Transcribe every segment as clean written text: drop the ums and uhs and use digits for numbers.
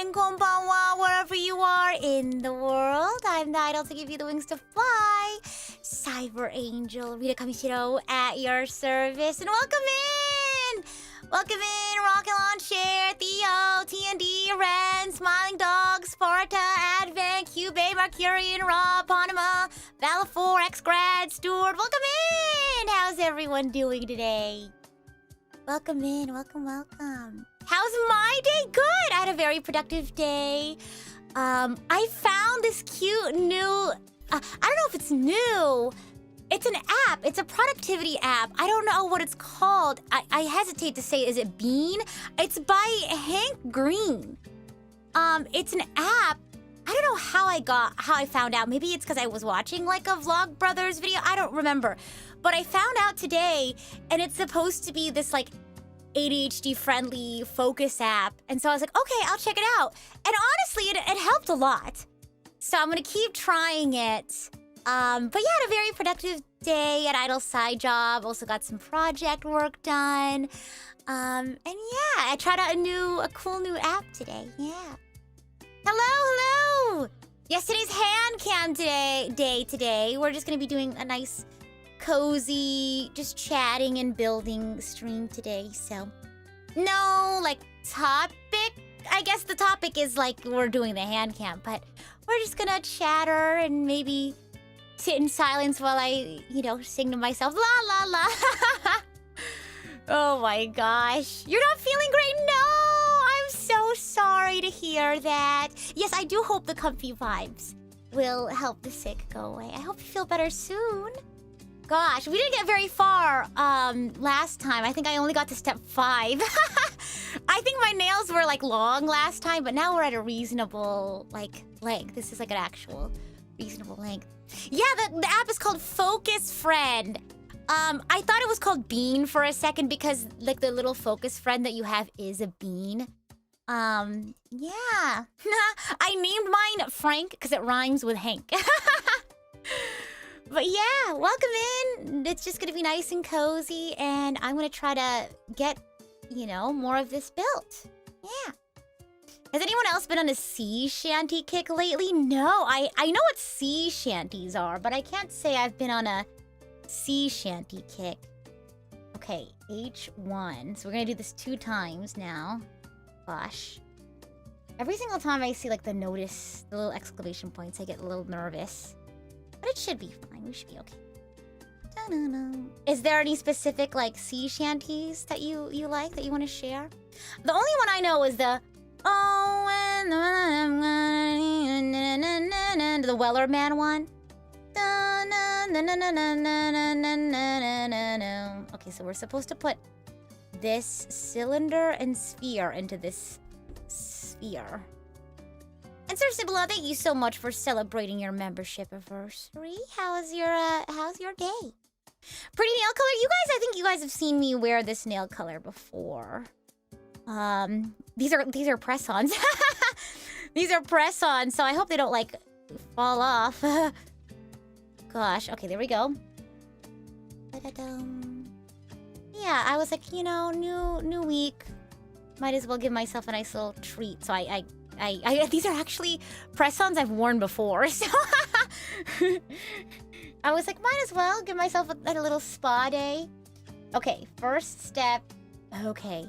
morning, konbanwa, wherever you are in the world. I'm the idol to give you the wings to fly. Cyber Angel, Rita Kamishiro at your service. And welcome in! Welcome in, Rocket Launcher, Theo, TND, Ren, Smiling Dog, Sparta, Advent, Cube, Mercurian, Rob, Panama, Valafor, X-Grad, Stewart. Welcome in! How's everyone doing today? Welcome in, welcome. How's my day? Good! I had a very productive day. I found this cute new... I don't know if it's new. It's an app. It's a productivity app. I don't know what it's called. I hesitate to say, is it Bean? It's by Hank Green. It's an app. I don't know how I found out. Maybe it's because I was watching like a Vlogbrothers video. I don't remember. But I found out today, and it's supposed to be this like ADHD-friendly focus app. And so I was like, okay, I'll check it out. And honestly, it helped a lot. So I'm gonna keep trying it. But yeah, I had a very productive day at Idle Side Job. Also got some project work done. And yeah, I tried out a cool new app today. Yeah. Hello. Yesterday's Handcam day today. We're just gonna be doing a nice, cozy, just chatting and building stream today. So, no, like, topic. I guess the topic is like we're doing the Handcam, but we're just gonna chatter and maybe sit in silence while I, sing to myself, la la la. Oh my gosh. You're not feeling great? No! I'm so sorry to hear that. Yes, I do hope the comfy vibes will help the sick go away. I hope you feel better soon. Gosh, we didn't get very far last time. I think I only got to step 5. I think my nails were like long last time, but now we're at a reasonable length. This is like an actual reasonable length. Yeah, the app is called Focus Friend. I thought it was called Bean for a second because like the little focus friend that you have is a bean. Yeah. I named mine Frank because it rhymes with Hank. But yeah, welcome in. It's just gonna be nice and cozy, and I'm gonna try to get, more of this built. Yeah. Has anyone else been on a sea shanty kick lately? No, I know what sea shanties are, but I can't say I've been on a sea shanty kick. Okay, H1. So we're gonna do this 2 times now. Gosh. Every single time I see like the little exclamation points, I get a little nervous. But it should be fine. We should be okay. Da-da-da. Is there any specific like sea shanties that you like that you want to share? The only one I know is the the Weller Man one. Okay, so we're supposed to put this cylinder and sphere into this sphere. And Sir Sibila, thank you so much for celebrating your membership anniversary. How's your day? Pretty nail color. I think you guys have seen me wear this nail color before. These are press-ons. These are press-ons, so I hope they don't like fall off. Gosh, okay, there we go. Yeah, I was like, new week. Might as well give myself a nice little treat. So I these are actually press-ons I've worn before, so I was like, might as well give myself a little spa day. Okay, first step. Okay,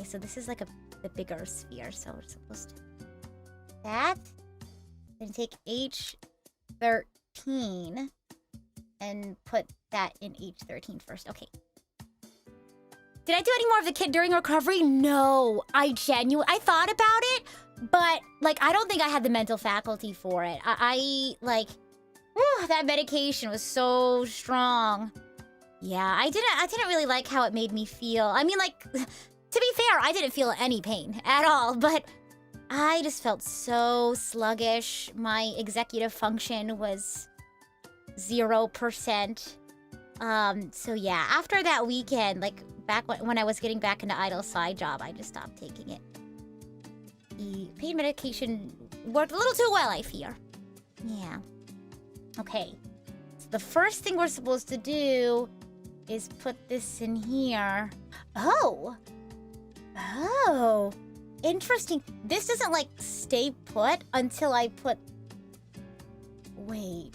so this is like the bigger sphere, so we're supposed to that. Then take H13 and put that in H13 first. Okay. Did I do any more of the kit during recovery? No, I thought about it, but like I don't think I had the mental faculty for it. I that medication was so strong. Yeah, I didn't really like how it made me feel. I mean, like, to be fair, I didn't feel any pain at all, but I just felt so sluggish. My executive function was 0%. So yeah, after that weekend, like back when I was getting back into Idle Side Job, I just stopped taking it. The pain medication worked a little too well, I fear. Yeah. Okay. So the first thing we're supposed to do is put this in here. Oh! interesting. This doesn't like stay put until I put... Wait.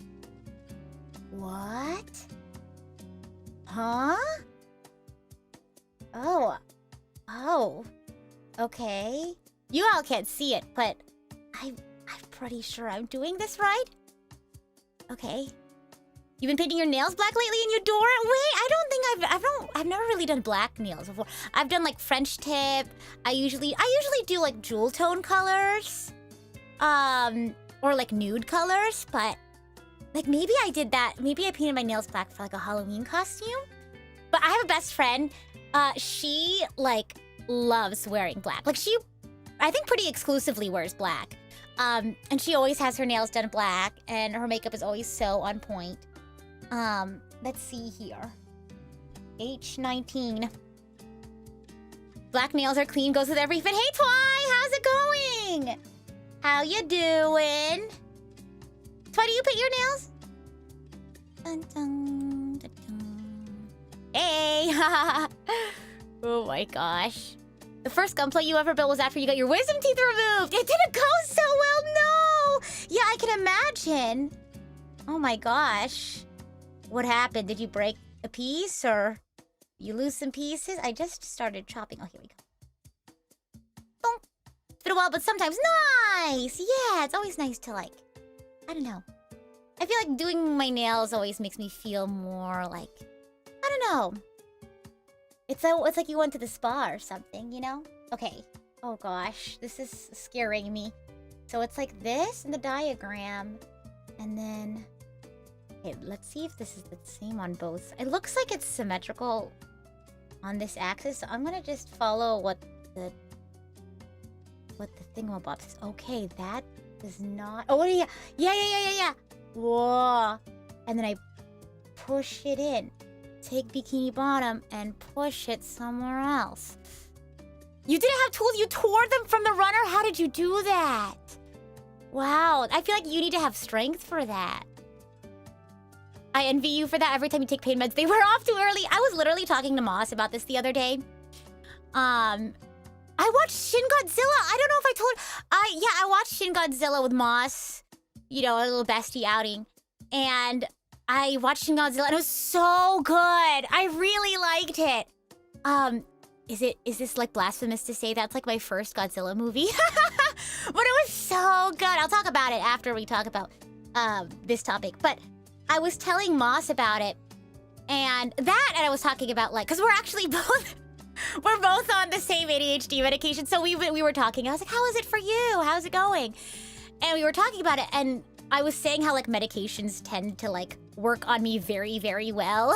What? Huh? Oh. Okay. You all can't see it, but I'm pretty sure I'm doing this right. Okay. You've been painting your nails black lately and you adore it? Wait, I don't think I've never really done black nails before. I've done like French tip. I usually do like jewel tone colors. Or like nude colors, but like maybe I did that. Maybe I painted my nails black for like a Halloween costume. But I have a best friend. She like loves wearing black. Like she, I think pretty exclusively wears black. And she always has her nails done black and her makeup is always so on point. Let's see here. H19. Black nails are clean, goes with every fit. Hey Twy, how's it going? How you doing? Twy, do you paint your nails? Dun, dun, dun, dun. Hey! Oh my gosh. The first gunplay you ever built was after you got your wisdom teeth removed. It didn't go so well, no! Yeah, I can imagine. Oh my gosh. What happened? Did you break a piece or you lose some pieces? I just started chopping. Oh, here we go. Bonk. It's been a while, but sometimes nice. Yeah, it's always nice to like, I don't know. I feel like doing my nails always makes me feel more like, I don't know. It's like you went to the spa or something, you know? Okay. Oh gosh, this is scaring me. So it's like this in the diagram. And then... Okay, let's see if this is the same on both. It looks like it's symmetrical on this axis. So I'm gonna just follow what the thingamabobs is. Okay, that does not... Oh, yeah. Yeah. Whoa. And then I push it in. Take Bikini Bottom and push it somewhere else. You didn't have tools? You tore them from the runner? How did you do that? Wow, I feel like you need to have strength for that. I envy you for that. Every time you take pain meds, they wear off too early. I was literally talking to Moss about this the other day. I watched Shin Godzilla. I don't know if I told... yeah, I watched Shin Godzilla with Moss. You know, a little bestie outing. And I watched Shin Godzilla and it was so good. I really liked it. Is this like blasphemous to say that's like my first Godzilla movie? But it was so good. I'll talk about it after we talk about this topic. But I was telling Moss about it. And I was talking about like, because we're actually both... We're both on the same ADHD medication. So we were talking. I was like, how is it for you? How's it going? And we were talking about it. And I was saying how like medications tend to like work on me very, very well.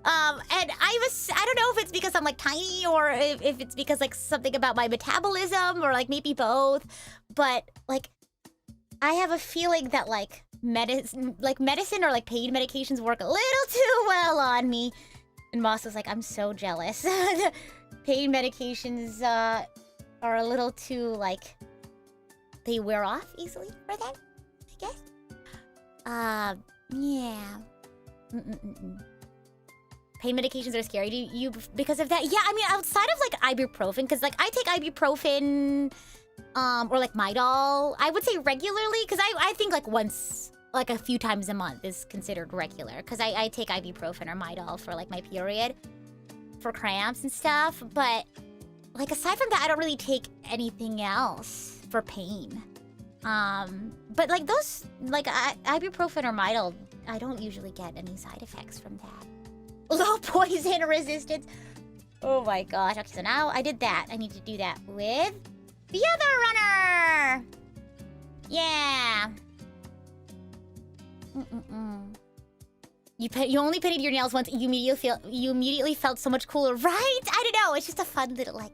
And I don't know if it's because I'm like tiny or if it's because like something about my metabolism or like maybe both. But like, I have a feeling that like medicine or like pain medications work a little too well on me. And Moss was like, I'm so jealous. Pain medications are a little too like, they wear off easily for them, I guess. Yeah. Pain medications are scary. Do you because of that? Yeah, I mean, outside of like ibuprofen, because like I take ibuprofen, or like Midol. I would say regularly, because I think like once, like a few times a month is considered regular, because I take ibuprofen or Midol for like my period, for cramps and stuff. But like aside from that, I don't really take anything else for pain. But like those, like ibuprofen or Midol, I don't usually get any side effects from that. Low poison resistance. Oh my gosh. Okay, so now I did that. I need to do that with the other runner. Yeah. You only painted your nails once. You immediately felt so much cooler, right? I don't know. It's just a fun little like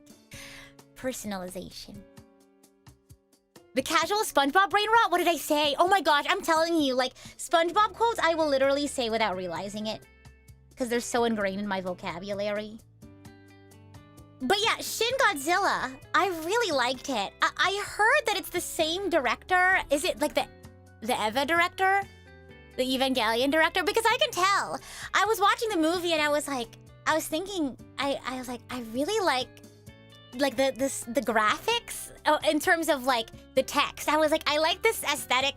personalization. The casual SpongeBob brain rot? What did I say? Oh my gosh, I'm telling you, like, SpongeBob quotes I will literally say without realizing it. Because they're so ingrained in my vocabulary. But yeah, Shin Godzilla, I really liked it. I heard that it's the same director. Is it like the Eva director? The Evangelion director? Because I can tell. I was watching the movie and I was like, I was thinking, I was like, I really like the graphics in terms of like the text. I was like, I like this aesthetic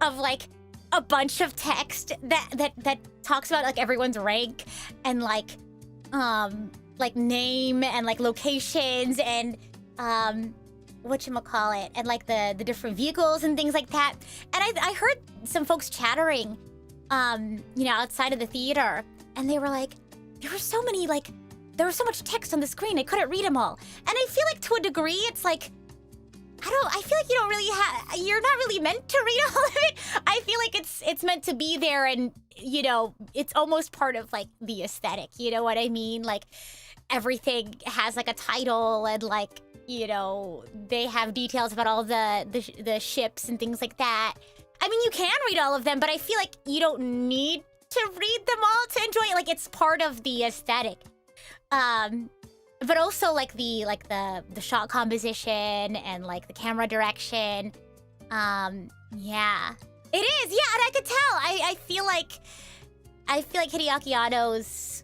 of like a bunch of text that talks about like everyone's rank and like name and like locations and whatchamacallit, and like the different vehicles and things like that. And I heard some folks chattering, outside of the theater, and they were like, there was so much text on the screen, I couldn't read them all. And I feel like to a degree, it's like, I feel like you're not really meant to read all of it. I feel like it's meant to be there, and, it's almost part of like the aesthetic, you know what I mean? Like everything has like a title, and like, they have details about all the ships and things like that. I mean, you can read all of them, but I feel like you don't need to read them all to enjoy it. Like it's part of the aesthetic. But also like the shot composition and like the camera direction. Yeah. It is, yeah, and I could tell. I feel like Hideaki Anno's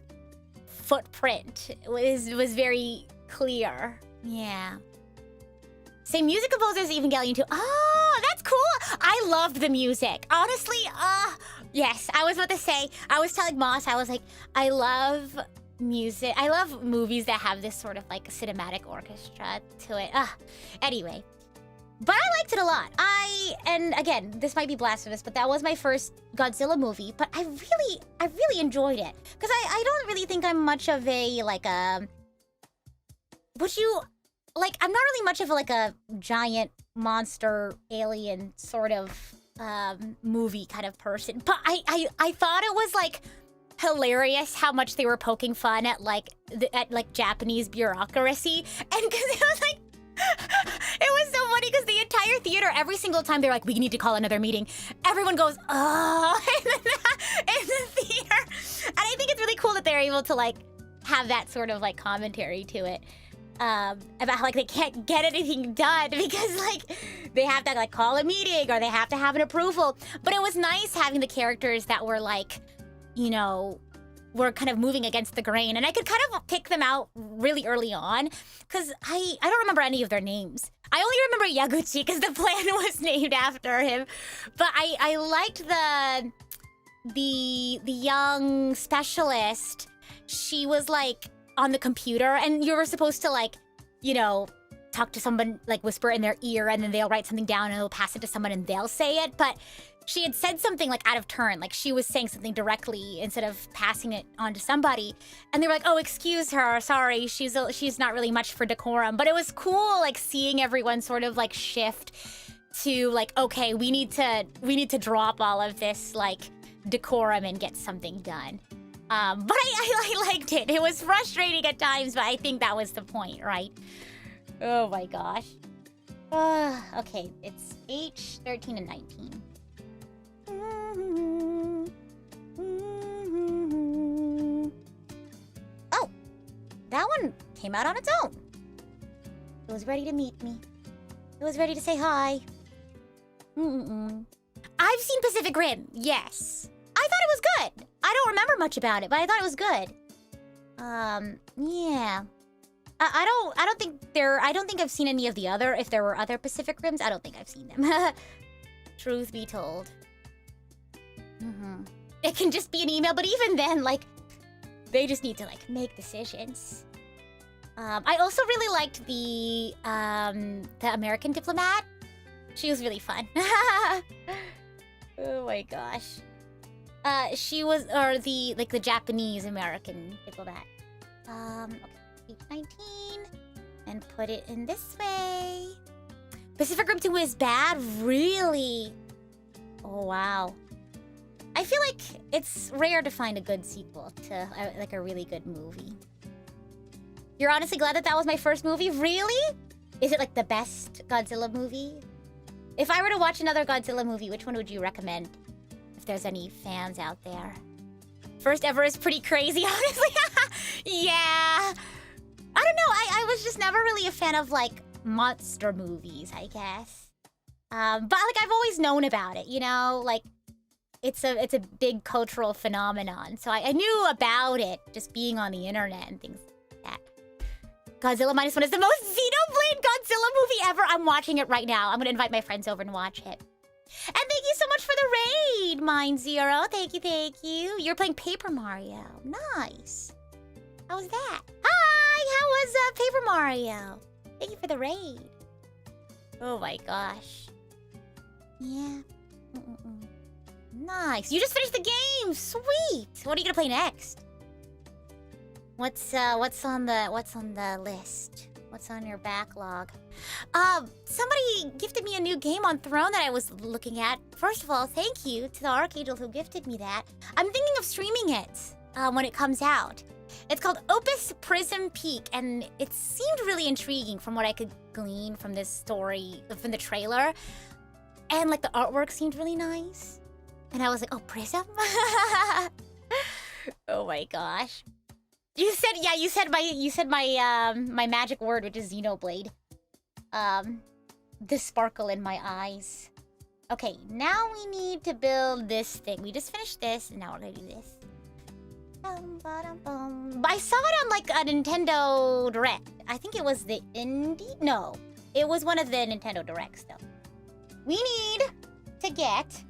footprint was very clear. Yeah. Same music composer as Evangelion 2. Oh, that's cool. I loved the music. Honestly, yes, I was about to say, I was telling Moss, I was like, I love music. I love movies that have this sort of like cinematic orchestra to it. Anyway. But I liked it a lot. And again, this might be blasphemous, but that was my first Godzilla movie. But I really enjoyed it. Because I don't really think I'm much of a, I'm not really much of a giant monster alien sort of movie kind of person. But I thought it was, hilarious how much they were poking fun at, Japanese bureaucracy. And because it was, it was so funny because the entire theater, every single time they're like, we need to call another meeting, everyone goes, oh, in the theater. And I think it's really cool that they're able to, have that sort of, commentary to it. About how, they can't get anything done because, they have to, call a meeting or they have to have an approval. But it was nice having the characters that were, were kind of moving against the grain. And I could kind of pick them out really early on because I don't remember any of their names. I only remember Yaguchi because the plan was named after him. But I liked the young specialist. She was, on the computer, and you were supposed to, talk to someone, whisper in their ear, and then they'll write something down and they'll pass it to someone and they'll say it. But she had said something, out of turn. She was saying something directly instead of passing it on to somebody. And they were like, oh, excuse her, sorry, she's not really much for decorum. But it was cool, seeing everyone sort of, shift to, okay, we need to drop all of this, decorum and get something done. But I liked it. It was frustrating at times, but I think that was the point, right? Oh my gosh. Okay, it's age 13 and 19. Oh, that one came out on its own. It was ready to meet me. It was ready to say hi. I've seen Pacific Rim, yes. I thought it was good. I don't remember much about it, but I thought it was good. Yeah. I don't think I've seen any of the other. If there were other Pacific Rims, I don't think I've seen them. Truth be told. It can just be an email, but even then, they just need to make decisions. I also really liked the American diplomat. She was really fun. Oh my gosh. She was, or the Japanese American diplomat. Okay, page 19, and put it in this way. Pacific Rim 2 is bad? Really? Oh, wow. I feel like it's rare to find a good sequel to, a really good movie. You're honestly glad that was my first movie? Really? Is it, the best Godzilla movie? If I were to watch another Godzilla movie, which one would you recommend? If there's any fans out there. First ever is pretty crazy, honestly. Yeah. I don't know. I was just never really a fan of, monster movies, I guess. But, I've always known about it, It's a big cultural phenomenon. So I knew about it just being on the internet and things like that. Godzilla Minus One is the most Xenoblade Godzilla movie ever. I'm watching it right now. I'm gonna invite my friends over and watch it. And thank you so much for the raid, Mind Zero. Thank you, thank you. You're playing Paper Mario. Nice. How was that? Hi, how was Paper Mario? Thank you for the raid. Oh my gosh. Yeah. Nice. You just finished the game. Sweet. What are you gonna play next? What's on the list? What's on your backlog? Somebody gifted me a new game on Throne that I was looking at. First of all, thank you to the Archangel who gifted me that. I'm thinking of streaming it when it comes out. It's called Opus Prism Peak, and it seemed really intriguing from what I could glean from this story, from the trailer. And like the artwork seemed really nice. And I was like, oh, Prism? Oh my gosh. You said my magic word, which is Xenoblade. The sparkle in my eyes. Okay, now we need to build this thing. We just finished this, and now we're gonna do this. But I saw it on like a Nintendo Direct. I think it was the indie? No, it was one of the Nintendo Directs though. We need to get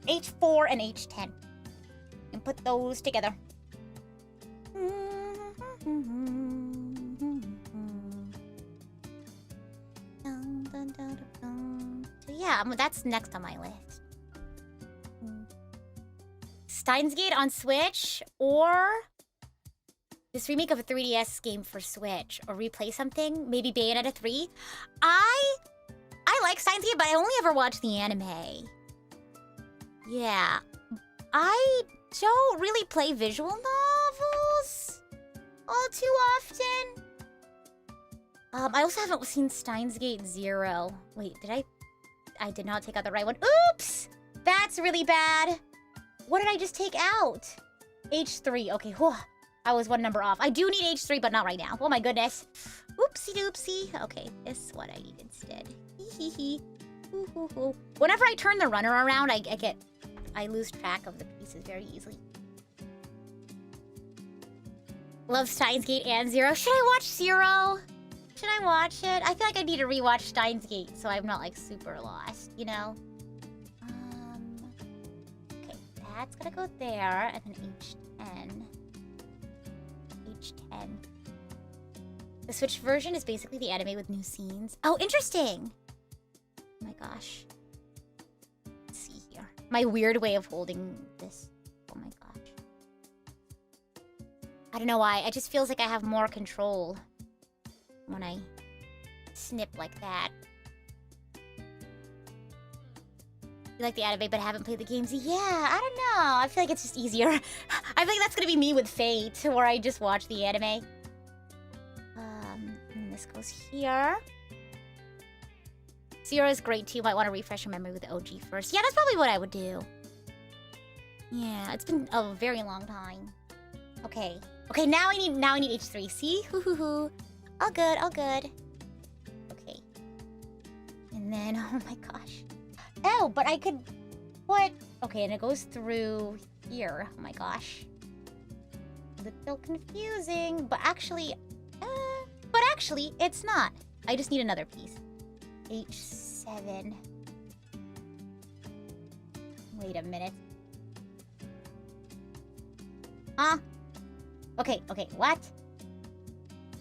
H4 and H10 and put those together. So yeah, that's next on my list. Steins Gate on Switch, or this remake of a 3DS game for Switch, or replay something, maybe Bayonetta 3. I like Steins Gate, but I only ever watched the anime. Yeah, I don't really play visual novels all too often. I also haven't seen Steins Gate 0. Wait, I did not take out the right one. Oops! That's really bad. What did I just take out? H3. Okay, whew. I was one number off. I do need H3, but not right now. Oh my goodness. Oopsie doopsie. Okay, this is what I need instead. Hee hee hee. Whenever I turn the runner around, I lose track of the pieces very easily. Love Steins Gate and Zero. Should I watch Zero? Should I watch it? I feel like I need to rewatch Steins Gate so I'm not like super lost, you know? Okay, that's gonna go there, and then H10. H10. The Switch version is basically the anime with new scenes. Oh, interesting! Oh my gosh. Let's see here. My weird way of holding this. Oh my gosh. I don't know why. It just feels like I have more control when I snip like that. You like the anime but haven't played the games? Yeah, I don't know. I feel like it's just easier. I feel like that's gonna be me with Fate, where I just watch the anime. And this goes here. Zero is great too. Might want to refresh your memory with the OG first. Yeah, that's probably what I would do. Yeah, it's been a very long time. Okay. Okay, now I need H3. See? Hoo hoo hoo. All good, all good. Okay. And then, oh my gosh. Oh, but I could put... Okay, and it goes through here. Oh my gosh. A little confusing, but actually... it's not. I just need another piece. H7. Wait a minute. Huh? Okay, what?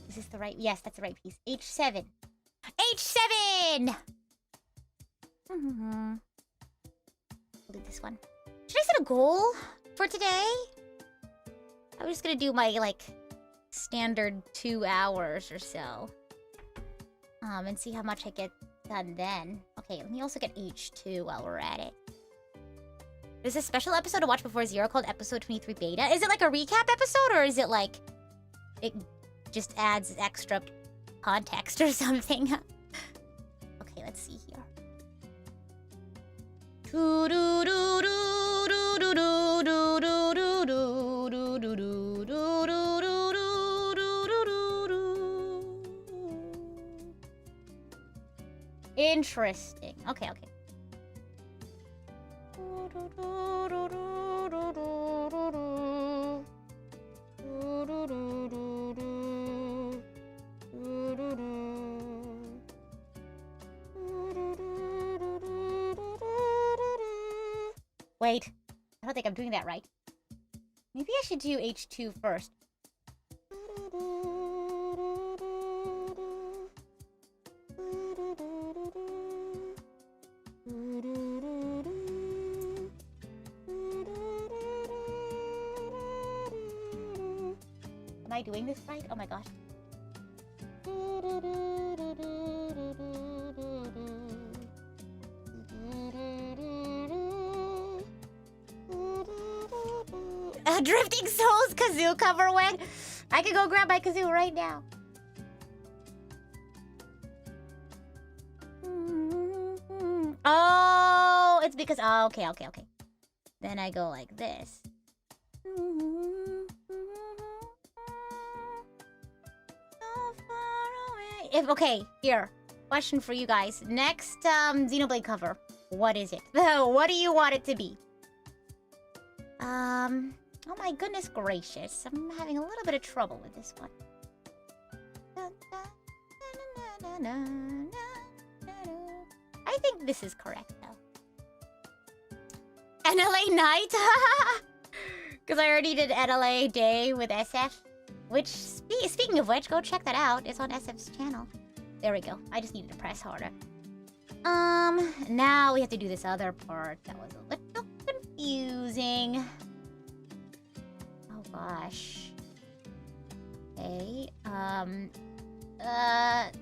Is this the right... Yes, that's the right piece. H7. H7! We'll do this one. Should I set a goal for today? I'm just gonna do my, like, standard 2 hours or so. And see how much I get done then. Okay, let me also get H2 while we're at it. There's a special episode to watch before Zero called Episode 23 Beta. Is it like a recap episode, or is it like... it just adds extra context or something? Okay, let's see here. Interesting. Okay. Wait, I don't think I'm doing that right. Maybe I should do H2 first. Am I doing this right? Oh my gosh. Drifting Souls kazoo cover when I can go grab my kazoo right now. Oh, it's because okay. Then I go like this. Okay, here. Question for you guys. Next Xenoblade cover. What is it? What do you want it to be? Oh my goodness gracious. I'm having a little bit of trouble with this one. I think this is correct, though. NLA night? Because I already did NLA day with SF. Which, speaking of which, go check that out. It's on SF's channel. There we go. I just needed to press harder. Now we have to do this other part. That was a little confusing. Oh gosh. Okay, like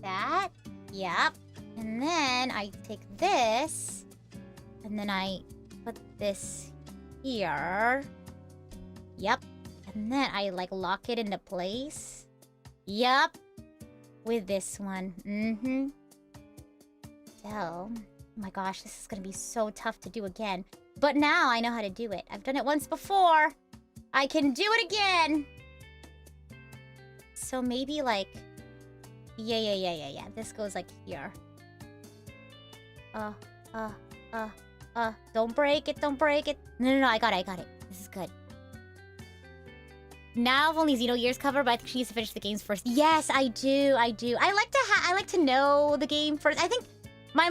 that. Yep. And then I take this, and then I put this here. Yep. And then I like lock it into place. Yep. With this one. So, oh my gosh, this is gonna be so tough to do again. But now I know how to do it. I've done it once before. I can do it again. So maybe like, yeah. This goes like here. Don't break it. No, I got it. This is good. Now I've only Xenogears cover, but I think she needs to finish the games first. Yes, I do. I like to know the game first. I think my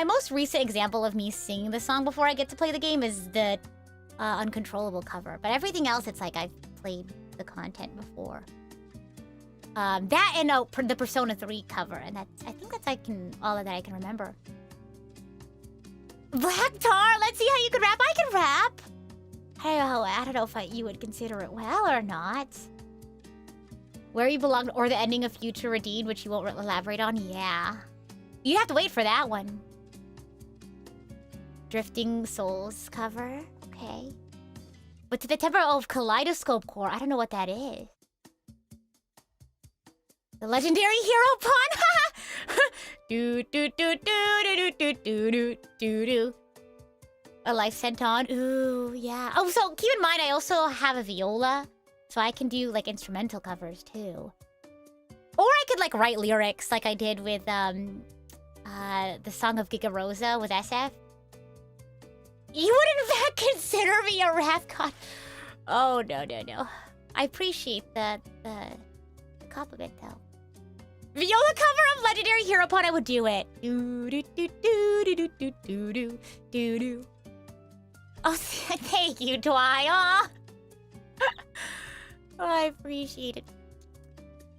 most recent example of me singing the song before I get to play the game is the Uncontrollable cover. But everything else, it's like I've played the content before. That and the Persona 3 cover, and I think that's all that I can remember. Black Tar, let's see how you can rap. I can rap. I don't know if you would consider it well or not. Where You Belong, or the ending of Future Redeemed, which you won't elaborate on. Yeah, you'd have to wait for that one. Drifting Souls cover, okay. But to the temper of Kaleidoscope Core, I don't know what that is. The legendary hero pawn. Do do do do do do do do do do. A life sent on. Ooh, yeah. Oh, so keep in mind, I also have a viola, so I can do like instrumental covers too. Or I could like write lyrics, like I did with the Song of Giga Rosa with SF. You would in fact consider me a rap god? Oh no. I appreciate the compliment though. Viola cover of Legendary Hero Pawn, I would do it. Do do do do do do do do do do. Oh, thank you, Twy. Oh, I appreciate it.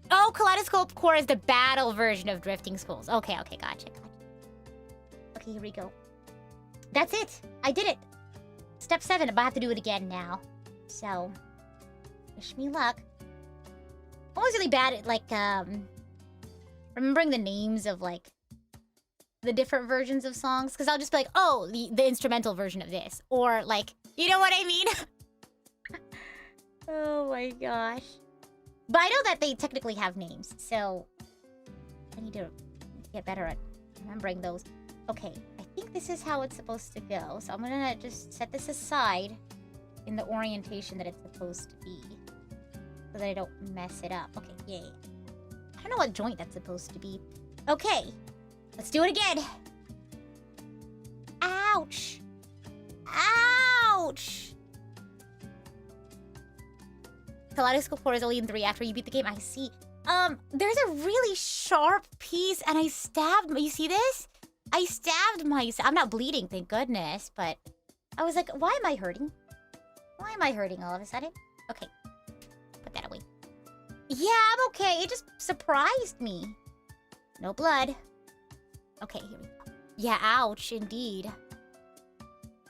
Oh, Kaleidoscope Core is the battle version of Drifting Skulls. Okay, gotcha. Okay, here we go. That's it. I did it. Step 7, but I have to do it again now. So, wish me luck. I'm always really bad at, like, remembering the names of, like, the different versions of songs. Because I'll just be like, oh, the instrumental version of this. Or, like, you know what I mean? Oh my gosh. But I know that they technically have names. So, I need to get better at remembering those. Okay, I think this is how it's supposed to go. So I'm gonna just set this aside in the orientation that it's supposed to be, so that I don't mess it up. Okay, yay. I don't know what joint that's supposed to be. Okay, let's do it again. Ouch! Ouch! Kaleidoscope 4 is only in 3 after you beat the game. I see. There's a really sharp piece and I stabbed... You see this? I stabbed myself. I'm not bleeding, thank goodness, but I was like, why am I hurting? Why am I hurting all of a sudden? Okay. Put that away. Yeah, I'm okay. It just surprised me. No blood. Okay, here we go. Yeah, ouch, indeed.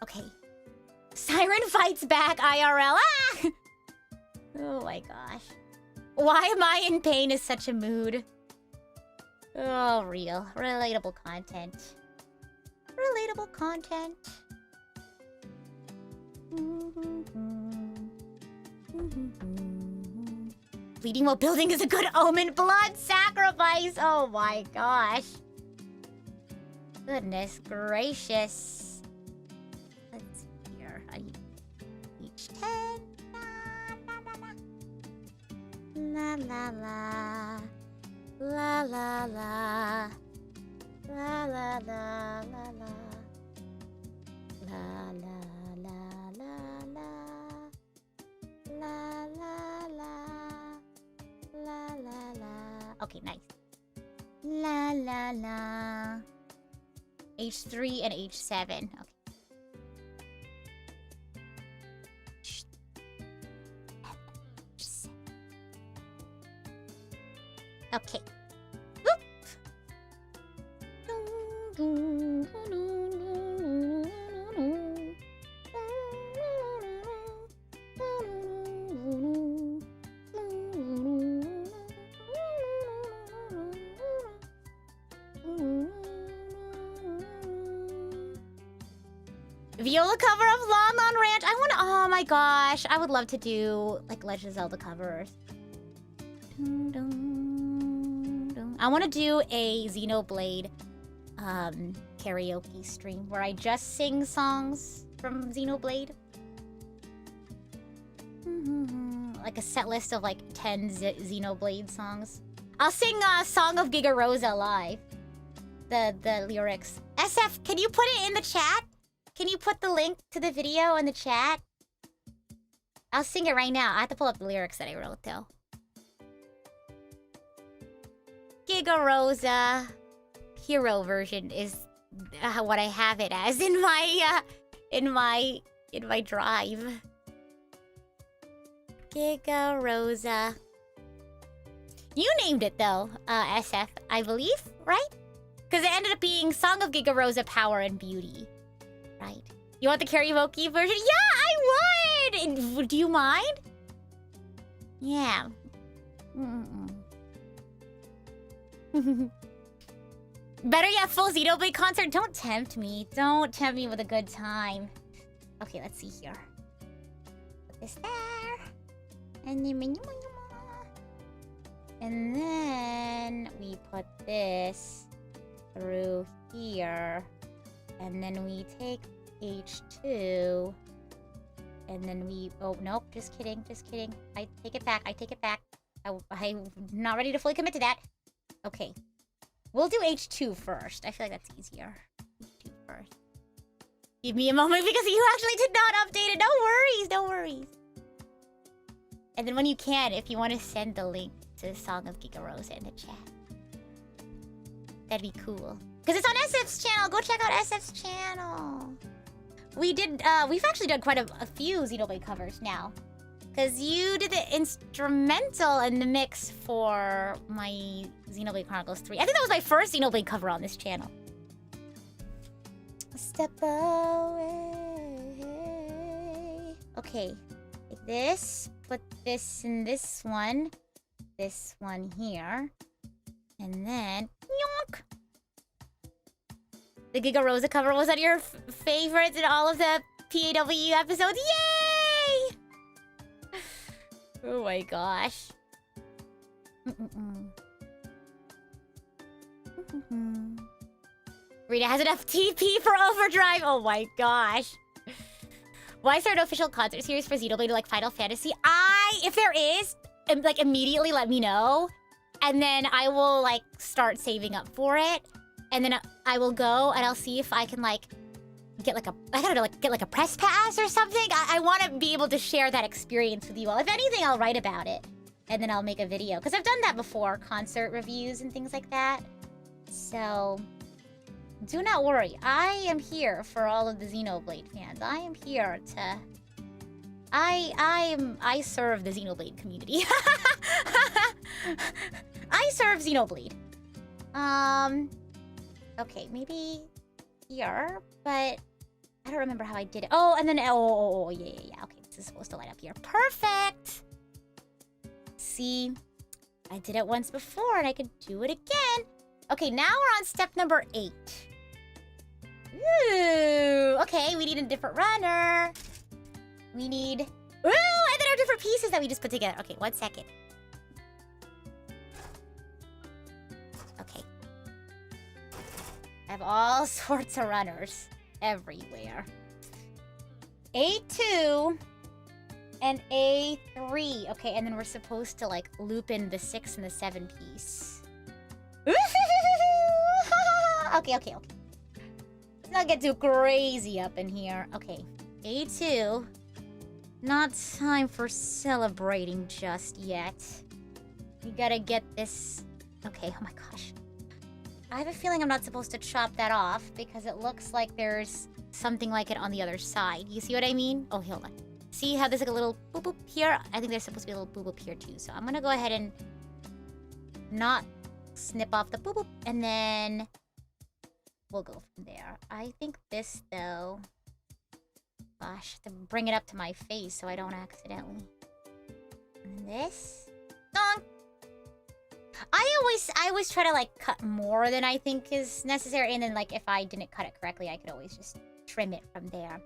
Okay. Siren fights back IRL. Ah! Oh my gosh. Why am I in pain is such a mood. Oh, real. Relatable content. Relatable content. Bleeding while building is a good omen. Blood sacrifice. Oh my gosh. Goodness gracious. Let's see here. Each 10. La la la. La la la. La la la la la. La la la la la. La la la. La la la. Okay, nice. La la la. H3 and H7. Okay. Okay. Whoop. Viola cover of Lon Lon Ranch. I want to. Oh my gosh. I would love to do like Legend of Zelda covers. I want to do a Xenoblade karaoke stream where I just sing songs from Xenoblade. Like a set list of like 10 Xenoblade songs. I'll sing Song of Giga Rosa live. The lyrics. SF, can you put it in the chat? Can you put the link to the video in the chat? I'll sing it right now. I have to pull up the lyrics that I wrote though. Giga Rosa hero version is what I have it as in my drive. Giga Rosa. You named it though, SF, I believe, right? Because it ended up being Song of Giga Rosa Power and Beauty. Right. You want the karaoke version? Yeah, I would! Do you mind? Yeah. Better yet, full Xenoblade concert. Don't tempt me. Don't tempt me with a good time. Okay, let's see here. Put this there. And then we put this through here. And then we take H2. And then we... Oh, nope. Just kidding. Just kidding. I take it back. I take it back. I'm not ready to fully commit to that. Okay. We'll do H2 first. I feel like that's easier. H2 first. Give me a moment because you actually did not update it. No worries. No worries. And then when you can, if you want to send the link to the Song of Giga Rosa in the chat. That'd be cool. Because it's on SF's channel. Go check out SF's channel. We've actually done quite a few Xenoblade covers now. Because you did the instrumental in the mix for my Xenoblade Chronicles 3. I think that was my first Xenoblade cover on this channel. Step away. Okay. Like this. Put this in this one. This one here. And then... Yonk! The Giga Rosa cover was on your favorites in all of the PAW episodes. Yay! Oh my gosh. Rita has enough TP for Overdrive. Oh my gosh. Why is there an official concert series for Xenoblade like Final Fantasy? If there is, like immediately let me know. And then I will like start saving up for it. And then I will go and I'll see if I can like get like a press pass or something. I want to be able to share that experience with you all. If anything, I'll write about it. And then I'll make a video. Because I've done that before. Concert reviews and things like that. So, Do not worry. I am here for all of the Xenoblade fans. I am here to... I serve the Xenoblade community. I serve Xenoblade. Okay, maybe here, but I don't remember how I did it. Oh, and then, yeah. Okay, this is supposed to light up here. Perfect! See, I did it once before, and I could do it again. Okay, now we're on step number 8. Ooh, okay, we need a different runner. We need... Ooh, and then our different pieces that we just put together. Okay, 1 second. Okay. I have all sorts of runners everywhere. A2 and A3. Okay, and then we're supposed to, like, loop in the 6 and the 7 piece. Okay. Let's not get too crazy up in here. Okay, A2. Not time for celebrating just yet. We gotta get this... Okay, oh my gosh. I have a feeling I'm not supposed to chop that off because it looks like there's something like it on the other side. You see what I mean? Oh, hold on. See how there's like a little boop boop here? I think there's supposed to be a little boop boop here too. So I'm gonna go ahead and not snip off the boop boop, and then we'll go from there. I think this, though... Gosh, I have to bring it up to my face so I don't accidentally... And this... Donk! I always try to, like, cut more than I think is necessary, and then, like, if I didn't cut it correctly, I could always just trim it from there.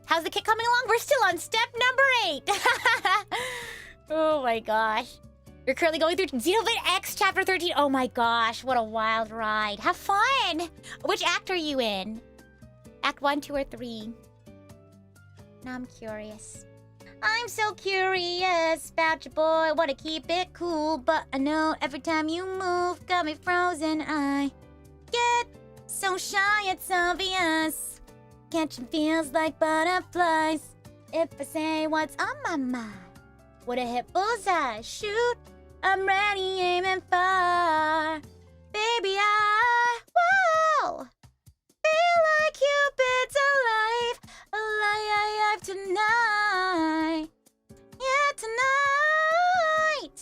How's the kit coming along? We're still on step number 8! Oh my gosh. You're currently going through Xenoblade X Chapter 13. Oh my gosh, what a wild ride. Have fun! Which act are you in? Act 1, 2, or 3? Now I'm curious. I'm so curious about your boy. Want to keep it cool, but I know every time you move, got me frozen. I get so shy, it's obvious. Catching feels like butterflies. If I say what's on my mind, would I hit bullseye? Shoot, I'm ready, aiming far. Baby, whoa, feel like Cupid's alive tonight. Yeah, tonight.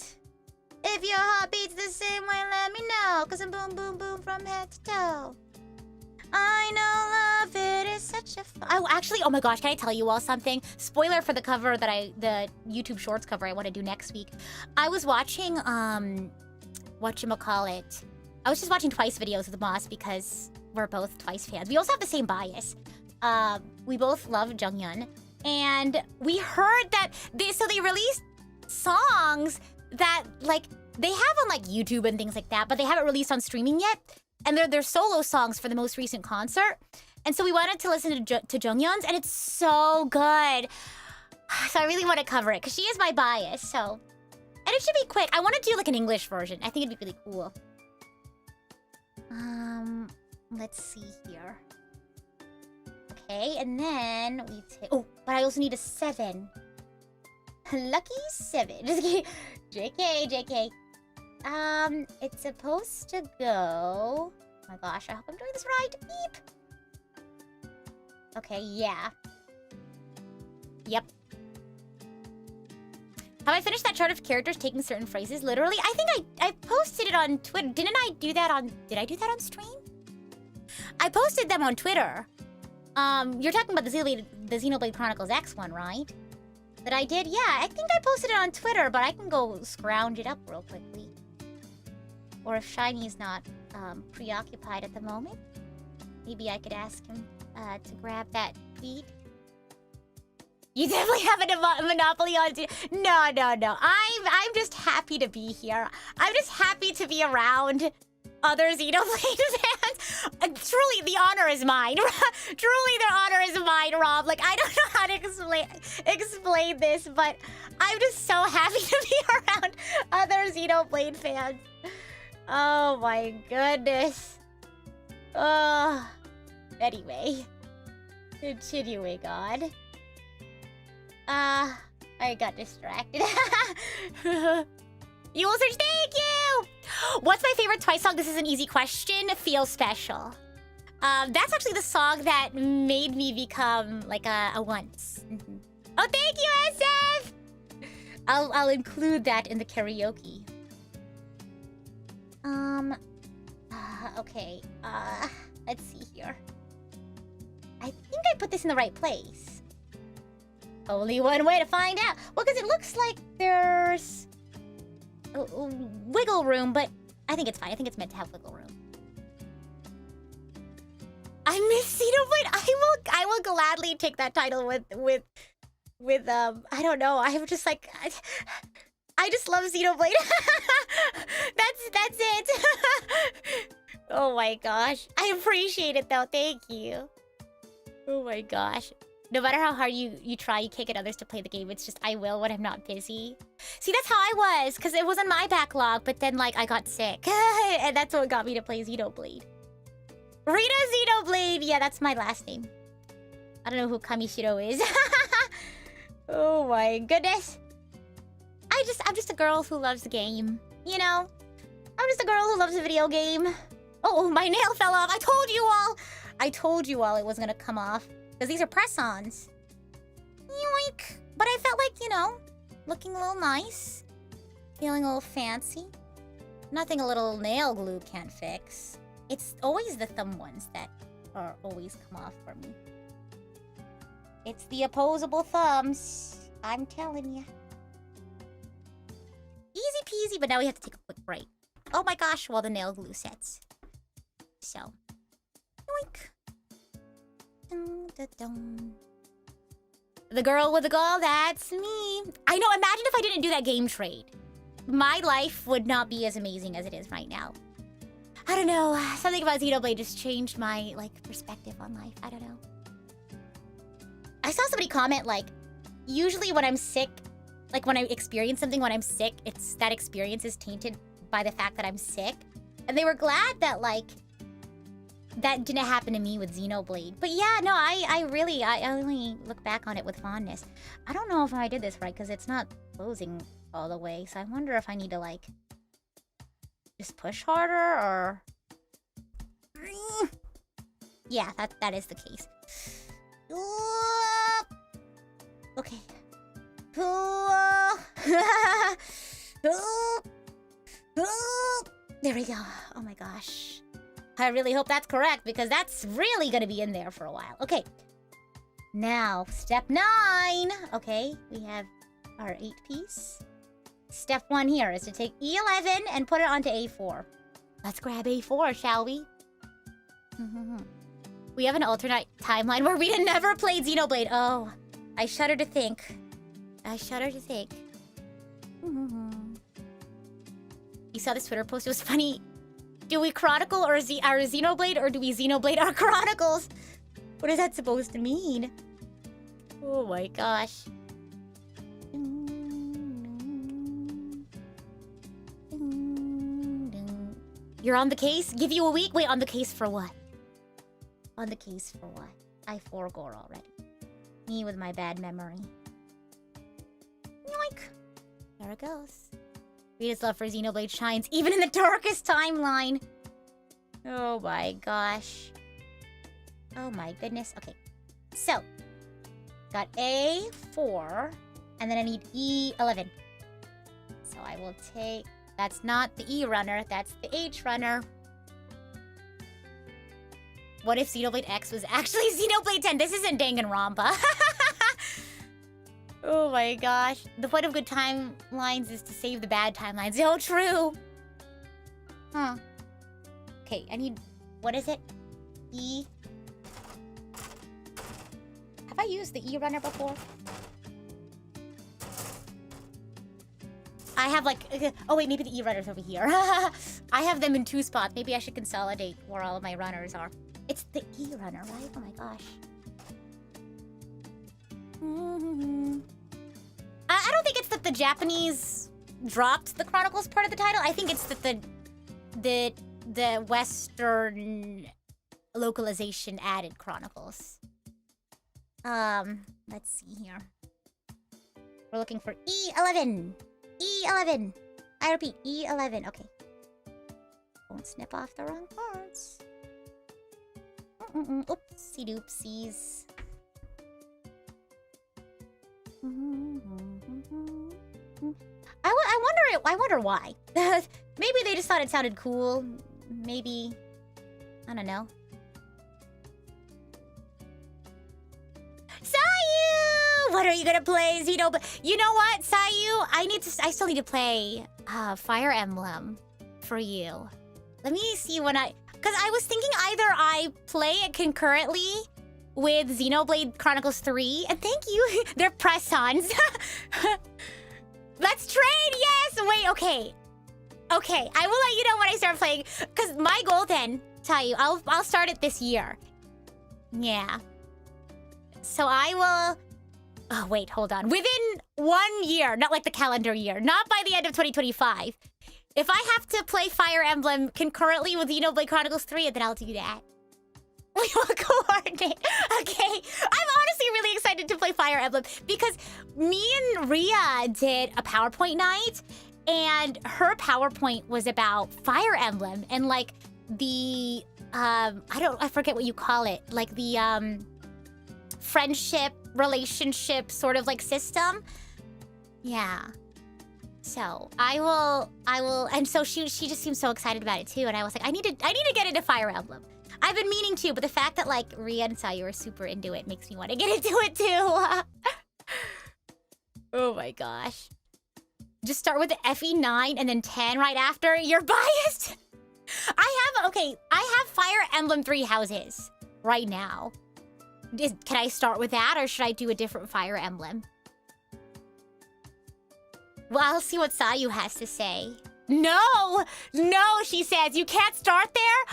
If your heart beats the same way, let me know. Cause I'm boom, boom, boom from head to toe. I know love, it is such a fun... Oh, actually, oh my gosh, can I tell you all something? Spoiler for the cover that the YouTube Shorts cover I want to do next week. I was watching, whatchamacallit. I was just watching Twice videos with the boss because we're both Twice fans. We also have the same bias. We both love Junghyun. And we heard that they released songs that, like, they have on, like, YouTube and things like that, but they haven't released on streaming yet. And they're solo songs for the most recent concert. And so we wanted to listen to Junghyun's, and it's so good. So I really want to cover it, because she is my bias, so... And it should be quick. I want to do, like, an English version. I think it'd be really cool. Let's see here. Okay, and then we take... Oh, but I also need a 7. Lucky 7. Just kidding. JK. It's supposed to go... Oh my gosh, I hope I'm doing this right. Beep! Okay, yeah. Yep. Have I finished that chart of characters taking certain phrases literally? I think I posted it on Twitter. Didn't I do that on... Did I do that on stream? I posted them on Twitter. You're talking about the Xenoblade Chronicles X one, right? That I did? Yeah, I think I posted it on Twitter, but I can go scrounge it up real quickly. Or if Shiny's not preoccupied at the moment, maybe I could ask him to grab that tweet. You definitely have a monopoly on... No. I'm just happy to be here. I'm just happy to be around other Xenoblade fans. Truly, the honor is mine. Truly, the honor is mine, Rob. Like, I don't know how to explain this, but I'm just so happy to be around other Xenoblade fans. Oh my goodness. Anyway. Continuing on. I got distracted. You will search, thank you! What's my favorite Twice song? This is an easy question. Feel Special. That's actually the song that made me become like a once. Oh, thank you, SF! I'll include that in the karaoke. Okay. Let's see here. I think I put this in the right place. Only one way to find out. Well, because it looks like there's wiggle room, but I think it's fine. I think it's meant to have wiggle room. I miss Xenoblade. I will gladly take that title with I don't know. I'm just like I just love Xenoblade. That's it. Oh my gosh. I appreciate it though. Thank you. Oh my gosh. No matter how hard you try, you can't get others to play the game. It's just I will when I'm not busy. See, that's how I was, because it was on my backlog, but then like I got sick. And that's what got me to play Xenoblade. Rita Xenoblade! Yeah, that's my last name. I don't know who Kamishiro is. Oh my goodness. I'm just a girl who loves the game. You know? I'm just a girl who loves a video game. Oh, my nail fell off. I told you all it wasn't gonna come off. Because these are press-ons. Yoink. But I felt like, you know, looking a little nice. Feeling a little fancy. Nothing a little nail glue can't fix. It's always the thumb ones that are always come off for me. It's the opposable thumbs. I'm telling you. Easy peasy, but now we have to take a quick break. Oh my gosh, while the nail glue sets. So. Yoink. Dun, dun, dun. The girl with the gall, that's me. I know, imagine if I didn't do that game trade. My life would not be as amazing as it is right now. I don't know, something about Xenoblade just changed my, like, perspective on life. I don't know. I saw somebody comment, like, usually when I'm sick, like when I experience something when I'm sick, it's that experience is tainted by the fact that I'm sick. And they were glad that, like, that didn't happen to me with Xenoblade. But yeah, no, I only look back on it with fondness. I don't know if I did this right, because it's not closing all the way. So I wonder if I need to, like, just push harder, or... Yeah, that is the case. Okay. There we go. Oh my gosh. I really hope that's correct, because that's really gonna be in there for a while. Okay. Now, step 9. Okay, we have our 8-piece. Step 1 here is to take E11 and put it onto A4. Let's grab A4, shall we? We have an alternate timeline where Rita never played Xenoblade. Oh, I shudder to think. I shudder to think. You saw this Twitter post? It was funny. Do we chronicle our Xenoblade, or do we Xenoblade our chronicles? What is that supposed to mean? Oh my gosh. You're on the case? Give you a week? Wait, on the case for what? On the case for what? I forego already. Me with my bad memory. Yoink! There it goes. Rita's love for Xenoblade shines even in the darkest timeline. Oh my gosh. Oh my goodness. Okay. So. Got A4. And then I need E11. So I will take... That's not the E runner. That's the H runner. What if Xenoblade X was actually Xenoblade 10? This isn't Danganronpa. Oh my gosh. The point of good timelines is to save the bad timelines. Oh, true. Huh. Okay, I need... What is it? E... Have I used the E runner before? I have like... Oh wait, maybe the E runner's over here. I have them in 2 spots. Maybe I should consolidate where all of my runners are. It's the E runner, right? Oh my gosh. I don't think it's that the Japanese dropped the Chronicles part of the title. I think it's that the Western localization added Chronicles. Let's see here. We're looking for E11. E11. I repeat, E11. Okay. Don't snip off the wrong cards. Oopsie doopsies. I wonder why. Maybe they just thought it sounded cool. Maybe, I don't know. Sayu! What are you gonna play, Xenoblade? You know what, Sayu? I still need to play Fire Emblem for you. Let me see when because I was thinking either I play it concurrently with Xenoblade Chronicles 3, and thank you, they're press-ons. Let's trade, yes! Wait, okay. Okay, I will let you know when I start playing, because my goal then, Sayu, I'll start it this year. Yeah. So I will... Oh, wait, hold on. Within 1 year, not like the calendar year, not by the end of 2025. If I have to play Fire Emblem concurrently with Xenoblade Chronicles 3, then I'll do that. We will coordinate. Okay. I'm honestly really excited to play Fire Emblem because me and Rhea did a PowerPoint night, and her PowerPoint was about Fire Emblem and like the I forget what you call it, like the friendship, relationship sort of like system. Yeah. So I will, and so she just seemed so excited about it too, and I was like, I need to get into Fire Emblem. I've been meaning to, but the fact that like Rhea and Sayu are super into it makes me want to get into it too. Oh my gosh. Just start with the FE9 and then 10 right after. You're biased. I have Fire Emblem 3 houses right now. Can I start with that, or should I do a different Fire Emblem? Well, I'll see what Sayu has to say. No! No, she says. You can't start there?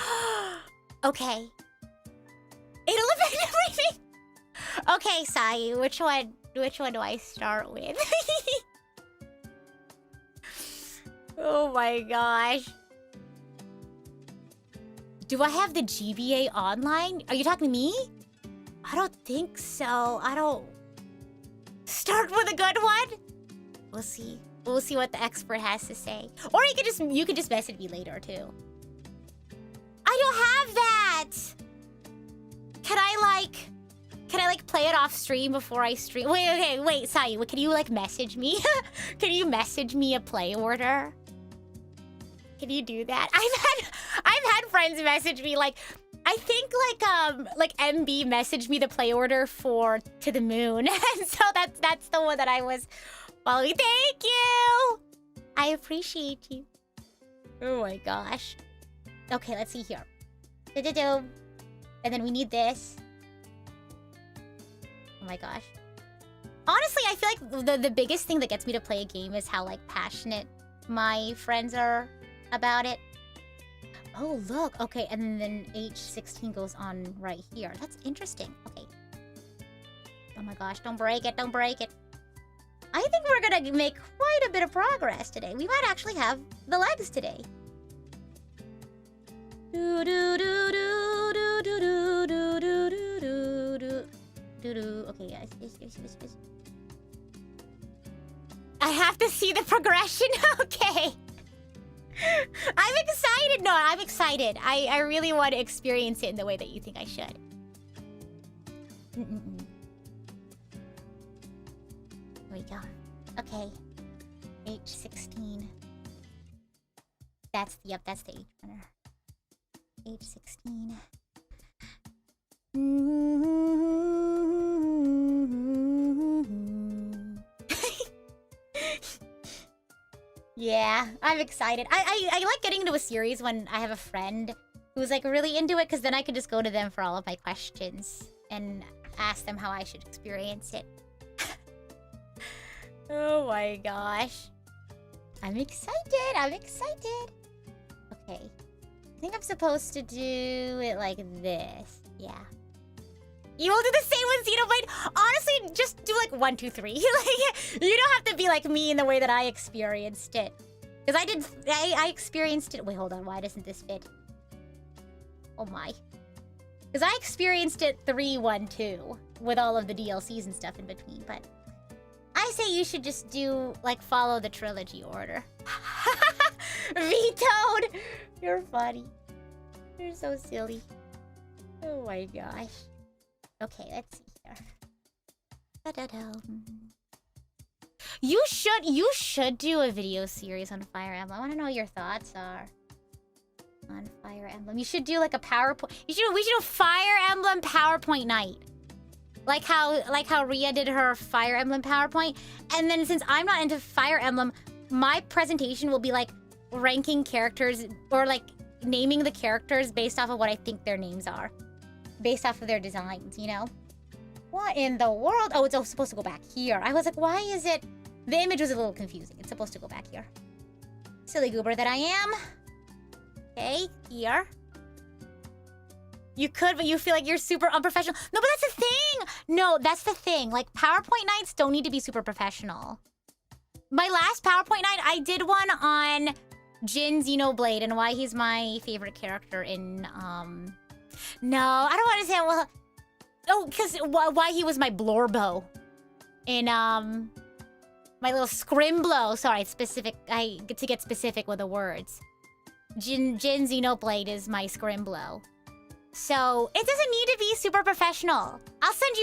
Okay. It'll affect everything. Okay, Sayu, which one do I start with? Oh my gosh. Do I have the GBA online? Are you talking to me? I don't think so. I don't... Start with a good one? We'll see. We'll see what the expert has to say. Or you could just message me later too. I don't have that! Can I play it off stream before I stream? Wait, Sayu, can you like message me? Can you message me a play order? Can you do that? I've had friends message me like, I think like MB messaged me the play order for To the Moon. And so that's the one that I was following. Thank you! I appreciate you. Oh my gosh. Okay, let's see here. And then we need this. Oh my gosh. Honestly, I feel like the biggest thing that gets me to play a game is how like passionate my friends are about it. Oh, look. Okay, and then H16 goes on right here. That's interesting. Okay. Oh my gosh, don't break it, don't break it. I think we're gonna make quite a bit of progress today. We might actually have the legs today. Okay, guys. I have to see the progression. Okay. I'm excited. No, I'm excited. I really want to experience it in the way that you think I should. There we go. Okay. H16. That's the H runner. H16. Yeah, I'm excited. I like getting into a series when I have a friend who's like really into it, because then I can just go to them for all of my questions and ask them how I should experience it. Oh my gosh. I'm excited. I'm excited. Okay. I think I'm supposed to do it like this. Yeah. You will do the same with Xenoblade? Honestly, just do like 1, 2, 3. Like, you don't have to be like me in the way that I experienced it. Because I experienced it. Wait, hold on. Why doesn't this fit? Oh my. Because I experienced it 3, 1, 2 with all of the DLCs and stuff in between. But I I say you should just do, like, follow the trilogy order. Vetoed! You're funny. You're so silly. Oh my gosh. Okay, let's see here. Da-da-da. You should do a video series on Fire Emblem. I want to know what your thoughts are on Fire Emblem. You should do like a PowerPoint. We should do Fire Emblem PowerPoint night. Like how Rhea did her Fire Emblem PowerPoint. And then since I'm not into Fire Emblem, my presentation will be like ranking characters or like naming the characters based off of what I think their names are. Based off of their designs, you know? What in the world? Oh, it's supposed to go back here. I was like, why is it... The image was a little confusing. It's supposed to go back here. Silly goober that I am. Okay, here. You could, but you feel like you're super unprofessional. No, but that's the thing! No, that's the thing. Like, PowerPoint nights don't need to be super professional. My last PowerPoint night, I did one on Jin Xenoblade and why he's my favorite character in, No, I don't want to say, well... Oh, because why he was my Blorbo. In, my little Scrimblow. Sorry, specific. I get to get specific with the words. Jin Xenoblade is my Scrimblow. So, it doesn't need to be super professional. I'll send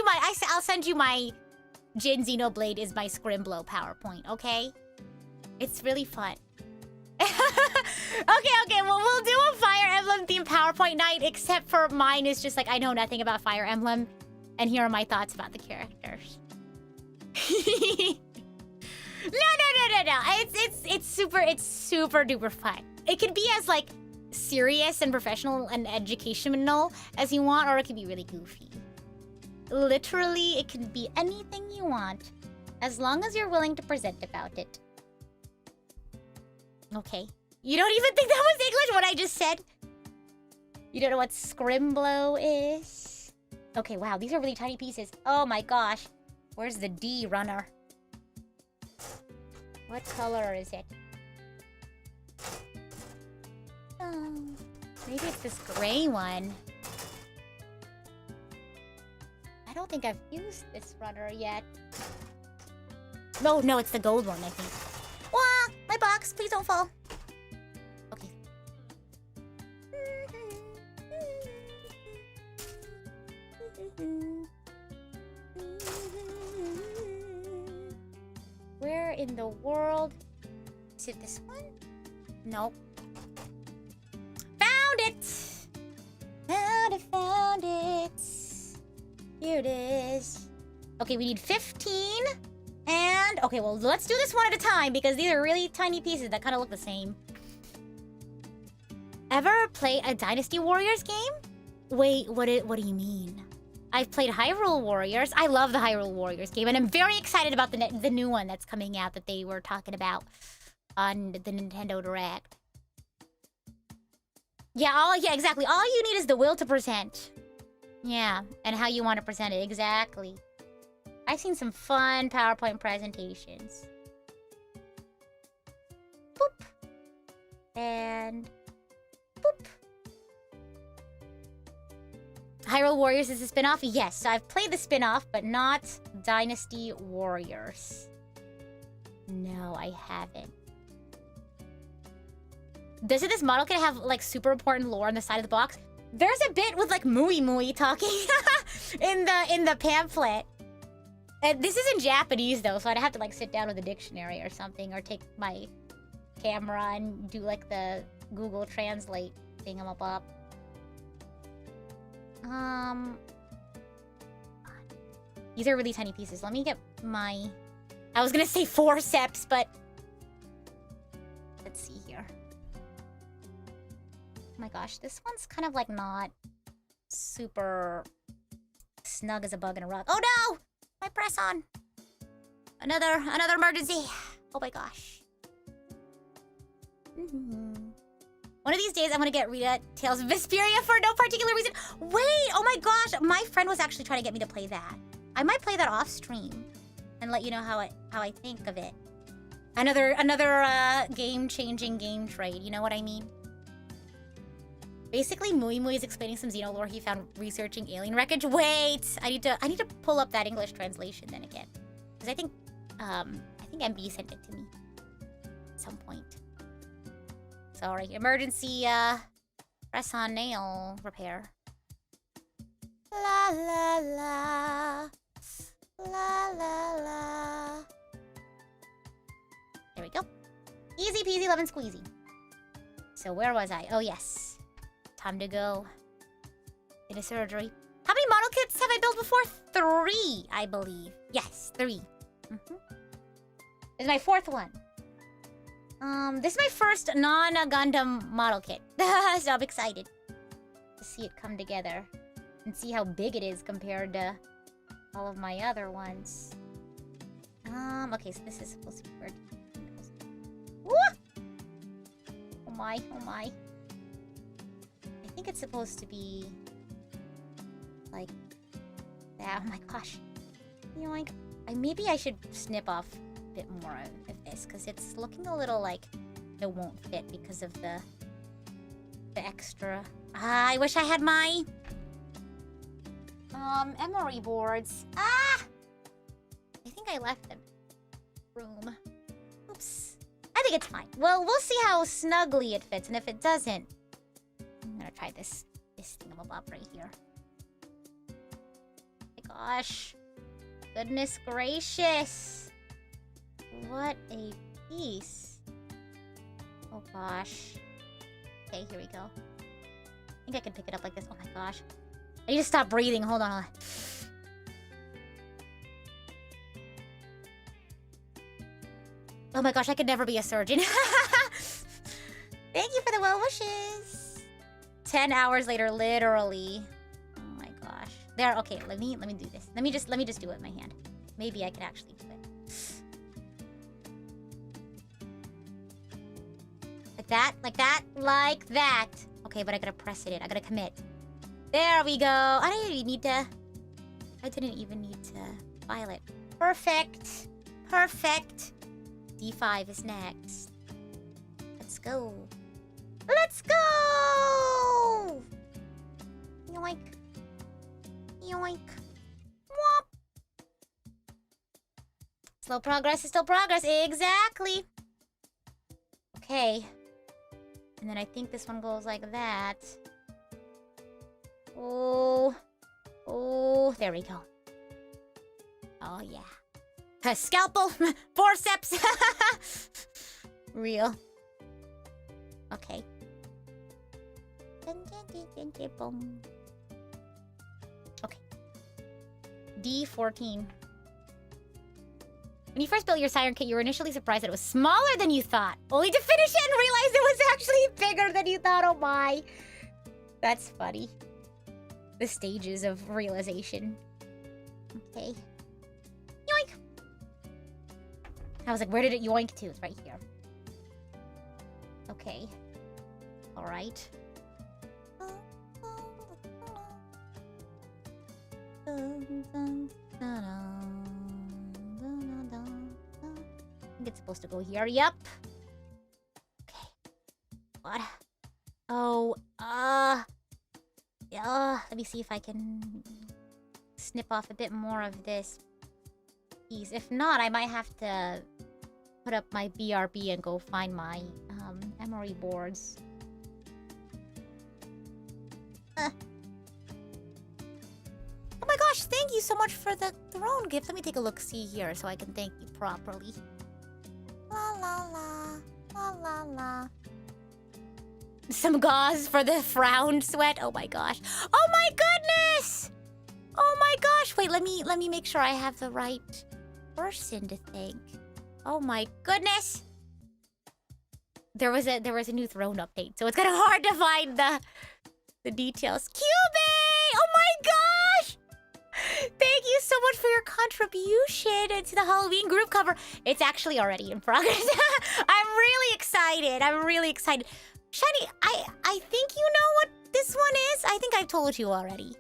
you my Jin Xenoblade is my Scrimblow PowerPoint, okay? It's really fun. Okay, well, we'll do a Fire Emblem themed PowerPoint night, except for mine is just like, I know nothing about Fire Emblem, and here are my thoughts about the characters. No. It's super duper fun. It could be as, like, serious and professional and educational as you want, or it could be really goofy. Literally, it can be anything you want, as long as you're willing to present about it. Okay. You don't even think that was English, what I just said? You don't know what Scrimblow is? Okay, wow, these are really tiny pieces. Oh my gosh. Where's the D runner? What color is it? Oh, maybe it's this gray one. I don't think I've used this runner yet. No, it's the gold one, I think. Wah! My box, please don't fall. Okay. Where in the world? Is it this one? Nope. Found it! Found it! Here it is. Okay, we need 15. And, okay, well, let's do this one at a time because these are really tiny pieces that kind of look the same. Ever play a Dynasty Warriors game? Wait, what do you mean? I've played Hyrule Warriors. I love the Hyrule Warriors game, and I'm very excited about the new one that's coming out that they were talking about on the Nintendo Direct. Yeah, exactly. All you need is the will to present. Yeah, and how you want to present it, exactly. I've seen some fun PowerPoint presentations. Boop. And boop. Hyrule Warriors is a spin-off? Yes, I've played the spin-off, but not Dynasty Warriors. No, I haven't. Doesn't this model kit have, like, super important lore on the side of the box? There's a bit with, like, Mooey talking in the pamphlet. And this is in Japanese, though, so I'd have to, like, sit down with a dictionary or something, or take my camera and do, like, the Google Translate thingamabob. These are really tiny pieces. Let me get my... I was gonna say forceps, but... Let's see here. Oh my gosh, this one's kind of, like, not super snug as a bug in a rug. Oh no! My press on. Another emergency. Oh my gosh. One of these days, I'm gonna get Rita Tales of Vesperia for no particular reason. Wait, oh my gosh, my friend was actually trying to get me to play that. I might play that off stream and let you know how I think of it. Another game-changing game trade. You know what I mean? Basically, Mooey is explaining some Xeno lore he found researching alien wreckage. Wait, I need to pull up that English translation then again, because I think I think MB sent it to me at some point. Sorry, emergency press-on nail repair. La la la. La la la. There we go. Easy peasy lemon squeezy. So where was I? Oh yes. Time to go into surgery. How many model kits have I built before? 3, I believe. Yes, 3. This is my 4th one. This is my first non-Gundam model kit. So I'm excited to see it come together and see how big it is compared to all of my other ones. Okay, so this is supposed to be where... Oh my, oh my. I think it's supposed to be... like... that. Oh my gosh. You know, like... maybe I should snip off a bit more of this, because it's looking a little like it won't fit because of the extra... I wish I had my... emery boards. I think I left them in the room. Oops. I think it's fine. Well, we'll see how snugly it fits, and if it doesn't, I'm gonna try this thingamabob right here. Oh my gosh. Goodness gracious. What a piece. Oh gosh. Okay, here we go. I think I can pick it up like this. Oh my gosh. I need to stop breathing. Hold on, hold on. Oh my gosh, I could never be a surgeon. Thank you for the well wishes. 10 hours later, literally. Oh my gosh. There, okay, let me do this. Let me just do it with my hand. Maybe I can actually do it. Like that, like that, like that. Okay, but I gotta press it in. I gotta commit. There we go. I didn't even need to file it. Perfect. Perfect. D5 is next. Let's go. Let's go! Yoink. Yoink. Whop. Slow progress is still progress. Exactly. Okay. And then I think this one goes like that. Oh. Oh, there we go. Oh, yeah. Scalpel. Forceps. Real. Okay. Okay. D14. When you first built your Siren kit, you were initially surprised that it was smaller than you thought. Only to finish it and realize it was actually bigger than you thought. Oh my. That's funny. The stages of realization. Okay. Yoink! I was like, where did it yoink to? It's right here. Okay. Alright. I think it's supposed to go here. Yep. Okay. What? Oh, let me see if I can snip off a bit more of this piece. If not, I might have to put up my BRB and go find my emery boards. Oh my gosh, thank you so much for the throne gift. Let me take a look-see here so I can thank you properly. La la la. La la la. Some gauze for the frown sweat. Oh my gosh. Oh my goodness! Oh my gosh. Wait, let me make sure I have the right person to thank. Oh my goodness. There was a new throne update, so it's kind of hard to find the details. Cube! Oh my gosh! Thank you so much for your contribution to the Halloween group cover. It's actually already in progress. I'm really excited. I'm really excited. Shiny, I think you know what this one is. I think I've told you already.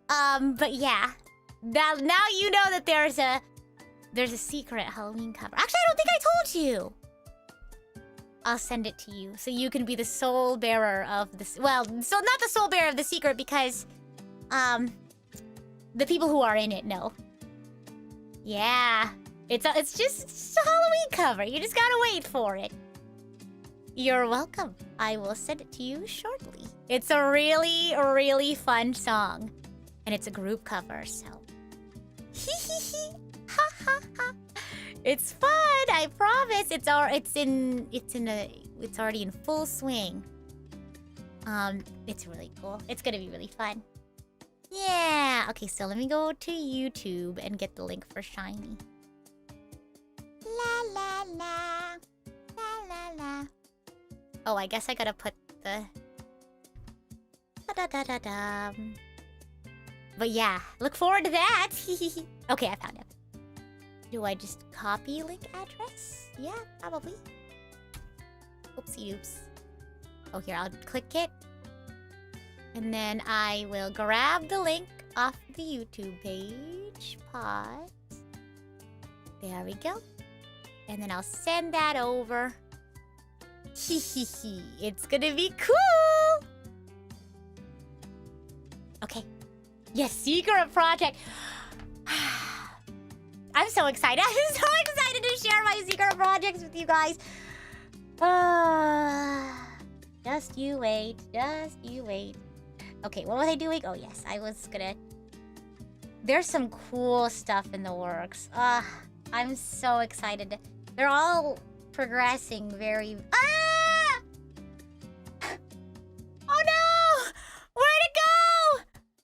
But yeah. Now you know that there's a secret Halloween cover. Actually, I don't think I told you. I'll send it to you so you can be the sole bearer of this. Well, so not the sole bearer of the secret because the people who are in it know. Yeah. It's just a Halloween cover. You just gotta wait for it. You're welcome. I will send it to you shortly. It's a really, really fun song. And it's a group cover, so... Hee hee hee! Ha ha ha! It's fun, I promise. It's already in full swing. It's really cool. It's gonna be really fun. Yeah! Okay, so let me go to YouTube and get the link for Shiny. La la la. La la la. Oh, I guess I gotta put the... Da-da-da-da-da. But yeah, look forward to that! Okay, I found it. Do I just copy link address? Yeah, probably. Oopsie oops. Oh, here, I'll click it. And then I will grab the link off the YouTube page. Pause. There we go. And then I'll send that over. Hee hee hee. It's gonna be cool! Okay. Yes, secret project. I'm so excited. I'm so excited to share my secret projects with you guys. Just you wait. Just you wait. Okay, what was I doing? Oh, yes. I was gonna... There's some cool stuff in the works. I'm so excited. They're all progressing very... Ah! Oh, no! Where'd it go?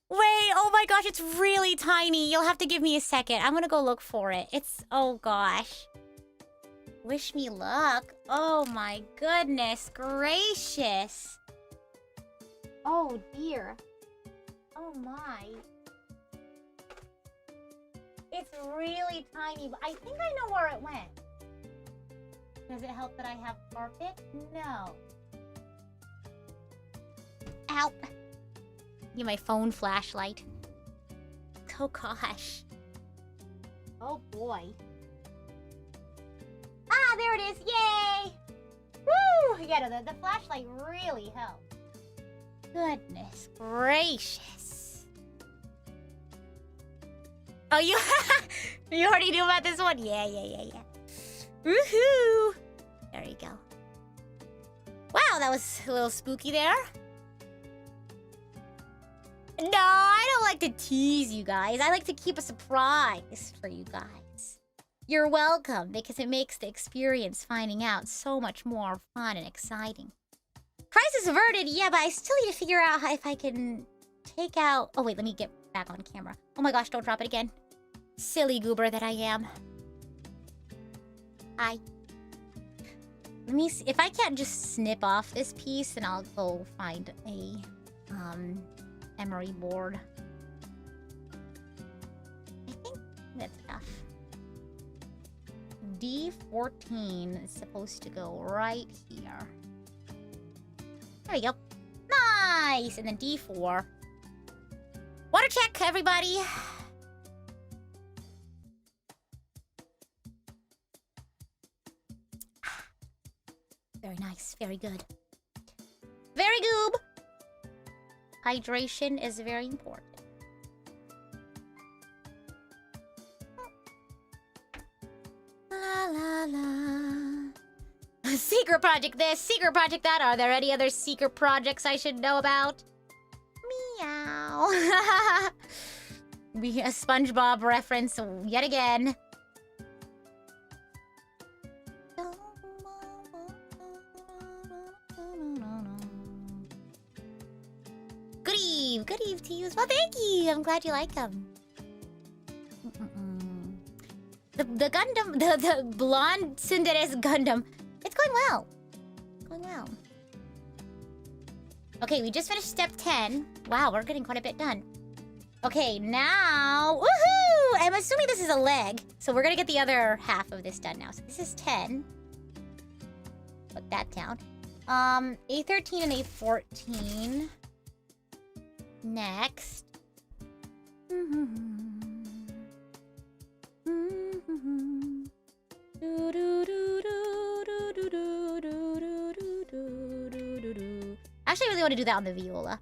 Wait, oh my gosh, it's really tiny. You'll have to give me a second. I'm gonna go look for it. It's... Oh, gosh. Wish me luck. Oh, my goodness gracious. Oh, dear. Oh, my. It's really tiny, but I think I know where it went. Does it help that I have carpet? No. Ow. Get my phone flashlight. Oh, gosh. Oh, boy. Ah, there it is. Yay! Woo! Yeah, the flashlight really helped. Goodness gracious. Oh, you you already knew about this one? Yeah. Woohoo! There you go. Wow, that was a little spooky there. No, I don't like to tease you guys. I like to keep a surprise for you guys. You're welcome, because it makes the experience finding out so much more fun and exciting. Crisis averted, yeah, but I still need to figure out if I can take out... Oh, wait, let me get back on camera. Oh my gosh, don't drop it again. Silly goober that I am. Hi. Let me see. If I can't just snip off this piece, then I'll go find a, emery board. I think that's enough. D14 is supposed to go right here. There we go. Nice! And then D4. Water check, everybody! Very nice. Very good. Very goob! Hydration is very important. La la la. Secret project this, secret project that. Are there any other secret projects I should know about? Meow. A SpongeBob reference yet again. Good eve to you as well. Thank you. I'm glad you like them. The Gundam, the blonde tsundere Gundam. It's going well. Going well. Okay, we just finished step 10. Wow, we're getting quite a bit done. Okay, now... Woohoo! I'm assuming this is a leg. So we're gonna get the other half of this done now. So this is 10. Put that down. A13 and A14. Next. Actually, I really want to do that on the viola.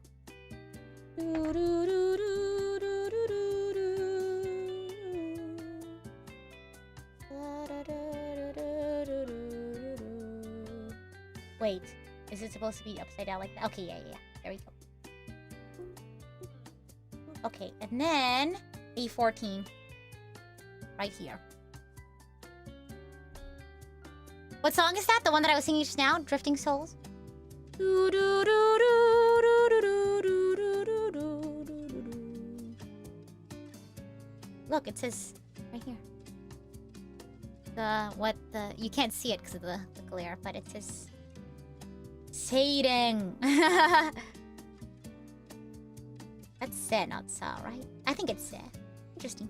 Wait, is it supposed to be upside down like that? Okay, yeah. There we go. Okay, and then A14. Right here. What song is that? The one that I was singing just now? Drifting Souls? Look, it says right here. You can't see it because of the glare, but it says Siren. That's Se, not Sa, right? I think it's Se. Interesting.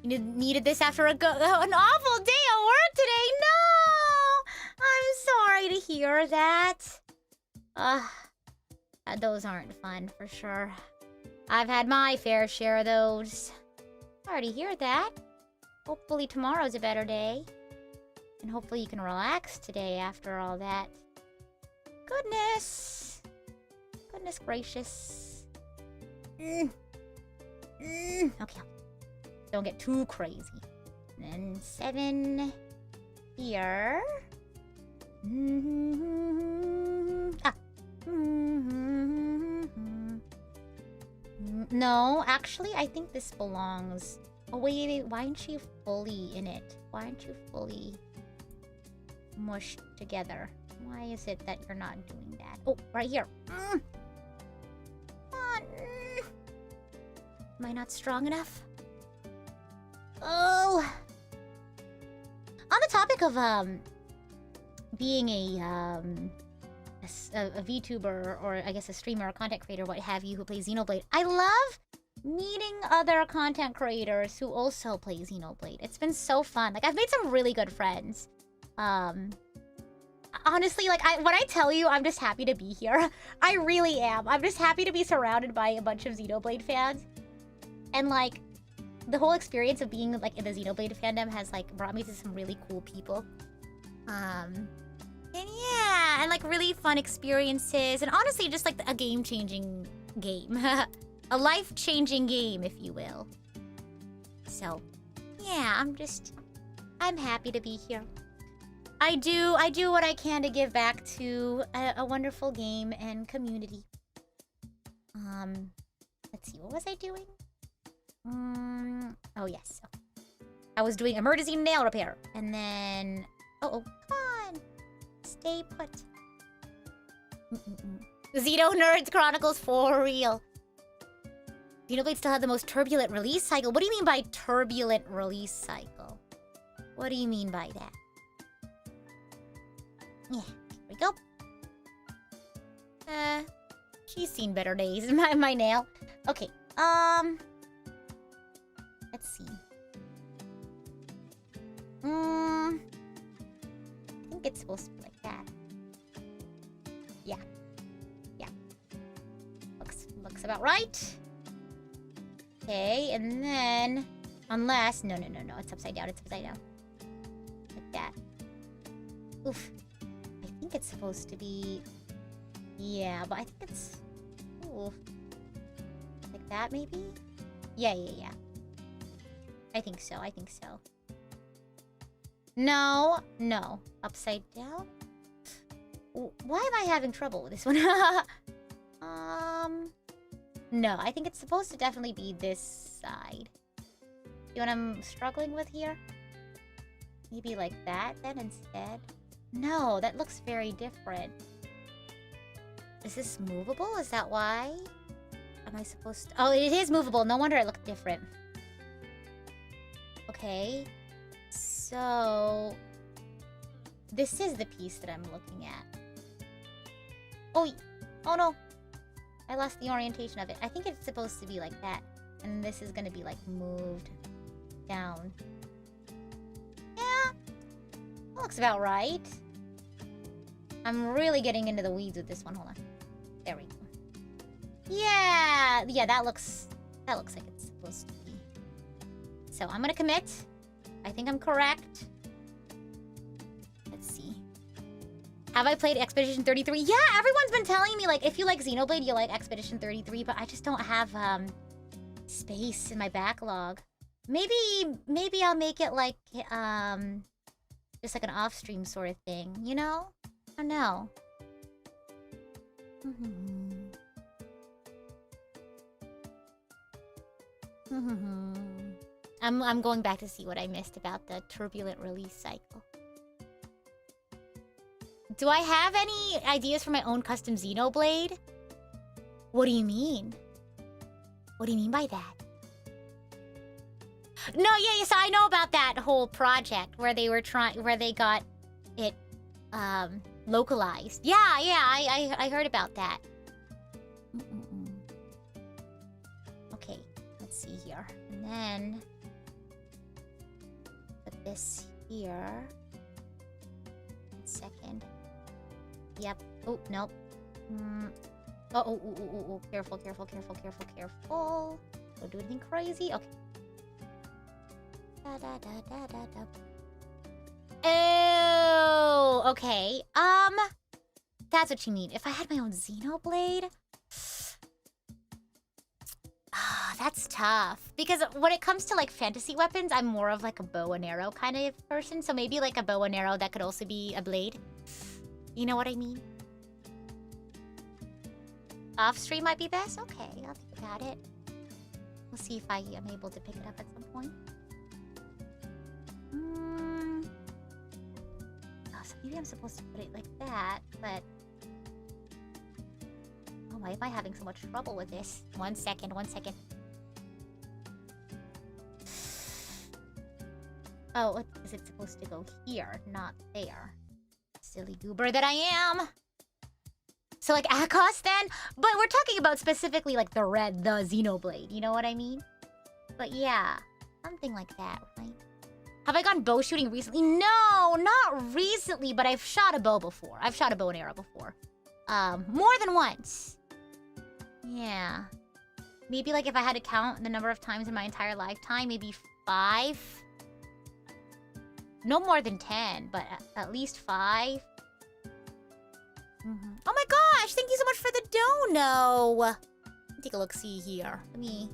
You needed this after an awful day at work today. No! I'm sorry to hear that. Those aren't fun for sure. I've had my fair share of those. Sorry to hear that. Hopefully tomorrow's a better day. And hopefully you can relax today after all that. Goodness. Goodness gracious. Okay. Don't get too crazy. And then 7 here. No, actually, I think this belongs. Oh, wait. Why aren't you fully in it? Why aren't you fully mushed together? Why is it that you're not doing that? Oh, right here. Come on. Am I not strong enough? Oh. On the topic of being a VTuber, or I guess a streamer or content creator, what have you, who plays Xenoblade, I love meeting other content creators who also play Xenoblade. It's been so fun. Like, I've made some really good friends. Honestly, like, when I tell you I'm just happy to be here, I really am. I'm just happy to be surrounded by a bunch of Xenoblade fans. And, like, the whole experience of being, like, in the Xenoblade fandom has, like, brought me to some really cool people. And yeah, and, like, really fun experiences. And honestly, just, like, a game-changing game. A life-changing game, if you will. So, yeah, I'm happy to be here. I do what I can to give back to a wonderful game and community. Let's see, what was I doing? Oh yes. I was doing emergency nail repair, and then come on, stay put. Xenoblade Chronicles for real. Xenoblade still had the most turbulent release cycle. What do you mean by turbulent release cycle? What do you mean by that? Yeah, here we go. She's seen better days. My nail. Okay, let's see. I think it's supposed to be like that. Yeah. Looks about right. Okay, and then unless no, it's upside down. Like that. Oof. I think it's supposed to be, yeah, but I think it's, ooh, like that maybe? Yeah. I think so. No, upside down? Why am I having trouble with this one? No, I think it's supposed to definitely be this side. You know what I'm struggling with here? Maybe like that then instead? No, that looks very different. Is this movable? Is that why? Am I supposed to... Oh, it is movable. No wonder it looked different. Okay. So... this is the piece that I'm looking at. Oh no. I lost the orientation of it. I think it's supposed to be like that. And this is gonna be like moved down. Yeah. That looks about right. I'm really getting into the weeds with this one. Hold on. There we go. Yeah, that looks like it's supposed to be. So I'm gonna commit. I think I'm correct. Let's see. Have I played Expedition 33? Yeah, everyone's been telling me, like, if you like Xenoblade, you like Expedition 33, but I just don't have space in my backlog. Maybe I'll make it like just like an off-stream sort of thing, you know? I don't know. I'm going back to see what I missed about the turbulent release cycle. Do I have any ideas for my own custom Xenoblade? What do you mean? What do you mean by that? No, yeah, yes, I know about that whole project where they were where they got it localized. Yeah, I heard about that. Okay, let's see here. And then put this here. 1 second. Yep. Oh, nope. Oh, careful. Don't do anything crazy. Okay. Oh, okay. That's what you mean. If I had my own Xenoblade, that's tough. Because when it comes to like fantasy weapons, I'm more of like a bow and arrow kind of person. So maybe like a bow and arrow that could also be a blade. You know what I mean? Off stream might be best. Okay, I'll think about it. We'll see if I am able to pick it up at some point. Oh, so maybe I'm supposed to put it like that, but... Oh, why am I having so much trouble with this? 1 second. Oh, is it supposed to go here, not there? Silly goober that I am! So like Akos then? But we're talking about specifically like the Xenoblade, you know what I mean? But yeah, something like that, right? Have I gone bow shooting recently? No, not recently, but I've shot a bow before. I've shot a bow and arrow before. More than once. Yeah. Maybe like if I had to count the number of times in my entire lifetime, maybe 5? No more than 10, but at least 5. Oh my gosh, thank you so much for the dono. Take a look-see here. Let me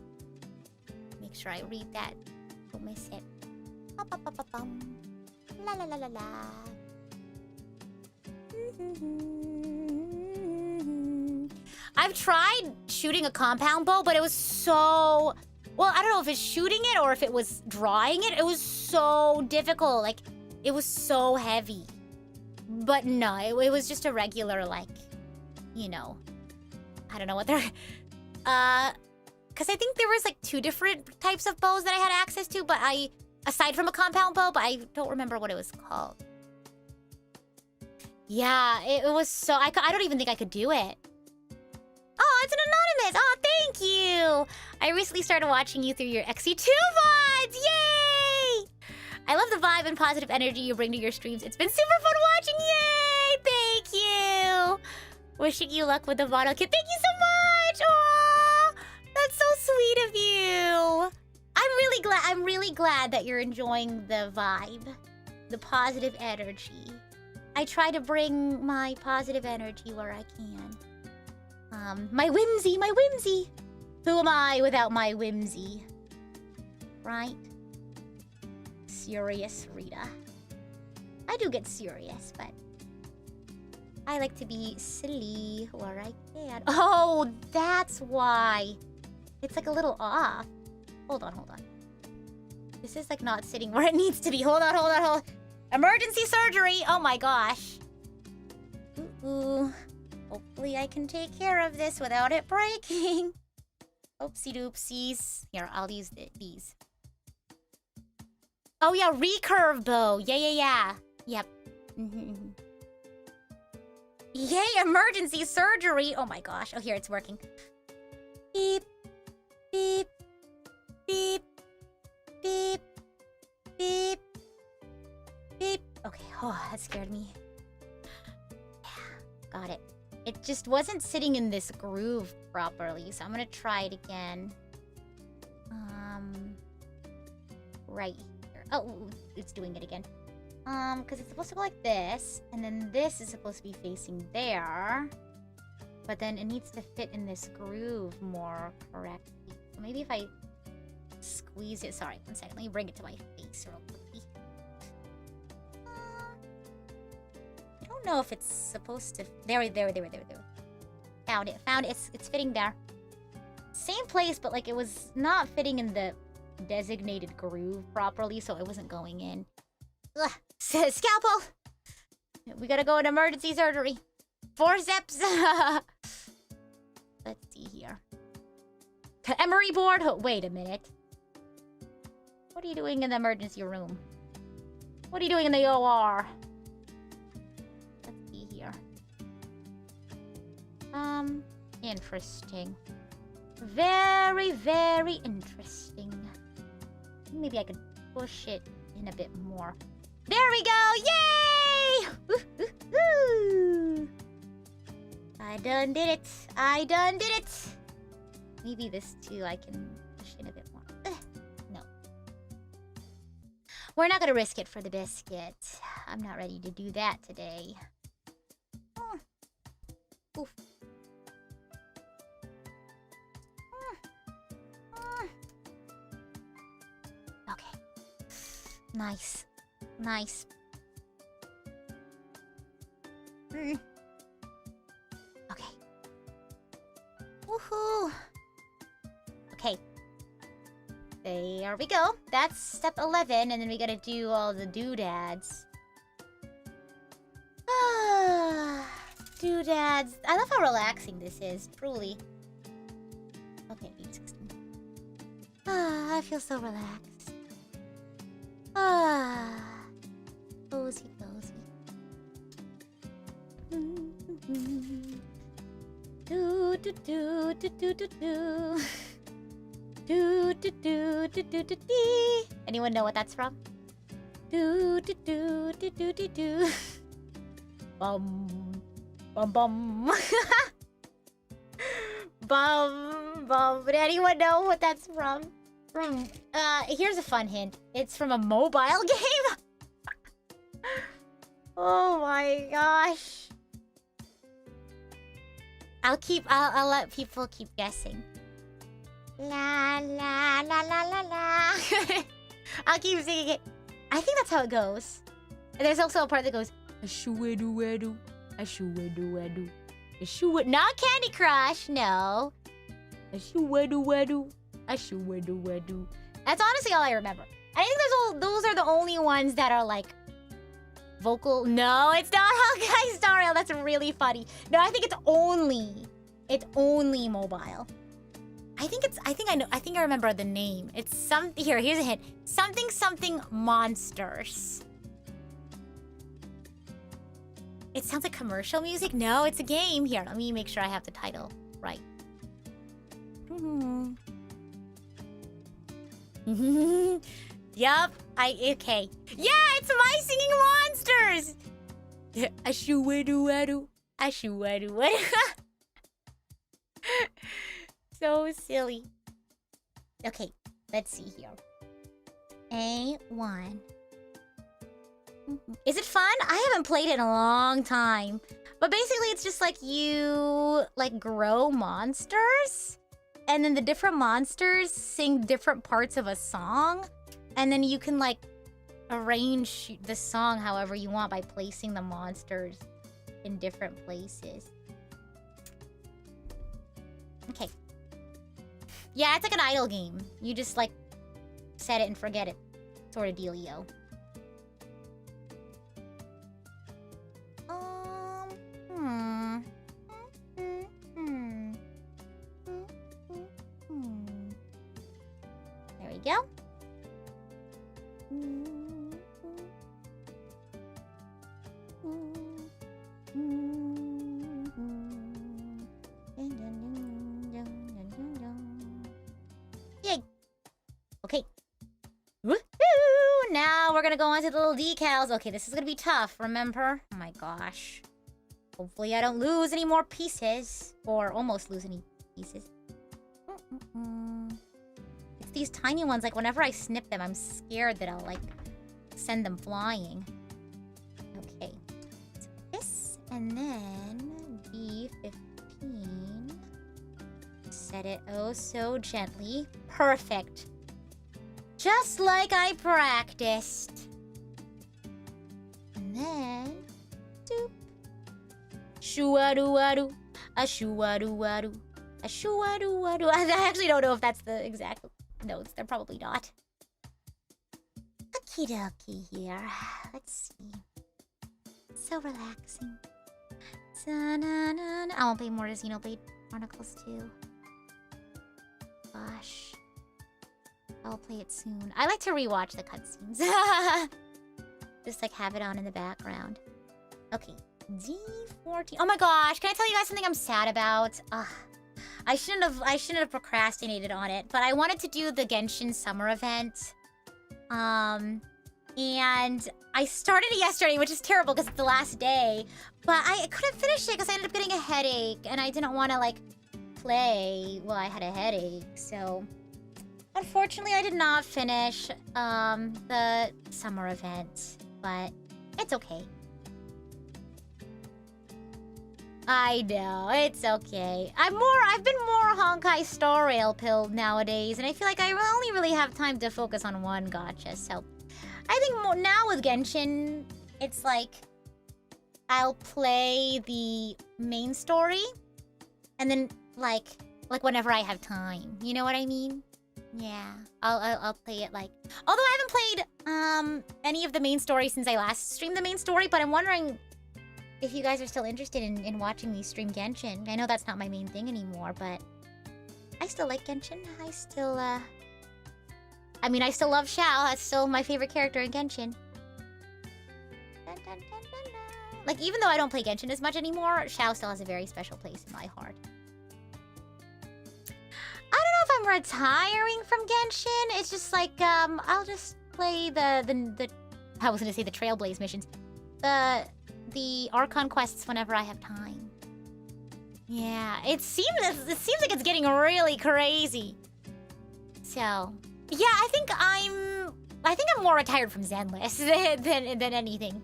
make sure I read that. Don't miss it. La la la la la. I've tried shooting a compound bow, but it was so... Well, I don't know if it's shooting it or if it was drawing it. It was so difficult. Like, it was so heavy. But no, it was just a regular, like, you know... I don't know what they're... Because I think there was, like, 2 different types of bows that I had access to, but I... Aside from a compound bow, but I don't remember what it was called. Yeah, it was so... I don't even think I could do it. Oh, it's an anonymous! Oh, thank you! I recently started watching you through your XC2 VODs! Yay! I love the vibe and positive energy you bring to your streams. It's been super fun watching! Yay! Thank you! Wishing you luck with the VOD kit. Thank you so much! Aww! That's so sweet of you! I'm really glad that you're enjoying the vibe. The positive energy. I try to bring my positive energy where I can. My whimsy! Who am I without my whimsy? Right? Serious, Rita. I do get serious, but... I like to be silly where I can. Oh, that's why! It's like a little off. Hold on. This is like not sitting where it needs to be. Hold on. Emergency surgery! Oh my gosh. Ooh. Hopefully I can take care of this without it breaking. Oopsie doopsies. Here, I'll use these. Oh yeah, recurve bow. Yeah. Yep. Yay, emergency surgery! Oh my gosh. Oh, here, it's working. Beep. Beep. Beep. Beep. Beep. Beep. Okay, oh, that scared me. Yeah, got it. It just wasn't sitting in this groove properly, so I'm gonna try it again. Right here. Oh, it's doing it again. Because it's supposed to go like this, and then this is supposed to be facing there. But then it needs to fit in this groove more correctly. So maybe if I squeeze it... Sorry, 1 second. Let me bring it to my face real quickly. don't know if it's supposed to... There. Found it. It's fitting there. Same place, but like it was not fitting in the designated groove properly, so it wasn't going in. Ugh. Scalpel! We gotta go in emergency surgery. Forceps! Let's see here. Emery board? Oh, wait a minute. What are you doing in the emergency room? What are you doing in the OR? Let's see here. Interesting. Very, very interesting. Maybe I could push it in a bit more. There we go! Yay! Woo-hoo-hoo! I done did it! Maybe this too I can push in a bit more. No. We're not gonna risk it for the biscuit. I'm not ready to do that today. Oof. Okay. Nice. Okay. Woohoo! Okay. There we go. That's step 11, and then we gotta do all the doodads. Doodads. I love how relaxing this is, truly. Okay, 16. I feel so relaxed. Cozy. Anyone know what that's from? Bum. Bum. Would anyone know what that's from? Here's a fun hint. It's from a mobile game. Oh my gosh. I'll let people keep guessing. La la la la la la. I'll keep singing it. I think that's how it goes. There's also a part that goes ashuedu. Not Candy Crush, no. Ashuedu. That's honestly all I remember. I think those are the only ones that are like vocal. No, it's not Hawkeye Star Rail. That's really funny. No, I think it's only mobile. I think I remember the name. It's here's a hint. Something monsters. It sounds like commercial music. No, it's a game. Here, let me make sure I have the title right. Yup. Okay. Yeah, it's My Singing Monsters. Ashuedu. So silly. Okay, let's see here. A1. Is it fun? I haven't played it in a long time. But basically it's just like you like grow monsters, and then the different monsters sing different parts of a song, and then you can like arrange the song however you want by placing the monsters in different places. Okay. Yeah, it's like an idle game. You just like set it and forget it sort of dealio. There we go. Yay. Okay. Woohoo! Now we're gonna go on to the little decals. Okay, this is gonna be tough, remember? Oh my gosh. Hopefully I don't lose any more pieces. Or almost lose any pieces. It's these tiny ones, like whenever I snip them, I'm scared that I'll like send them flying. Okay. So this, and then B15. Set it oh so gently. Perfect. Just like I practiced. And then, doop. Ashuaru-aru. Ashuaru-aru. Ashuaru-aru. I actually don't know if that's the exact notes. They're probably not. Okie dokie here. Let's see. So relaxing. I won't play more Xenoblade Chronicles 2. Gosh. I'll play it soon. I like to rewatch the cutscenes. Just like have it on in the background. Okay. D14. Oh my gosh, can I tell you guys something I'm sad about? I shouldn't have procrastinated on it, but I wanted to do the Genshin summer event. And I started it yesterday, which is terrible because it's the last day. But I couldn't finish it because I ended up getting a headache, and I didn't want to like play while I had a headache. So unfortunately, I did not finish the summer event, but it's okay. I know, it's okay. I've been more Honkai Star Rail pilled nowadays, and I feel like I only really have time to focus on one gacha, so I think more now with Genshin, it's like I'll play the main story, and then like whenever I have time. You know what I mean? Yeah, I'll play it like. Although I haven't played any of the main story since I last streamed the main story, but I'm wondering if you guys are still interested in watching me stream Genshin. I know that's not my main thing anymore, but I still like Genshin. I still I still love Xiao. That's still my favorite character in Genshin. Dun, dun, dun, dun, dun. Like, even though I don't play Genshin as much anymore, Xiao still has a very special place in my heart. I don't know if I'm retiring from Genshin. It's just like, I'll just play the I was gonna say the Trailblaze missions. The Archon quests whenever I have time. Yeah, it seems like it's getting really crazy. So, yeah, I think I'm more retired from Zenless than anything.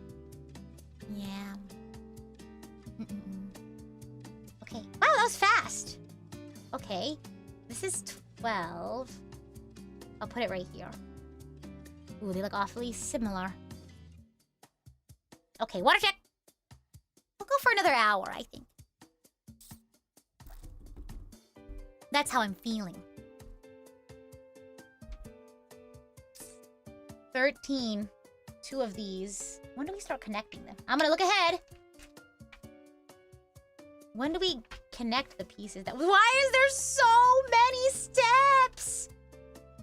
Yeah. Okay. Wow, that was fast. Okay. This is 12. I'll put it right here. Ooh, they look awfully similar. Okay, water check. We'll go for another hour, I think. That's how I'm feeling. 13. 2 of these. When do we start connecting them? I'm gonna look ahead. When do we connect the pieces? Why is there so many steps?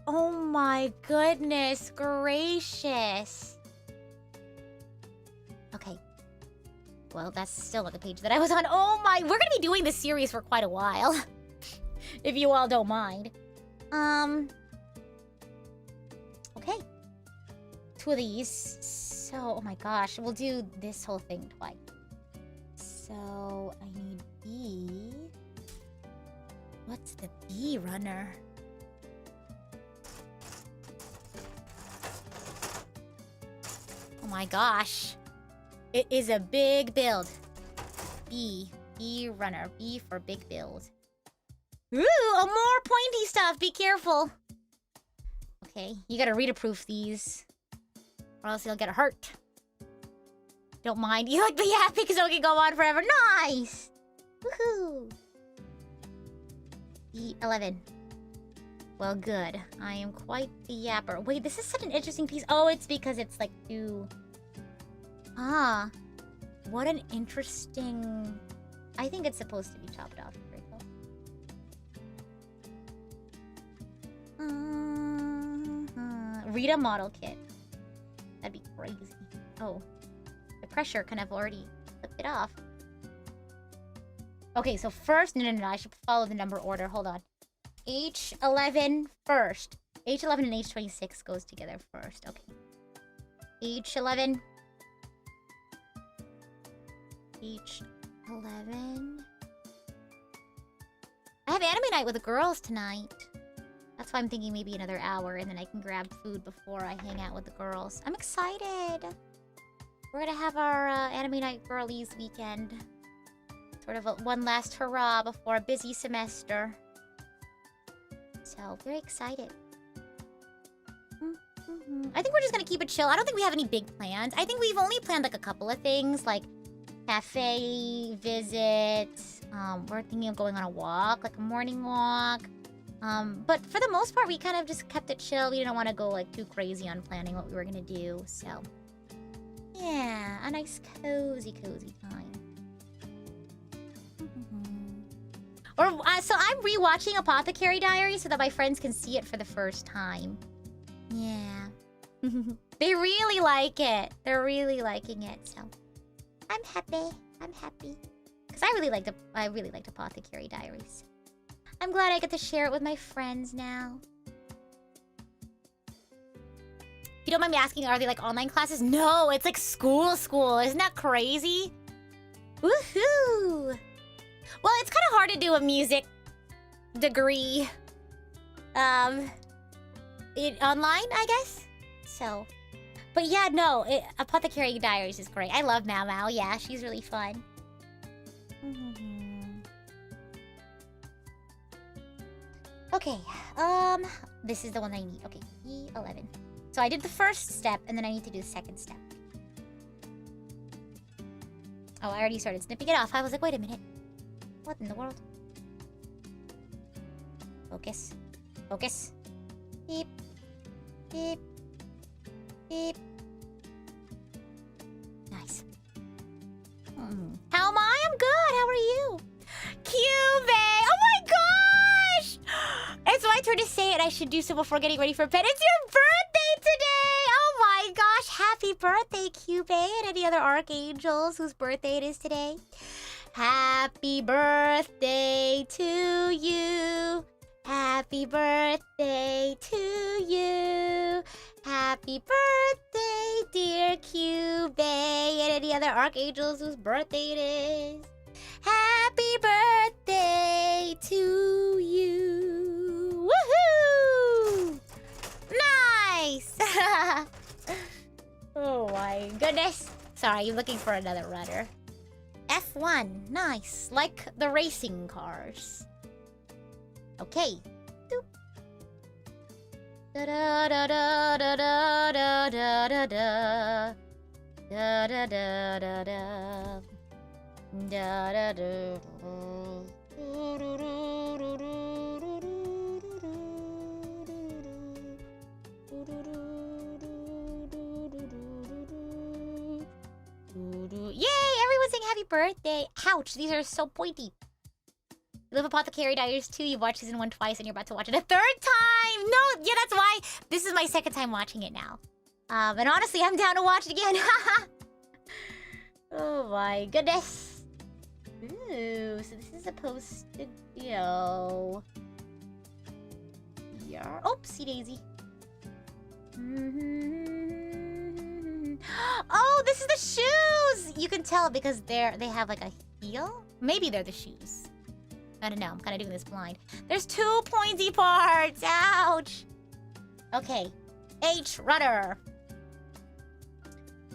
Oh my goodness gracious. Okay. Well, that's still not the page that I was on. Oh my, we're gonna be doing this series for quite a while. If you all don't mind. Okay. 2 of these. So, oh my gosh, we'll do this whole thing twice. So, I need B. What's the B runner? Oh my gosh. It is a big build. B runner. B for big build. Ooh, more pointy stuff. Be careful. Okay, you gotta read-proof these, or else you'll get hurt. Don't mind. You like the yapping so it can go on forever. Nice! Woohoo! E11. Well, good. I am quite the yapper. Wait, this is such an interesting piece. Oh, it's because it's like 2... Ah. What an interesting... I think it's supposed to be chopped off. Very cool. Rita model kit. That'd be crazy. Oh. The pressure kind of already flipped it off. Okay, so first... No. I should follow the number order. Hold on. H11 first. H11 and H26 goes together first. Okay. H11. H11. I have anime night with the girls tonight. That's why I'm thinking maybe another hour, and then I can grab food before I hang out with the girls. I'm excited. We're gonna have our anime night girlies weekend. Sort of one last hurrah before a busy semester. So, very excited. I think we're just gonna keep it chill. I don't think we have any big plans. I think we've only planned like a couple of things. Like, cafe visit. We're thinking of going on a walk, like a morning walk. But for the most part, we kind of just kept it chill. We didn't want to go like too crazy on planning what we were gonna do. So, yeah, a nice cozy time. So I'm rewatching Apothecary Diary so that my friends can see it for the first time. Yeah. They really like it. They're really liking it, so I'm happy. Because I really liked Apothecary Diaries. I'm glad I get to share it with my friends now. If you don't mind me asking, are they like online classes? No, it's like school. Isn't that crazy? Woohoo! Well, it's kind of hard to do a music degree online, I guess. So, but yeah, no, Apothecary Diaries is great. I love Mao Mao. Yeah, she's really fun. Okay, this is the one I need. Okay, E11. So I did the first step, and then I need to do the second step. Oh, I already started snipping it off. I was like, wait a minute. What in the world? Focus. Beep. Nice. How am I? I'm good. How are you? Cube! Oh my gosh! It's my turn to say it. I should do so before getting ready for bed. It's your birthday today! Oh my gosh! Happy birthday, Cube! And any other archangels whose birthday it is today. Happy birthday to you. Happy birthday to you. Happy birthday, dear Cube. And any other archangels whose birthday it is. Happy birthday to you. Woohoo! Nice! Oh my goodness. Sorry, I'm looking for another rudder. F1, nice. Like the racing cars. Okay. Doop. Da da da da da da da da da da da da da da da. Da da da. Yay! Everyone's saying happy birthday. Ouch! These are so pointy. You love Apothecary Diaries 2. You've watched season 1 twice, and you're about to watch it a third time. No, yeah, that's why this is my second time watching it now. And honestly, I'm down to watch it again. Oh my goodness. Ooh, so this is supposed to go here. Oopsie daisy. Oh, this is the shoes! You can tell because they have like a heel. Maybe they're the shoes. I don't know. I'm kind of doing this blind. There's 2 pointy parts. Ouch. Okay. H rudder.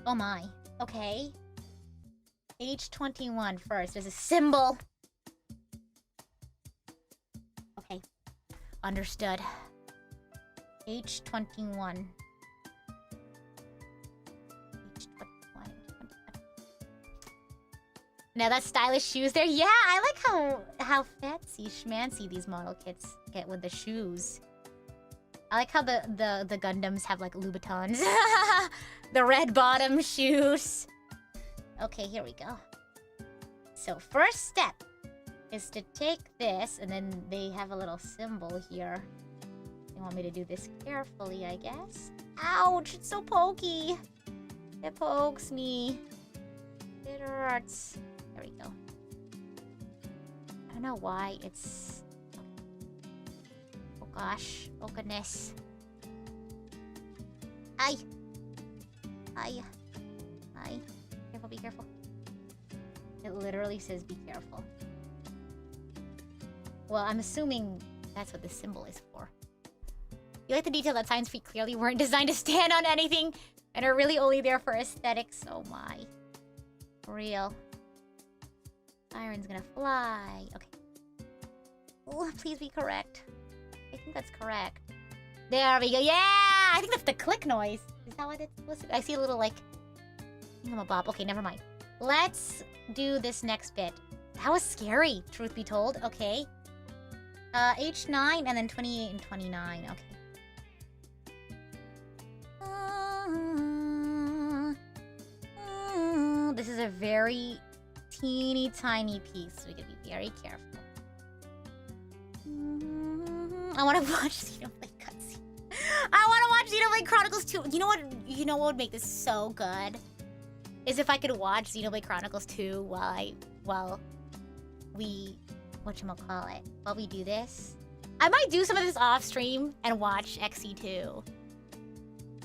Oh my. Okay. H21 first. There's a symbol. Okay. Understood. H21. Now that's stylish shoes there. Yeah, I like how fancy schmancy these model kits get with the shoes. I like how the Gundams have like Louboutins. The red bottom shoes. Okay, here we go. So first step is to take this, and then they have a little symbol here. They want me to do this carefully, I guess. Ouch, it's so pokey. It pokes me. It hurts. There we go. I don't know why it's... Oh gosh. Oh goodness. Ay. Careful, be careful. It literally says be careful. Well, I'm assuming that's what the symbol is for. You like the detail that Science Feet clearly weren't designed to stand on anything and are really only there for aesthetics. Oh my. For real. Siren's gonna fly. Okay. Oh, please be correct. I think that's correct. There we go. Yeah! I think that's the click noise. Is that what it's supposed to be? I see a little, like... thingamabob. Okay, never mind. let's do this next bit. That was scary, truth be told. Okay. H9 and then 28 and 29. Okay. This is a very teeny tiny piece, so we gotta be very careful. I want to watch Xenoblade cutscene. I want to watch Xenoblade Chronicles 2. You know what? You know what would make this so good? Is if I could watch Xenoblade Chronicles 2 while we do this. I might do some of this off stream and watch XE2.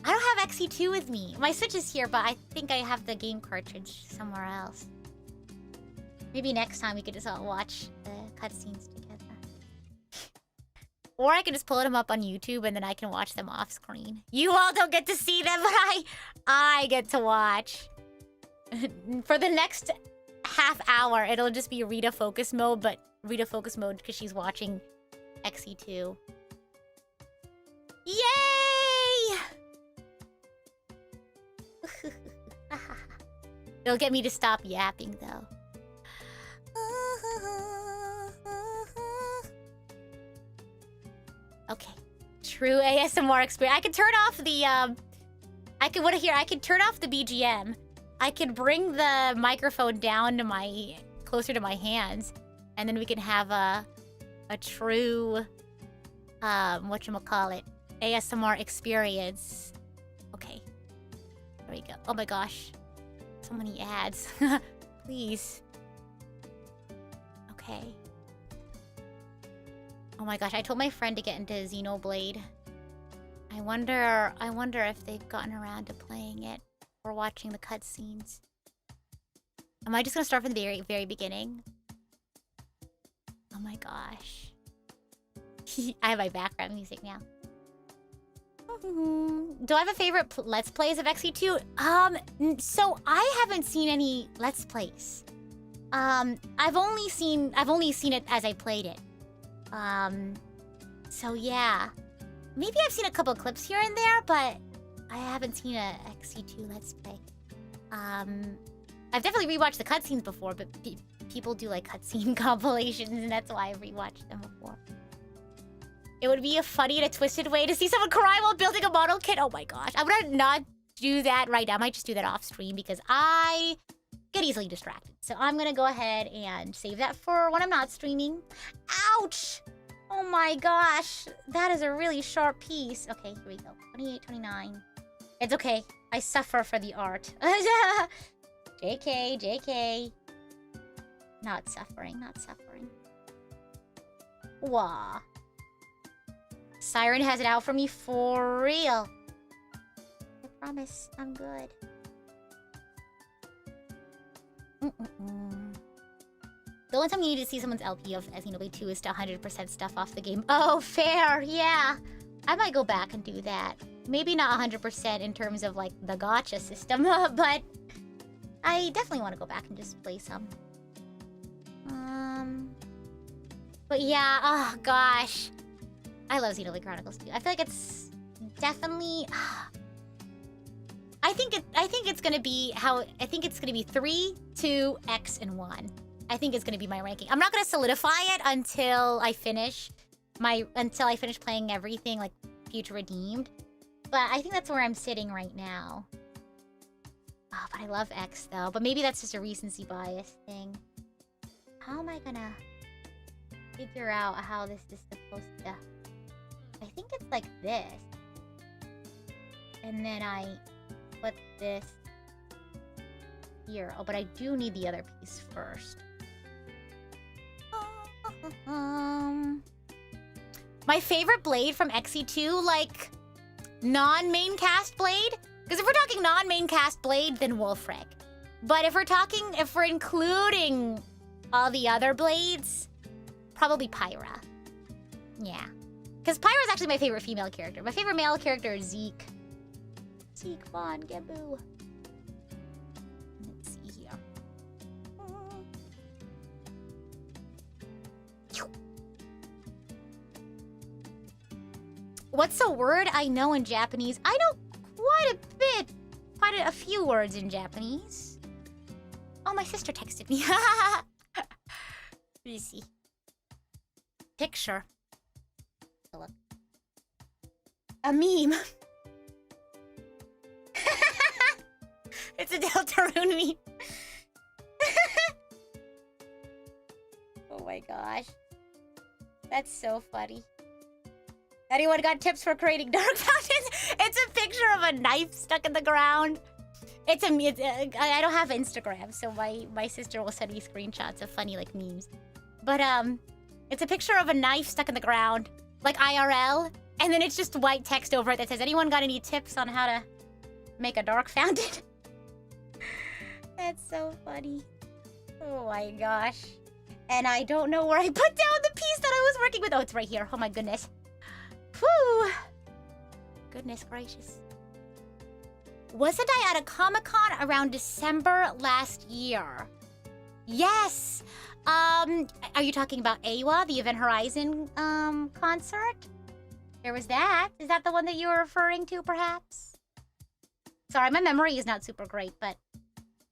I don't have XE2 with me. My Switch is here, but I think I have the game cartridge somewhere else. Maybe next time we could just all watch the cutscenes together. Or I can just pull them up on YouTube and then I can watch them off screen. You all don't get to see them, but I get to watch. For the next half hour, it'll just be Rita focus mode, but Rita focus mode because she's watching XE2. Yay! It'll get me to stop yapping, though. Okay. True ASMR experience. I could turn off the, I could turn off the BGM. I could bring the microphone down to closer to my hands. And then we can have a true, ASMR experience. Okay. There we go. Oh my gosh. So many ads. Please. Okay. Oh my gosh, I told my friend to get into Xenoblade. I wonder if they've gotten around to playing it or watching the cutscenes. Am I just gonna start from the very, very beginning? Oh my gosh. I have my background music now. Do I have a favorite Let's Plays of XE2? So I haven't seen any Let's Plays. I've only seen it as I played it. So yeah. Maybe I've seen a couple clips here and there, but I haven't seen a XE2 Let's Play. I've definitely rewatched the cutscenes before, but people do like cutscene compilations, and that's why I've rewatched them before. It would be a funny and a twisted way to see someone cry while building a model kit. Oh my gosh. I'm gonna not do that right now. I might just do that off stream because I get easily distracted. So I'm gonna go ahead and save that for when I'm not streaming. Ouch! Oh my gosh. That is a really sharp piece. Okay, here we go. 28, 29. It's okay. I suffer for the art. JK, JK. Not suffering, not suffering. Wah. Siren has it out for me for real. I promise, I'm good. The only time you need to see someone's LP of Xenoblade 2 is to 100% stuff off the game. Oh, fair, yeah. I might go back and do that. Maybe not 100% in terms of, like, the gacha system, but I definitely want to go back and just play some. But yeah, oh gosh. I love Xenoblade Chronicles 2. I feel like it's definitely... I think it's gonna be 3, 2, X, and 1. I think it's gonna be my ranking. I'm not gonna solidify it until I finish playing everything, like Future Redeemed. But I think that's where I'm sitting right now. Oh, but I love X though. But maybe that's just a recency bias thing. How am I gonna figure out how this is supposed to... I think it's like this. And then I put this here. Oh, but I do need the other piece first. My favorite blade from XE2, like, non-main cast blade? Because if we're talking non-main cast blade, then Wolfric. But if we're including all the other blades, probably Pyra. Yeah. Because Pyra is actually my favorite female character. My favorite male character is Zeke. Zeke Von Gabu. Let's see here. What's a word I know in Japanese? I know quite a few words in Japanese. Oh, my sister texted me. Let me see. Picture. Oh, look. A meme. It's a Deltarune meme. Oh my gosh. That's so funny. Anyone got tips for creating dark fountains? It's a picture of a knife stuck in the ground. I don't have Instagram, so my sister will send me screenshots of funny like memes. But it's a picture of a knife stuck in the ground, like IRL, and then it's just white text over it that says, "Anyone got any tips on how to make a dark fountain?" That's so funny. Oh my gosh. And I don't know where I put down the piece that I was working with. Oh, it's right here. Oh my goodness. Whew. Goodness gracious. Wasn't I at a Comic-Con around December last year? Yes. Are you talking about AWA, the Event Horizon concert? There was that. Is that the one that you were referring to, perhaps? Sorry, my memory is not super great, but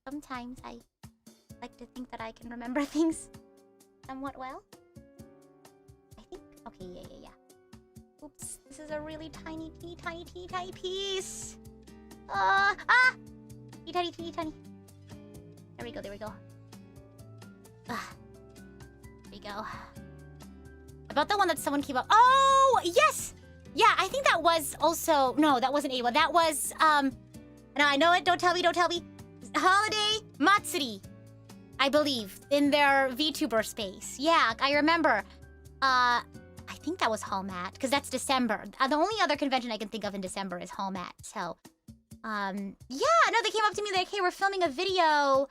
sometimes I like to think that I can remember things somewhat well. I think. Okay, yeah. Oops, this is a really tiny piece. Teeny tiny. There we go. There we go. About the one that someone came up. Oh, yes! Yeah, I think that was also... No, that wasn't AWA. That was, No, I know it. Don't tell me. Holiday Matsuri, I believe, in their VTuber space. Yeah, I remember. I think that was Hallmat, because that's December. The only other convention I can think of in December is Hallmat, so... yeah, no, they came up to me like, "Hey, we're filming a video,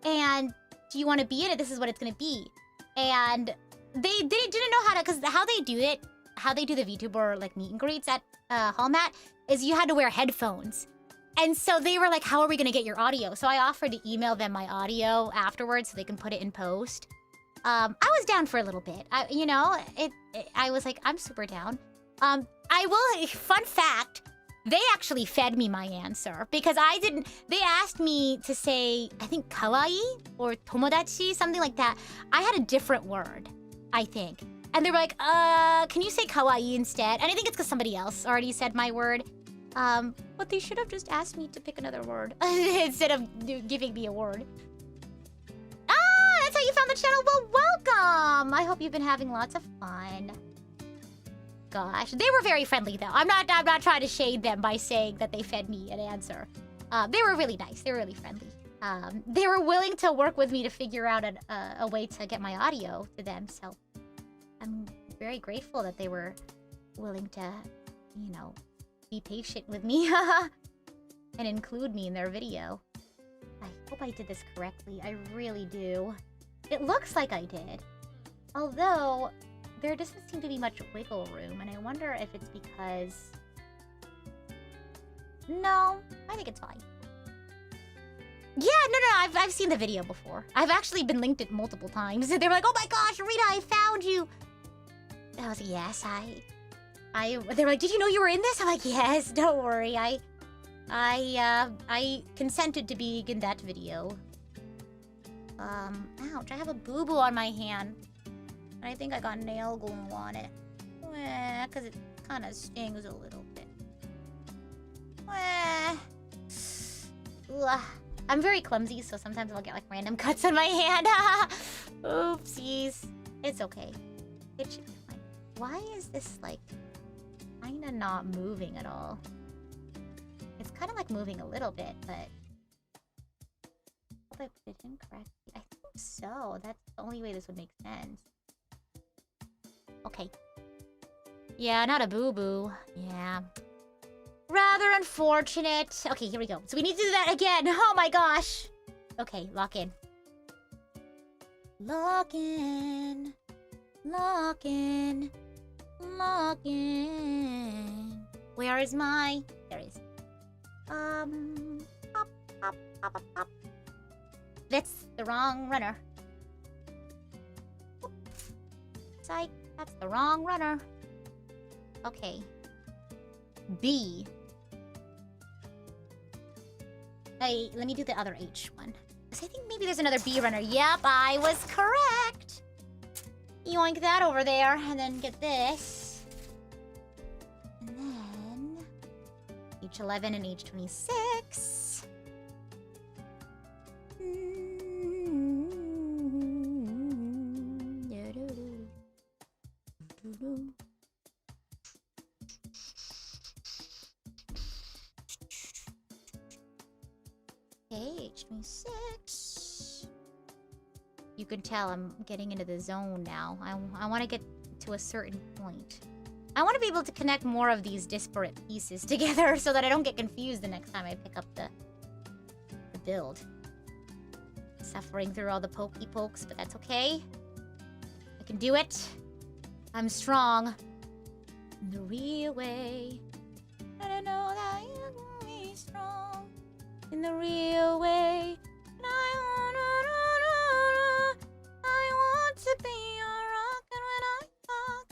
and do you want to be in it? This is what it's gonna be." And they didn't know how to, because how they do the VTuber, like, meet and greets at Hallmat, is you had to wear headphones. And so they were like, "How are we gonna get your audio?" So I offered to email them my audio afterwards so they can put it in post. I was down for a little bit. I was like, I'm super down. Fun fact, they actually fed me my answer because they asked me to say, I think kawaii or tomodachi, something like that. I had a different word, I think. And they were like, can you say kawaii instead? And I think it's because somebody else already said my word. But they should have just asked me to pick another word instead of giving me a word. That's how you found the channel. Well, welcome. I hope you've been having lots of fun. Gosh, they were very friendly though. I'm not trying to shade them by saying that they fed me an answer. They were really nice. They were really friendly. They were willing to work with me to figure out a way to get my audio to them. So I'm very grateful that they were willing to, be patient with me and include me in their video. I hope I did this correctly. I really do. It looks like I did. Although, there doesn't seem to be much wiggle room, and I wonder if it's because... No, I think it's fine. Yeah, no, I've seen the video before. I've actually been linked it multiple times. They were like, "Oh my gosh, Rita, I found you!" I was like, yes, they were like, "Did you know you were in this?" I'm like, "Yes, don't worry. I consented to be in that video." Ouch, I have a boo-boo on my hand. And I think I got nail glue on it. Because it kind of stings a little bit. I'm very clumsy, so sometimes I'll get like random cuts on my hand. Oopsies. It's okay. It should be fine. Why is this like kind of not moving at all? It's kind of like moving a little bit, but... Hope I put it in correctly. I think so. That's the only way this would make sense. Okay. Yeah, not a boo-boo. Yeah. Rather unfortunate. Okay, here we go. So we need to do that again. Oh my gosh. Okay, lock in. Lock in. Lock in. Lock in. Where is my... There it is. Pop. That's the wrong runner. Psych, that's the wrong runner. Okay. B. Hey, let me do the other H one. I think maybe there's another bee runner. Yep, I was correct. Yoink that over there, and then get this. And then H11 and H26. Okay, H26. You can tell I'm getting into the zone now. I want to get to a certain point. I want to be able to connect more of these disparate pieces together so that I don't get confused the next time I pick up the build. Suffering through all the pokey pokes, but that's okay. I can do it. I'm strong. In the real way. And I know that you can be strong. In the real way. And I want to be your rock. And when I talk,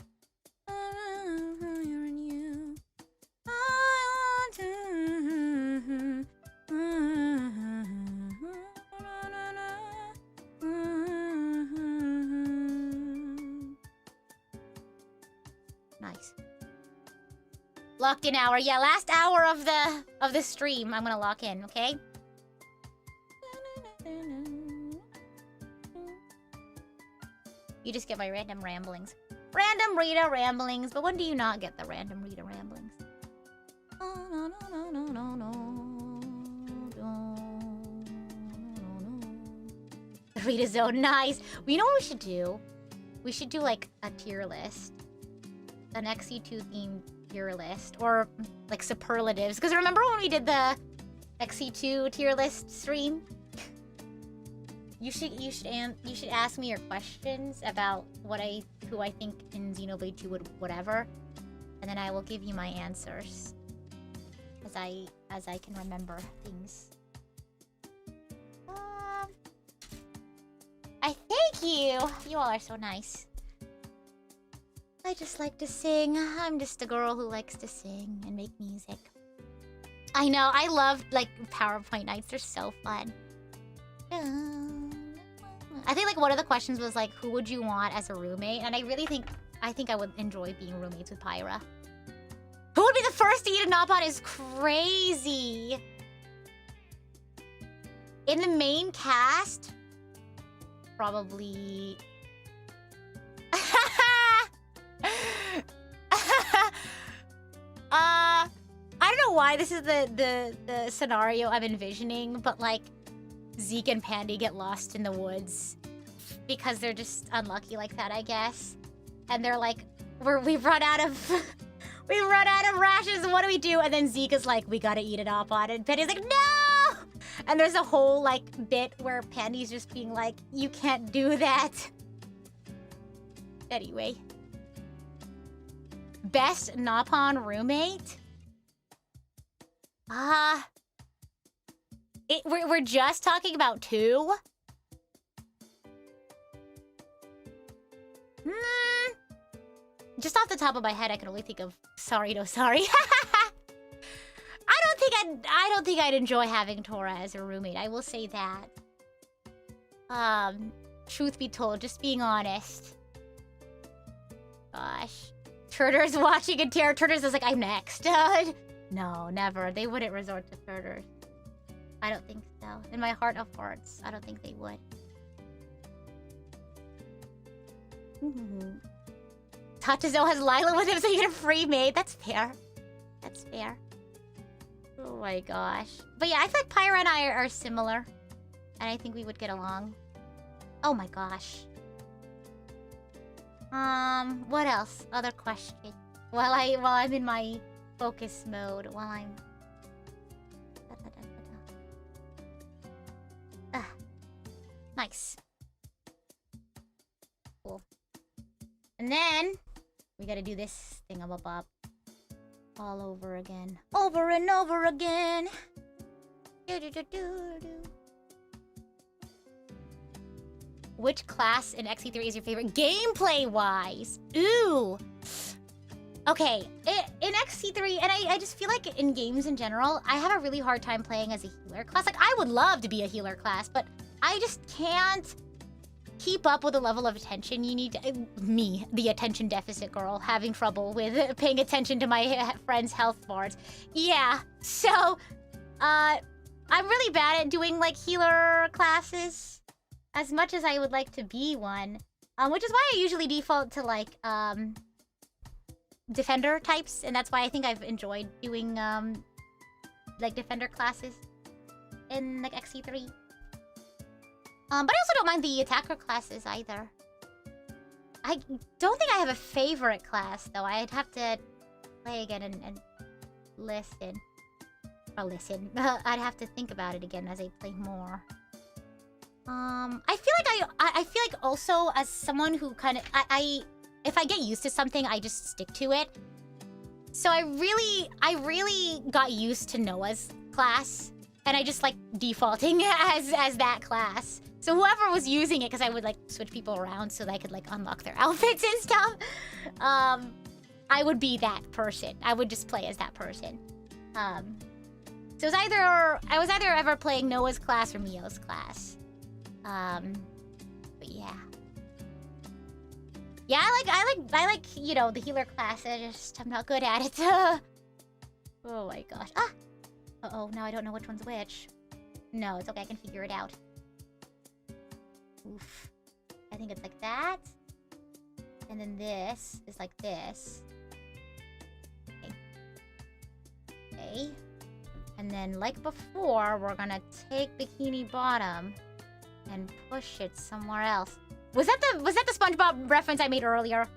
you're you. I want to. Nice. Locked in hour. Yeah, last hour of the stream. I'm gonna lock in, okay? You just get my random ramblings. Random Rita ramblings, but when do you not get the random Rita ramblings? The Rita zone, nice. Well, you know what we should do? We should do like a tier list. An XC2 themed tier list. Or like superlatives. Because remember when we did the XC2 tier list stream? You should ask me your questions about who I think in Xenoblade 2 would whatever, and then I will give you my answers as I can remember things. I thank you. You all are so nice. I just like to sing. I'm just a girl who likes to sing and make music. I know. I love like PowerPoint nights. They're so fun. I think like one of the questions was like, who would you want as a roommate? And I think I would enjoy being roommates with Pyra. Who would be the first to eat a Nopon is crazy. In the main cast, probably. I don't know why this is the scenario I'm envisioning, but like Zeke and Pandy get lost in the woods because they're just unlucky like that, I guess. And they're like, we've run out of rations. What do we do? And then Zeke is like, we gotta eat it off on it. And Pandy's like, no! And there's a whole like bit where Pandy's just being like, you can't do that. Anyway. Best Nopon roommate? We're just talking about 2? Just off the top of my head, I can only think of Sorry No Sorry. I don't think I'd enjoy having Tora as a roommate. I will say that. Truth be told, just being honest. Gosh. Turters watching and Terror Turters is like, I'm next. No, never. They wouldn't resort to Turters. I don't think so. In my heart of hearts, I don't think they would. Tachizo has Lila with him, so you get a free maid. That's fair. That's fair. Oh my gosh. But yeah, I feel like Pyra and I are similar. And I think we would get along. Oh my gosh. What else? Other question. While I'm in my focus mode, while I'm... Nice. Cool. And then we gotta do this thingamabob all over again. Over and over again. Which class in XE3 is your favorite gameplay-wise? Ooh. Okay, in XC3, and I just feel like in games in general, I have a really hard time playing as a healer class. Like, I would love to be a healer class, but I just can't keep up with the level of attention you need. Me, the attention deficit girl, having trouble with paying attention to my friends' health bars. Yeah, so, I'm really bad at doing, like, healer classes as much as I would like to be one. Which is why I usually default to, like, defender types, and that's why I think I've enjoyed doing, like, defender classes in, like, XE3. But I also don't mind the attacker classes either. I don't think I have a favorite class, though. I'd have to play again and listen. Or listen. I'd have to think about it again as I play more. I feel like also as someone who kind of... if I get used to something, I just stick to it. So I really got used to Noah's class. And I just like defaulting as that class. So whoever was using it, because I would like switch people around so that I could like unlock their outfits and stuff. I would be that person. I would just play as that person. So I was either ever playing Noah's class or Mio's class. But yeah. Yeah, I like, you know, the healer class. I'm not good at it. Oh my gosh. Ah! Uh-oh, now I don't know which one's which. No, it's okay, I can figure it out. Oof. I think it's like that. And then this is like this. Okay. Okay. And then, like before, we're gonna take Bikini Bottom and push it somewhere else. Was that the SpongeBob reference I made earlier?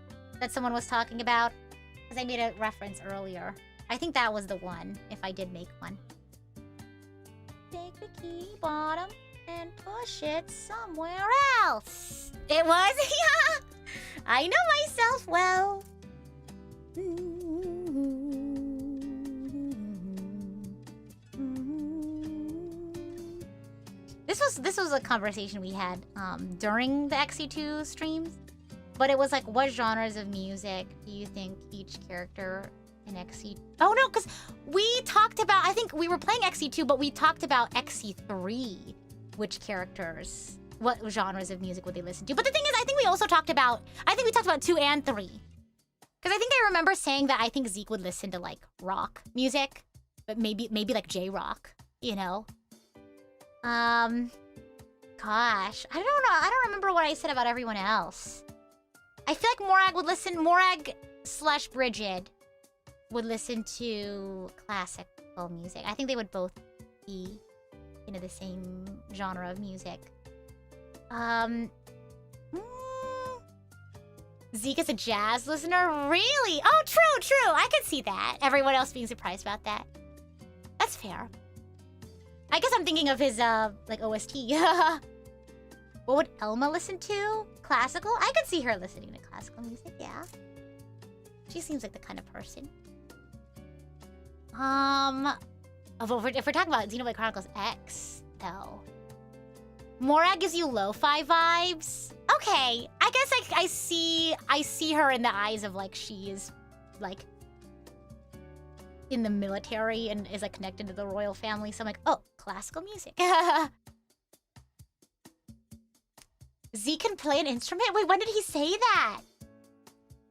That someone was talking about? Because I made a reference earlier. I think that was the one, if I did make one. Take Bikini Bottom and push it somewhere else. It was? Yeah! I know myself well. This was a conversation we had during the XE2 streams. But it was like, what genres of music do you think each character in XE... Oh no, because we talked about... I think we were playing XE2, but we talked about XE3. Which characters... What genres of music would they listen to? But the thing is, I think we also talked about... I think we talked about 2 and 3. Because I think I remember saying that I think Zeke would listen to, like, rock music. But maybe like J-rock, you know? Gosh, I don't know. I don't remember what I said about everyone else. I feel like Morag would listen... Morag/Brigid would listen to classical music. I think they would both be, you know, the same genre of music. Zeke is a jazz listener? Really? Oh, true. I could see that. Everyone else being surprised about that. That's fair. I guess I'm thinking of his, like, OST. What would Elma listen to? Classical? I could see her listening to classical music, yeah. She seems like the kind of person. If we're talking about Xenoblade Chronicles X, though. Morag gives you lo-fi vibes? Okay, I guess I see her in the eyes of, like, she is, like, in the military and is, like, connected to the royal family. So I'm like, oh, classical music. Z can play an instrument? Wait, when did he say that?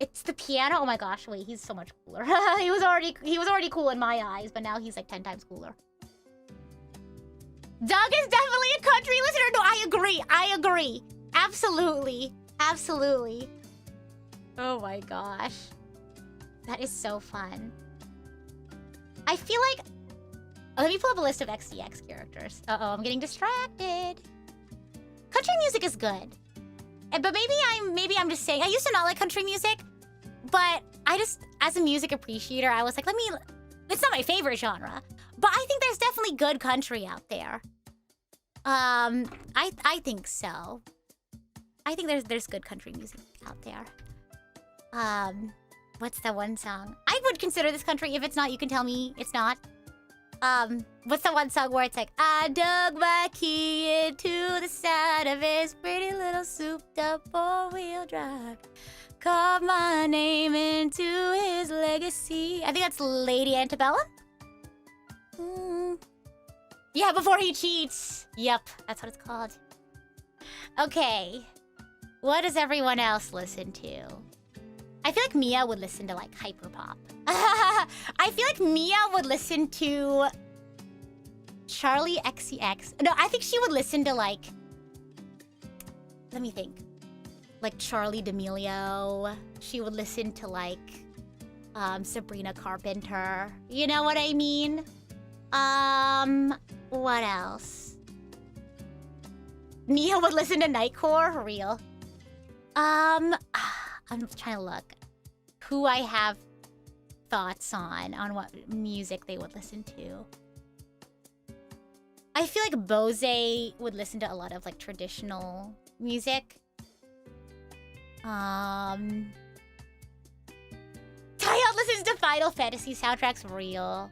It's the piano? Oh my gosh, wait, he's so much cooler. he was already cool in my eyes, but now he's like 10 times cooler. Doug is definitely a country listener. No, I agree. Absolutely. Oh my gosh. That is so fun. I feel like... Oh, let me pull up a list of XDX characters. Uh-oh, I'm getting distracted. Country music is good. But maybe I'm just saying... I used to not like country music, but I just, as a music appreciator, I was like, it's not my favorite genre, but I think there's definitely good country out there. I think so. I think there's good country music out there. What's the one song? I would consider this country. If it's not, you can tell me it's not. What's the one song where it's like, I dug my key into the side of his pretty little souped up four-wheel drive. Carved my name into his legacy. I think that's Lady Antebellum. Yeah, before he cheats. Yep, that's what it's called. Okay. What does everyone else listen to? I feel like Mia would listen to like hyperpop. I feel like Mia would listen to Charlie XCX. No, I think she would listen to like, let me think. Like Charlie D'Amelio. She would listen to like Sabrina Carpenter. You know what I mean? What else? Mia would listen to Nightcore, for real. I'm trying to look who I have thoughts on what music they would listen to. I feel like Bose would listen to a lot of like traditional music. Tayot listens to Final Fantasy soundtracks, real.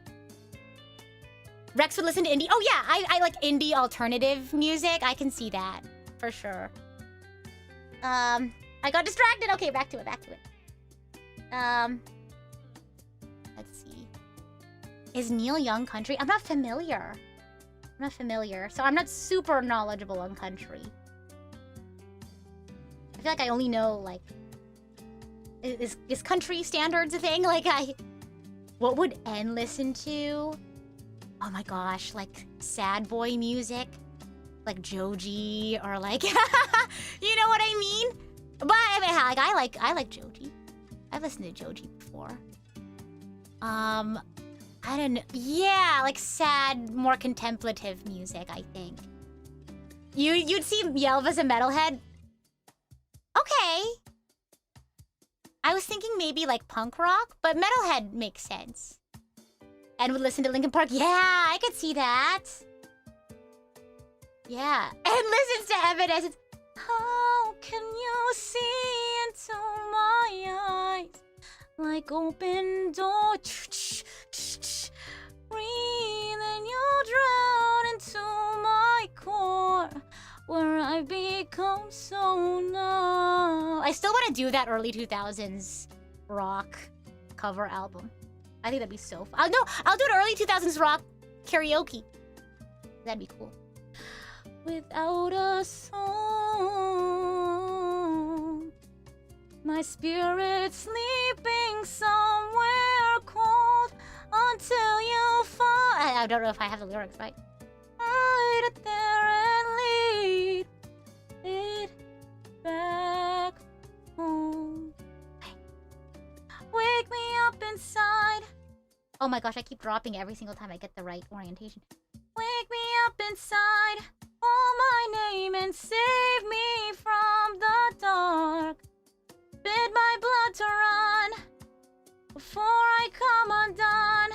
Rex would listen to indie. Oh yeah, I like indie alternative music. I can see that for sure. I got distracted. Okay, back to it. Let's see. Is Neil Young country? I'm not familiar, so I'm not super knowledgeable on country. I feel like I only know like is country standards a thing? Like what would N listen to? Oh my gosh, like sad boy music, like Joji or like, you know what I mean? But I mean, like I like Joji. I've listened to Joji before. I don't know. Yeah, like sad, more contemplative music. I think. You'd see Yelv as a metalhead. Okay. I was thinking maybe like punk rock, but metalhead makes sense. And would listen to Linkin Park. Yeah, I could see that. Yeah. And listens to Evanescence. How can you see into my eyes? Like open door. Breathe and you drown into my core. Where I become so numb. I still want to do that early 2000s rock cover album. I think that'd be so fun. No, I'll do an early 2000s rock karaoke. That'd be cool. Without a song, my spirit's sleeping somewhere cold until you fall. I don't know if I have the lyrics right. Hide it there and lead it back home. Wake me up inside. Oh my gosh, I keep dropping every single time I get the right orientation. Wake me up inside. Call my name and save me from the dark. Bid my blood to run before I come undone.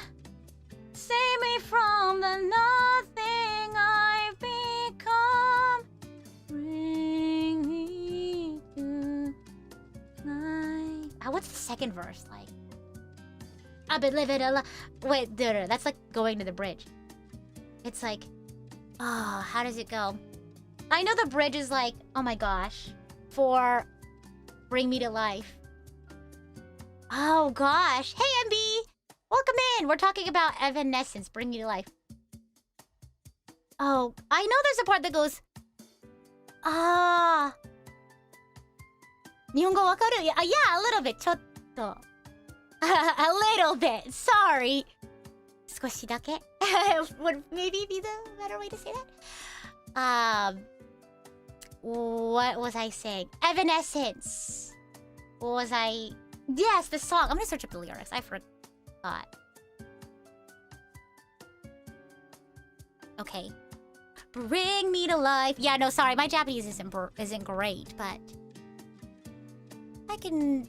Save me from the nothing I've become. Bring me to life. What's the second verse like? I've been living a life. Wait, no, that's like going to the bridge. It's like, oh, how does it go? I know the bridge is like, oh my gosh, for bring me to life. Oh gosh. Hey, MB! Welcome in! We're talking about Evanescence, bring me to life. Oh, I know there's a part that goes, ah. Nihongo wakaru? Yeah, a little bit. Chotto. A little bit. Sorry. 少しだけ would maybe be the better way to say that. What was I saying? Evanescence. What was I? Yes, the song. I'm gonna search up the lyrics. I forgot. Okay. Bring me to life. Yeah, no, sorry. My Japanese isn't great, but I can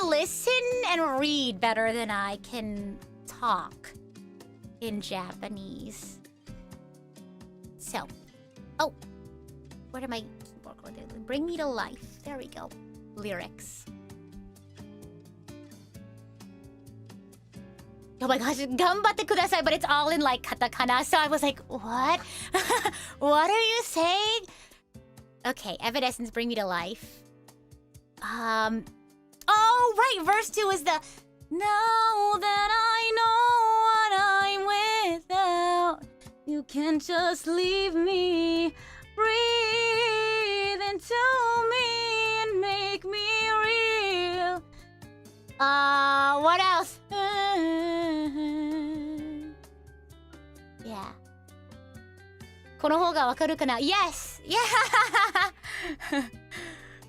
listen and read better than I can talk in Japanese. So, oh, where did my keyboard go? Bring me to life. There we go. Lyrics. Oh my gosh, ganbatte kudasai, but it's all in like katakana. So I was like, what? What are you saying? Okay, Evanescence, bring me to life. Oh, right, verse 2 is the now that I know what I'm without, you can't just leave me. Breathe into me and make me real. What else? Yeah. この方がわかるかな? Yes! Yeah!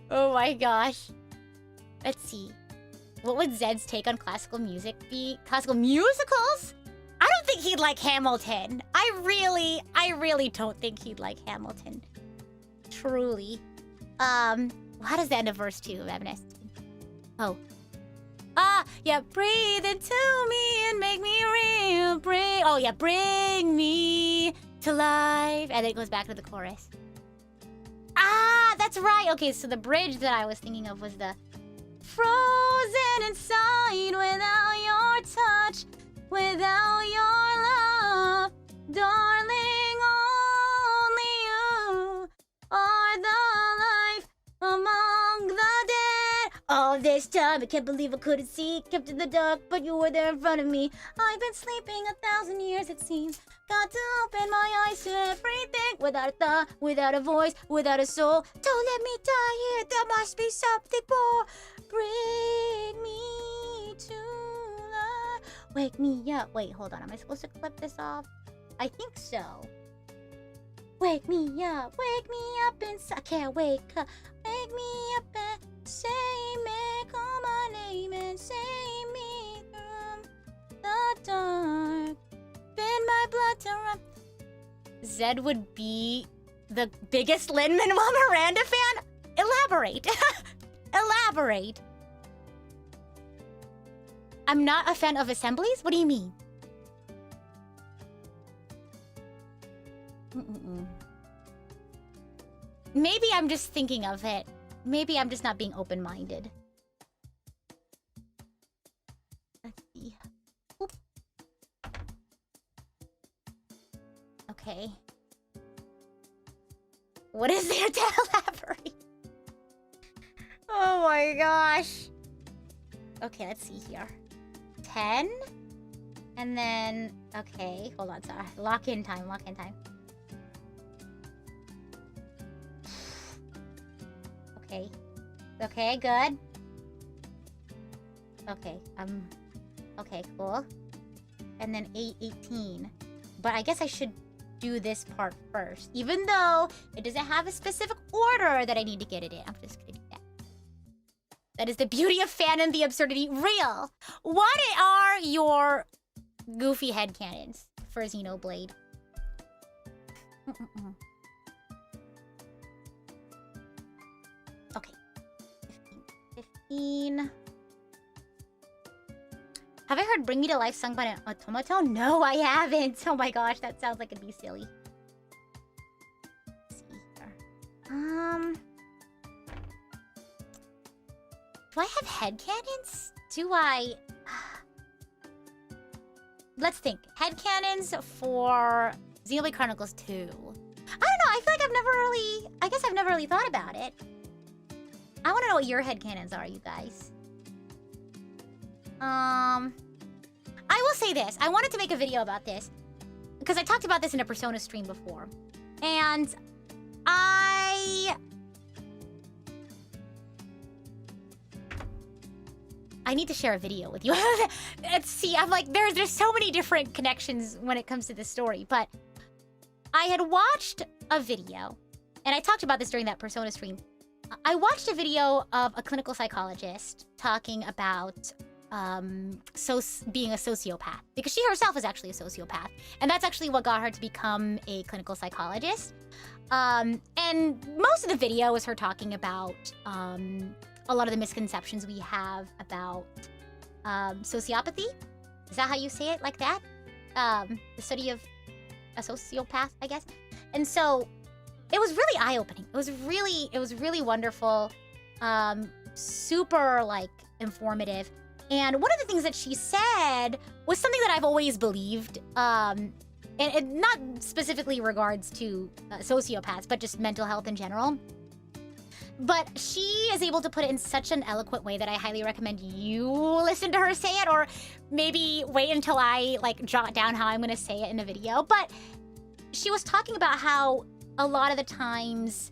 Oh my gosh. Let's see. What would Zed's take on classical music be? Classical musicals? I don't think he'd like Hamilton. I really don't think he'd like Hamilton. Truly. How does the end of verse 2 of Evanescence? Oh. Yeah, breathe into me and make me real. Bring me to life. And then it goes back to the chorus. That's right. Okay, so the bridge that I was thinking of was the frozen inside without your touch, without your love, darling, only you are the life among the dead. All this time, I can't believe I couldn't see, kept in the dark, but you were there in front of me. I've been sleeping 1,000 years, it seems. Got to open my eyes to everything, without a thought, without a voice, without a soul. Don't let me die here, there must be something more. Bring me to life. Wake me up. Wait, hold on. Am I supposed to clip this off? I think so. Wake me up inside. I can't wake up. Wake me up and say me, call my name and save me from the dark. Bend my blood to run. Zed would be the biggest Lin-Manuel Miranda fan? Elaborate. Elaborate. I'm not a fan of assemblies? What do you mean? Maybe I'm just thinking of it. Maybe I'm just not being open-minded. Let's see. Oop. Okay. What is there to elaborate? Oh my gosh. Okay, let's see here. 10. And then, okay, hold on, sorry. Lock in time. Okay. Okay, good. Okay, okay, cool. And then 8:18. But I guess I should do this part first, even though it doesn't have a specific order that I need to get it in. I'm just gonna do that. That is the beauty of fandom, the absurdity. Real. What are your goofy headcanons for Xenoblade? Okay. 15. Have I heard Bring Me to Life sung by an automaton? No, I haven't. Oh my gosh, that sounds like it'd be silly. Let's see here. Do I have headcanons? Do I... Let's think. Headcanons for Xenoblade Chronicles 2. I don't know, I feel like I've never really thought about it. I want to know what your headcanons are, you guys. I will say this. I wanted to make a video about this because I talked about this in a Persona stream before. And I need to share a video with you. Let's see. I'm like, there's so many different connections when it comes to this story. But I had watched a video, and I talked about this during that Persona stream. I watched a video of a clinical psychologist talking about being a sociopath, because she herself is actually a sociopath, and that's actually what got her to become a clinical psychologist. And most of the video was her talking about a lot of the misconceptions we have about sociopathy. Is that how you say it? Like that? The study of a sociopath, I guess. And so it was really eye-opening. It was really wonderful. Super like informative. And one of the things that she said was something that I've always believed, and not specifically regards to sociopaths, but just mental health in general. But she is able to put it in such an eloquent way that I highly recommend you listen to her say it, or maybe wait until I like jot down how I'm gonna say it in a video. But she was talking about how a lot of the times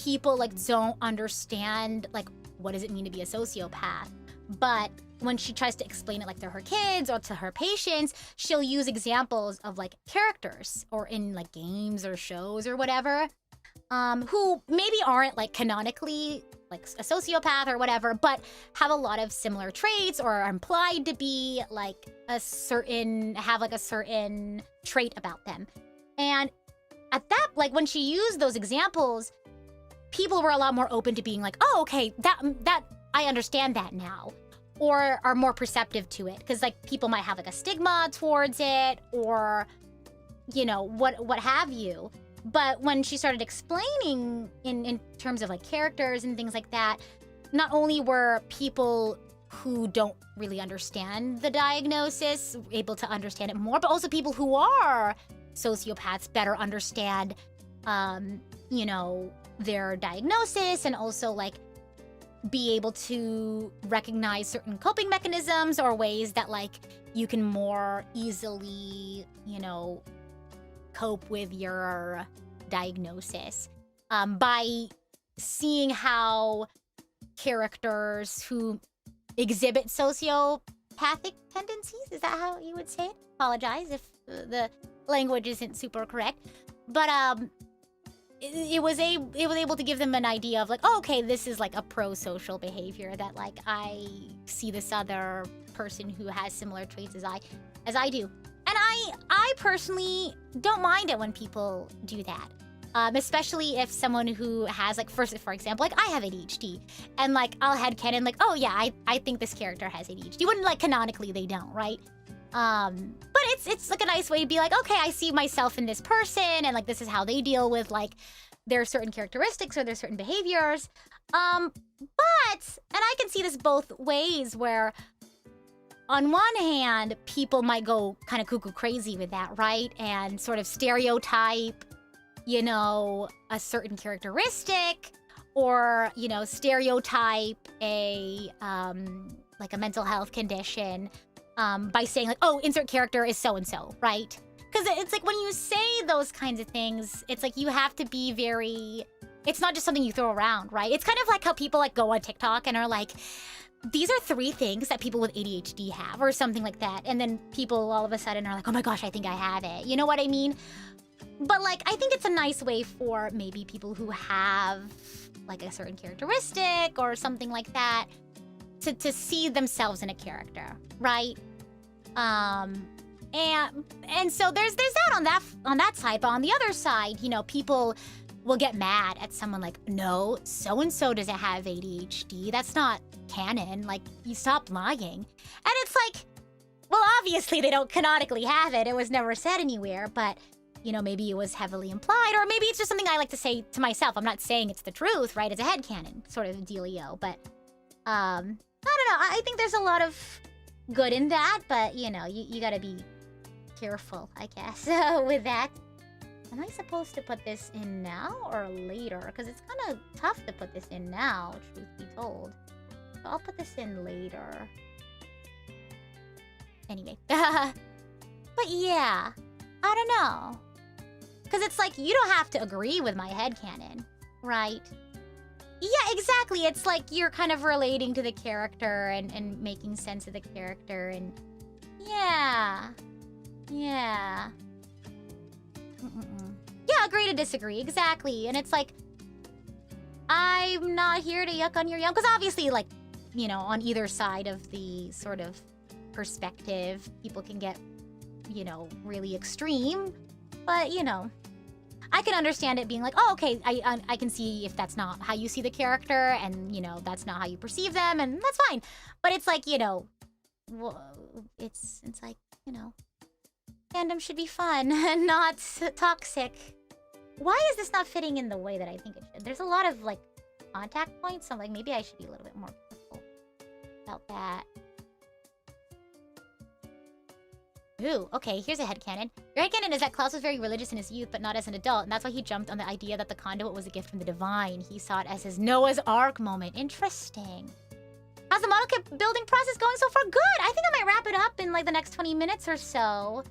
people like don't understand like what does it mean to be a sociopath. But when she tries to explain it like to her kids or to her patients, she'll use examples of like characters or in like games or shows or whatever, who maybe aren't like canonically like a sociopath or whatever, but have a lot of similar traits or are implied to be like have like a certain trait about them. And at that, like when she used those examples, people were a lot more open to being like, oh, okay, that I understand that now, or are more perceptive to it, because like people might have like a stigma towards it, or you know what have you. But when she started explaining in terms of like characters and things like that, not only were people who don't really understand the diagnosis able to understand it more, but also people who are sociopaths better understand, you know, their diagnosis, and also like be able to recognize certain coping mechanisms or ways that like you can more easily, you know, cope with your diagnosis, by seeing how characters who exhibit sociopathic tendencies, is that how you would say it? Apologize if the language isn't super correct, but it was able to give them an idea of like, oh, okay, this is like a pro-social behavior that like I see this other person who has similar traits as I do. And I personally don't mind it when people do that. Especially if someone who has like, for example, like I have ADHD, and like I'll headcanon like, oh yeah, I think this character has ADHD, when like canonically they don't, right? But it's like a nice way to be like, okay, I see myself in this person, and like this is how they deal with like their certain characteristics or their certain behaviors. But, and I can see this both ways, where on one hand, people might go kind of cuckoo crazy with that, right? And sort of stereotype, you know, a certain characteristic, or, you know, stereotype a, like a mental health condition, by saying like, oh, insert character is so-and-so, right? Because it's like when you say those kinds of things, it's like you have to be very, it's not just something you throw around, right? It's kind of like how people like go on TikTok and are like, these are 3 things that people with ADHD have, or something like that. And then people all of a sudden are like, oh my gosh, I think I have it. You know what I mean? But like, I think it's a nice way for maybe people who have like a certain characteristic or something like that to see themselves in a character, right? And so there's that on that side, but on the other side, you know, people will get mad at someone like, no, so-and-so doesn't have ADHD. That's not canon. Like, you stop lying. And it's like, well, obviously they don't canonically have it. It was never said anywhere, but, you know, maybe it was heavily implied, or maybe it's just something I like to say to myself. I'm not saying it's the truth, right? It's a headcanon sort of dealio, but, I don't know. I think there's a lot of good in that, but, you know, you gotta be careful, I guess, with that. Am I supposed to put this in now or later? Because it's kind of tough to put this in now, truth be told. So I'll put this in later. Anyway. But yeah, I don't know. Because it's like, you don't have to agree with my headcanon, right? Yeah, exactly. It's like you're kind of relating to the character and making sense of the character, and yeah. Yeah. Yeah, agree to disagree, exactly. And it's like, I'm not here to yuck on your yum, because obviously, like, you know, on either side of the sort of perspective, people can get, you know, really extreme. But, you know, I can understand it being like, oh, okay, I can see if that's not how you see the character, and, you know, that's not how you perceive them, and that's fine. But it's like, you know, it's like, you know, fandom should be fun and not toxic. Why is this not fitting in the way that I think it should? There's a lot of, like, contact points, so, like, maybe I should be a little bit more careful about that. Ooh, okay, here's a headcanon. Your headcanon is that Klaus was very religious in his youth, but not as an adult, and that's why he jumped on the idea that the conduit was a gift from the divine. He saw it as his Noah's Ark moment. Interesting. How's the model kit building process going so far? Good! I think I might wrap it up in, like, the next 20 minutes or so.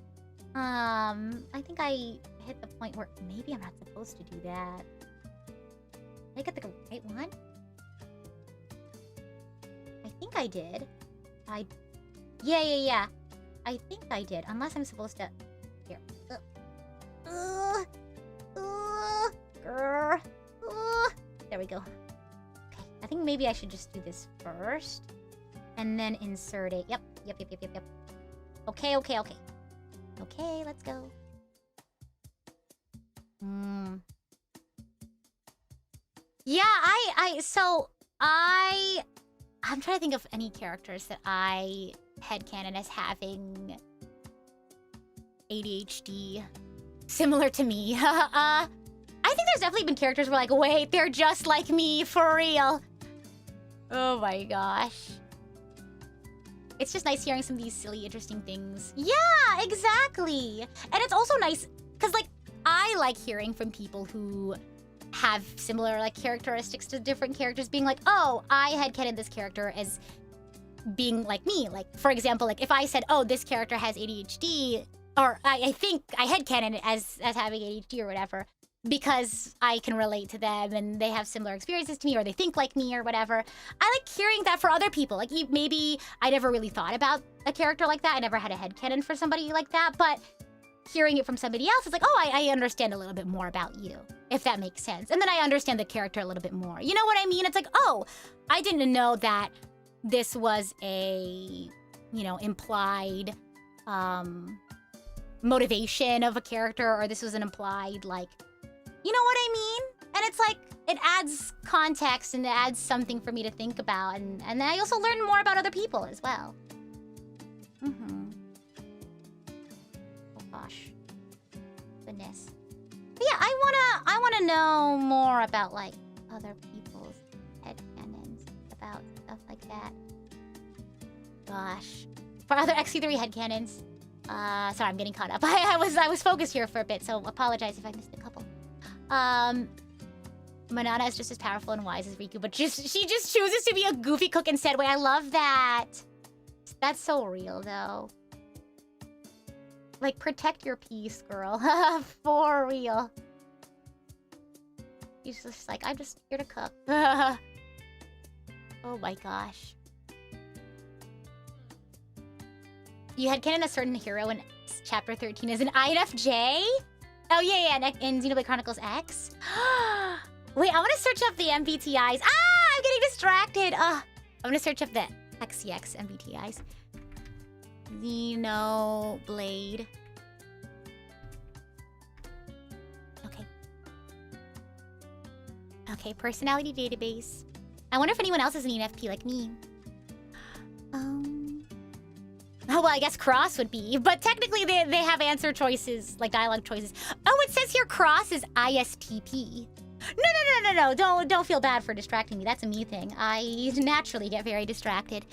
I think I hit the point where maybe I'm not supposed to do that. I get the right one? I think I did. Yeah. I think I did. Unless I'm supposed to... Here. There we go. Okay, I think maybe I should just do this first. And then insert it. Yep. Okay. Okay, let's go. Yeah, I'm trying to think of any characters that I headcanon as having ADHD similar to me. I think there's definitely been characters where like, wait, they're just like me for real. Oh my gosh. It's just nice hearing some of these silly, interesting things. Yeah, exactly. And it's also nice because like I like hearing from people who have similar like characteristics to different characters, being like, oh, I headcanon this character as being like me. Like, for example, like if I said, oh, this character has ADHD, or I think I headcanon it as having ADHD or whatever, because I can relate to them and they have similar experiences to me, or they think like me or whatever. I like hearing that for other people. Like maybe I never really thought about a character like that. I never had a headcanon for somebody like that, but hearing it from somebody else is like, oh, I understand a little bit more about you, if that makes sense. And then I understand the character a little bit more. You know what I mean? It's like, oh, I didn't know that this was a, you know, implied motivation of a character, or this was an implied, like, you know what I mean? And it's like, it adds context and it adds something for me to think about. And then I also learn more about other people as well. Gosh. Goodness. But yeah, I wanna know more about like other people's headcanons, about stuff like that. Gosh. For other XC3 headcanons. Sorry, I'm getting caught up. I was focused here for a bit, so apologize if I missed a couple. Manana is just as powerful and wise as Riku, but she just chooses to be a goofy cook instead. Wait, I love that. That's so real though. Like, protect your peace, girl. For real. He's just like, I'm just here to cook. Oh my gosh. You headcanon a certain hero in chapter 13 as an INFJ? Oh yeah, in Xenoblade Chronicles X? Wait, I want to search up the MBTIs. Ah, I'm getting distracted. I'm going to search up the XCX MBTIs. Xenoblade. Okay, personality database. I wonder if anyone else is an ENFP like me. Oh, well, I guess Cross would be, but technically they have answer choices, like dialogue choices. Oh, it says here Cross is ISTP. No. Don't feel bad for distracting me. That's a me thing. I naturally get very distracted.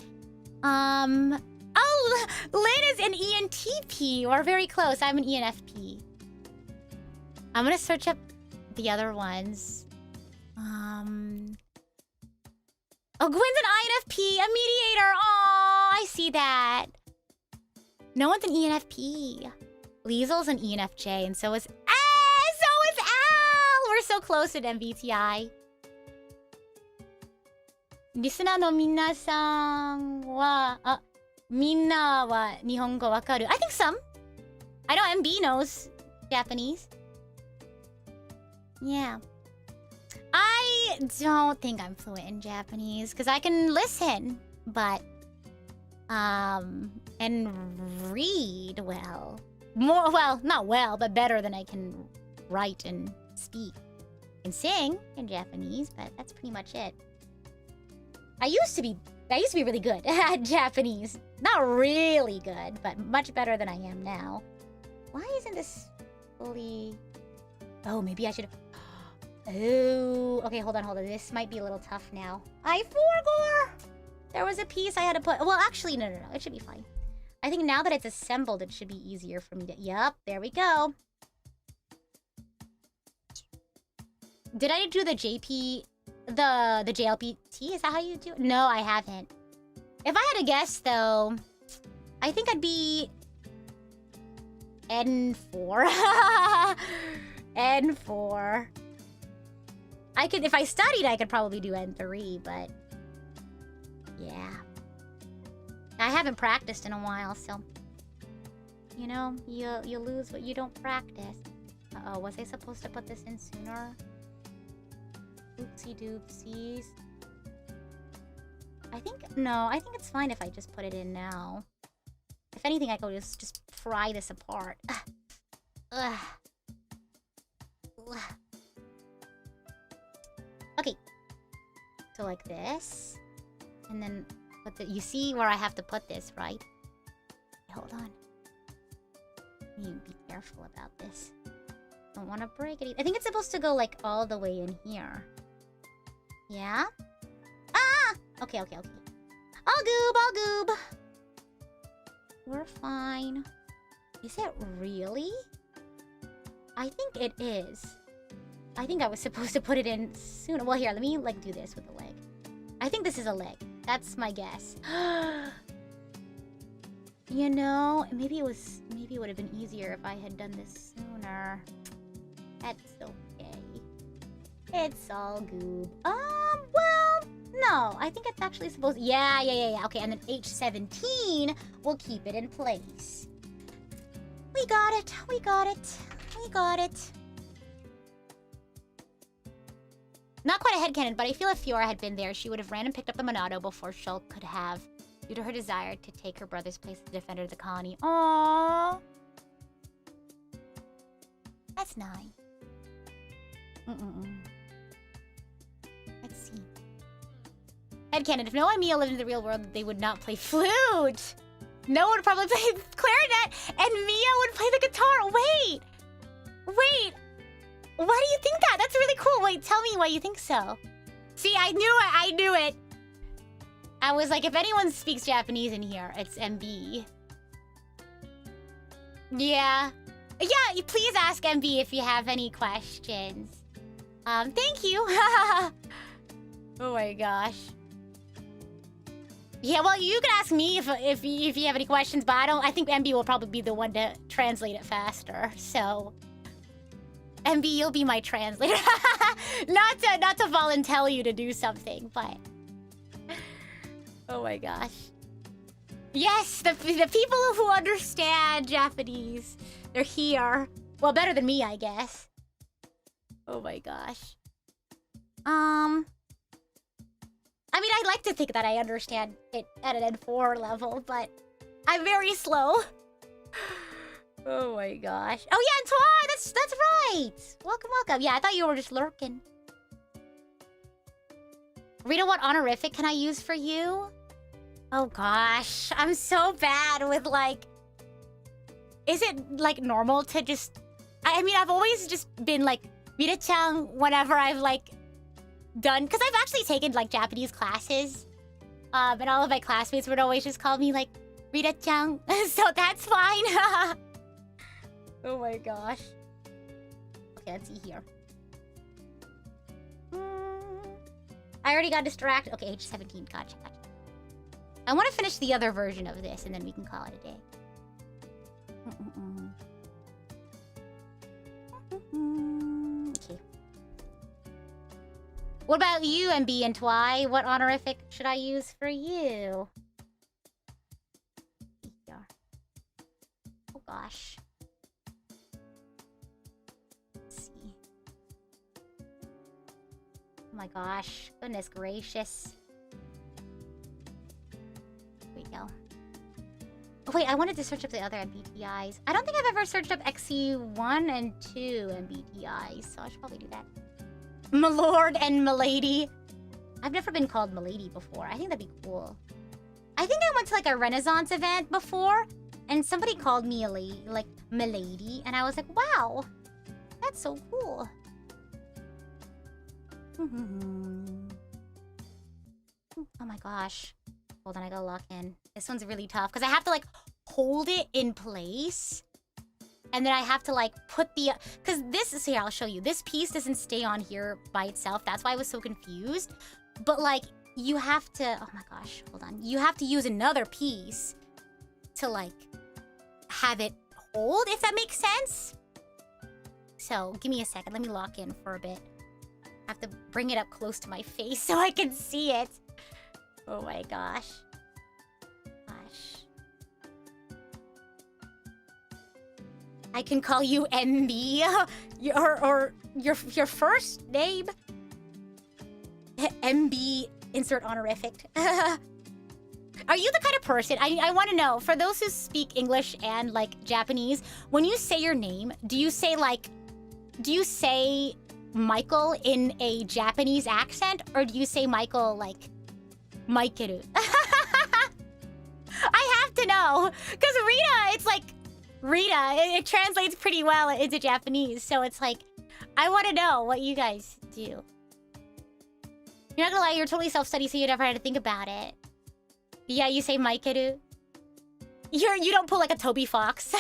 Oh, Lynn is an ENTP, or very close. I'm an ENFP. I'm gonna search up the other ones. Oh, Gwen's an INFP, a mediator. Oh, I see that. No one's an ENFP. Liesel's an ENFJ, and so is Al. We're so close at MBTI. リスナーの皆さんは、みんなは日本語わかる? I think some. I know MB knows Japanese. Yeah. I don't think I'm fluent in Japanese because I can listen, but and read well. Well, not well, but better than I can write and speak. And sing in Japanese, but that's pretty much it. I used to be really good at Japanese. Not really good, but much better than I am now. Why isn't this fully... Oh, maybe I should... Oh, okay, hold on. This might be a little tough now. I forgot! There was a piece I had to put... Well, actually, no. It should be fine. I think now that it's assembled, it should be easier for me to... Yup, there we go. Did I do the JP... The JLPT? Is that how you do it? No, I haven't. If I had to guess, though... I think I'd be... N4. N4. I could, if I studied, I could probably do N3, but yeah. I haven't practiced in a while, so you know, you lose what you don't practice. Uh-oh, was I supposed to put this in sooner? Oopsie doopsies. I think it's fine if I just put it in now. If anything, I could just pry this apart. Ugh. Ugh. Okay. So like this. And then put the, you see where I have to put this, right? Hold on. You need to be careful about this. Don't want to break it. I think it's supposed to go like all the way in here. Yeah? Ah! Okay. All goob. We're fine. Is it really? I think it is. I think I was supposed to put it in sooner. Well, here, let me like do this with the leg. I think this is a leg. That's my guess. You know, maybe it would have been easier if I had done this sooner. That's okay. It's all goob. Well, no. I think it's actually supposed... Yeah. Okay, and then H17 will keep it in place. We got it. Not quite a headcanon, but I feel if Fiora had been there, she would have ran and picked up the Monado before Shulk could have, due to her desire to take her brother's place as the defender of the colony. Aww. That's nice. Let's see. Headcanon, if Noah and Mia lived in the real world, they would not play flute. Noah would probably play clarinet, and Mia would play the guitar. Wait. Why do you think that? That's really cool. Wait, tell me why you think so. See, I knew it. I was like, if anyone speaks Japanese in here, it's MB. Yeah, please ask MB if you have any questions. Thank you. Oh my gosh. Yeah, well, you can ask me if you have any questions, but I think MB will probably be the one to translate it faster. So, MB, you'll be my translator. not to volunteer you to do something, but oh my gosh. Yes, the people who understand Japanese, they're here. Well, better than me, I guess. Oh my gosh. I mean, I'd like to think that I understand it at an N4 level, but I'm very slow. Oh my gosh. Oh yeah, Antoine, that's right. Welcome. Yeah, I thought you were just lurking. Rita, what honorific can I use for you? Oh gosh, I'm so bad with like... Is it like normal to just... I mean, I've always just been like Rita-chan whenever I've like done... Because I've actually taken like Japanese classes. And all of my classmates would always just call me like Rita-chan. So that's fine. Oh my gosh. Okay, let's see here. I already got distracted. Okay, H17. Gotcha. I want to finish the other version of this, and then we can call it a day. Okay. What about you, MB and Twy? What honorific should I use for you? Here. Oh gosh. Oh my gosh. Goodness gracious. Here we go. Oh wait, I wanted to search up the other MBTIs. I don't think I've ever searched up XC1 and 2 MBTIs, so I should probably do that. Milord and Milady. I've never been called Milady before. I think that'd be cool. I think I went to like a Renaissance event before, and somebody called me a lady, like Milady, and I was like, wow, that's so cool. Oh my gosh. Hold on, I gotta lock in. This one's really tough because I have to like hold it in place. And then I have to like put the... Because this is... Here, I'll show you. This piece doesn't stay on here by itself. That's why I was so confused. But like, you have to... Oh my gosh, hold on. You have to use another piece to like have it hold, if that makes sense. So, give me a second. Let me lock in for a bit. I have to bring it up close to my face so I can see it. Oh my gosh. I can call you MB, or your first name. MB, insert honorific. Are you the kind of person, I want to know, for those who speak English and like Japanese, when you say your name, do you say Michael in a Japanese accent, or do you say Michael like Michael? I have to know, because Rita, it's like Rita. It translates pretty well into Japanese, so it's like, I want to know what you guys do. You're not gonna lie, you're totally self-study, so you never had to think about it. Yeah, you say Maikeru. You don't pull like a Toby Fox.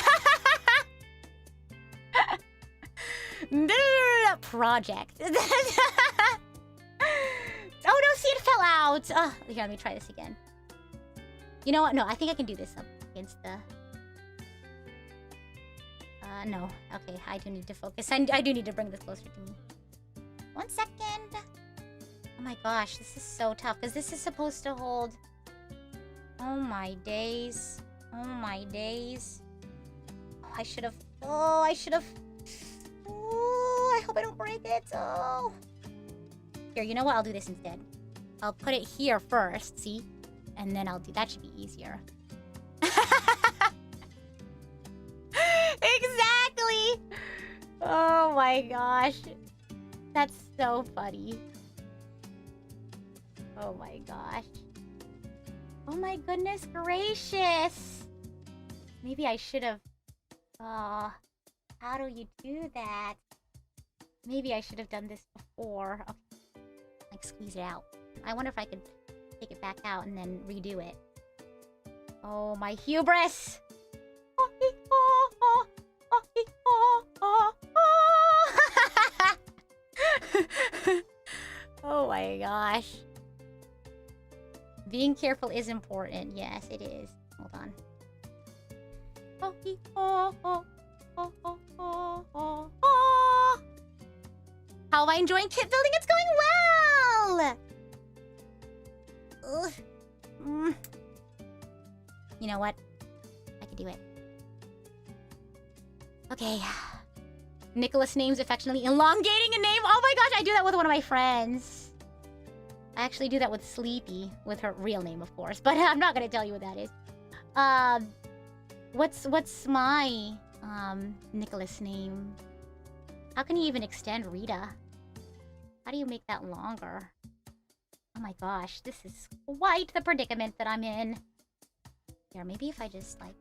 Project. Oh no, see, it fell out. Oh, here, let me try this again. You know what? No, I think I can do this up against the... no. Okay, I do need to focus. I do need to bring this closer to me. 1 second. Oh my gosh, this is so tough, because this is supposed to hold... Oh my days. Oh my days. Oh, I should have... Oh, I should have... Oh, I hope I don't break it. Oh. Here, you know what? I'll do this instead. I'll put it here first, see? And then I'll do... That should be easier. Exactly! Oh my gosh. That's so funny. Oh my gosh. Oh my goodness gracious. Maybe I should have... how do you do that? Maybe I should have done this before. Okay. Like squeeze it out. I wonder if I could take it back out and then redo it. Oh, my hubris! Oh my gosh. Being careful is important. Yes, it is. Hold on. How am I enjoying kit building? It's going well! You know what? I can do it. Okay. Nicholas names affectionately elongating a name. Oh my gosh, I do that with one of my friends. I actually do that with Sleepy, with her real name, of course, but I'm not gonna tell you what that is. What's my Nicholas name? How can you even extend Rita? How do you make that longer? Oh my gosh, this is quite the predicament that I'm in. Here, maybe if I just like...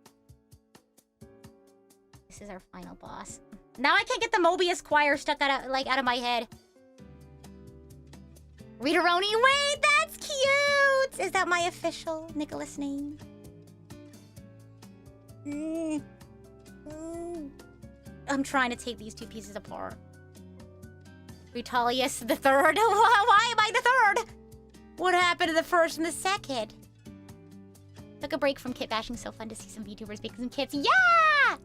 This is our final boss. Now I can't get the Mobius choir stuck out of my head. Rita Roni, wait, that's cute! Is that my official Nicholas name? I'm trying to take these two pieces apart. Rutalius the third? Why am I the third? What happened to the first and the second? Took a break from kit bashing. So fun to see some VTubers make some kits. Yeah!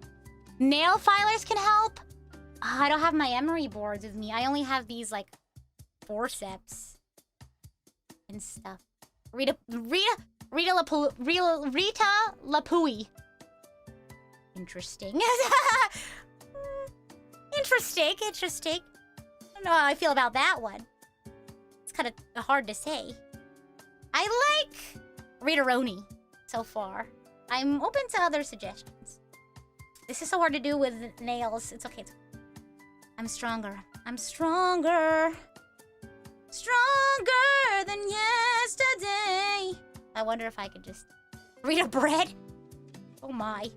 Nail filers can help. Oh, I don't have my emery boards with me. I only have these like forceps and stuff. Rita Lapui. Interesting. Interesting. I don't know how I feel about that one. It's kind of hard to say. I like Rita Roni so far. I'm open to other suggestions. This is so hard to do with nails. It's okay. I'm stronger. I'm stronger. Stronger than yesterday. I wonder if I could just... Rita Bread? Oh my.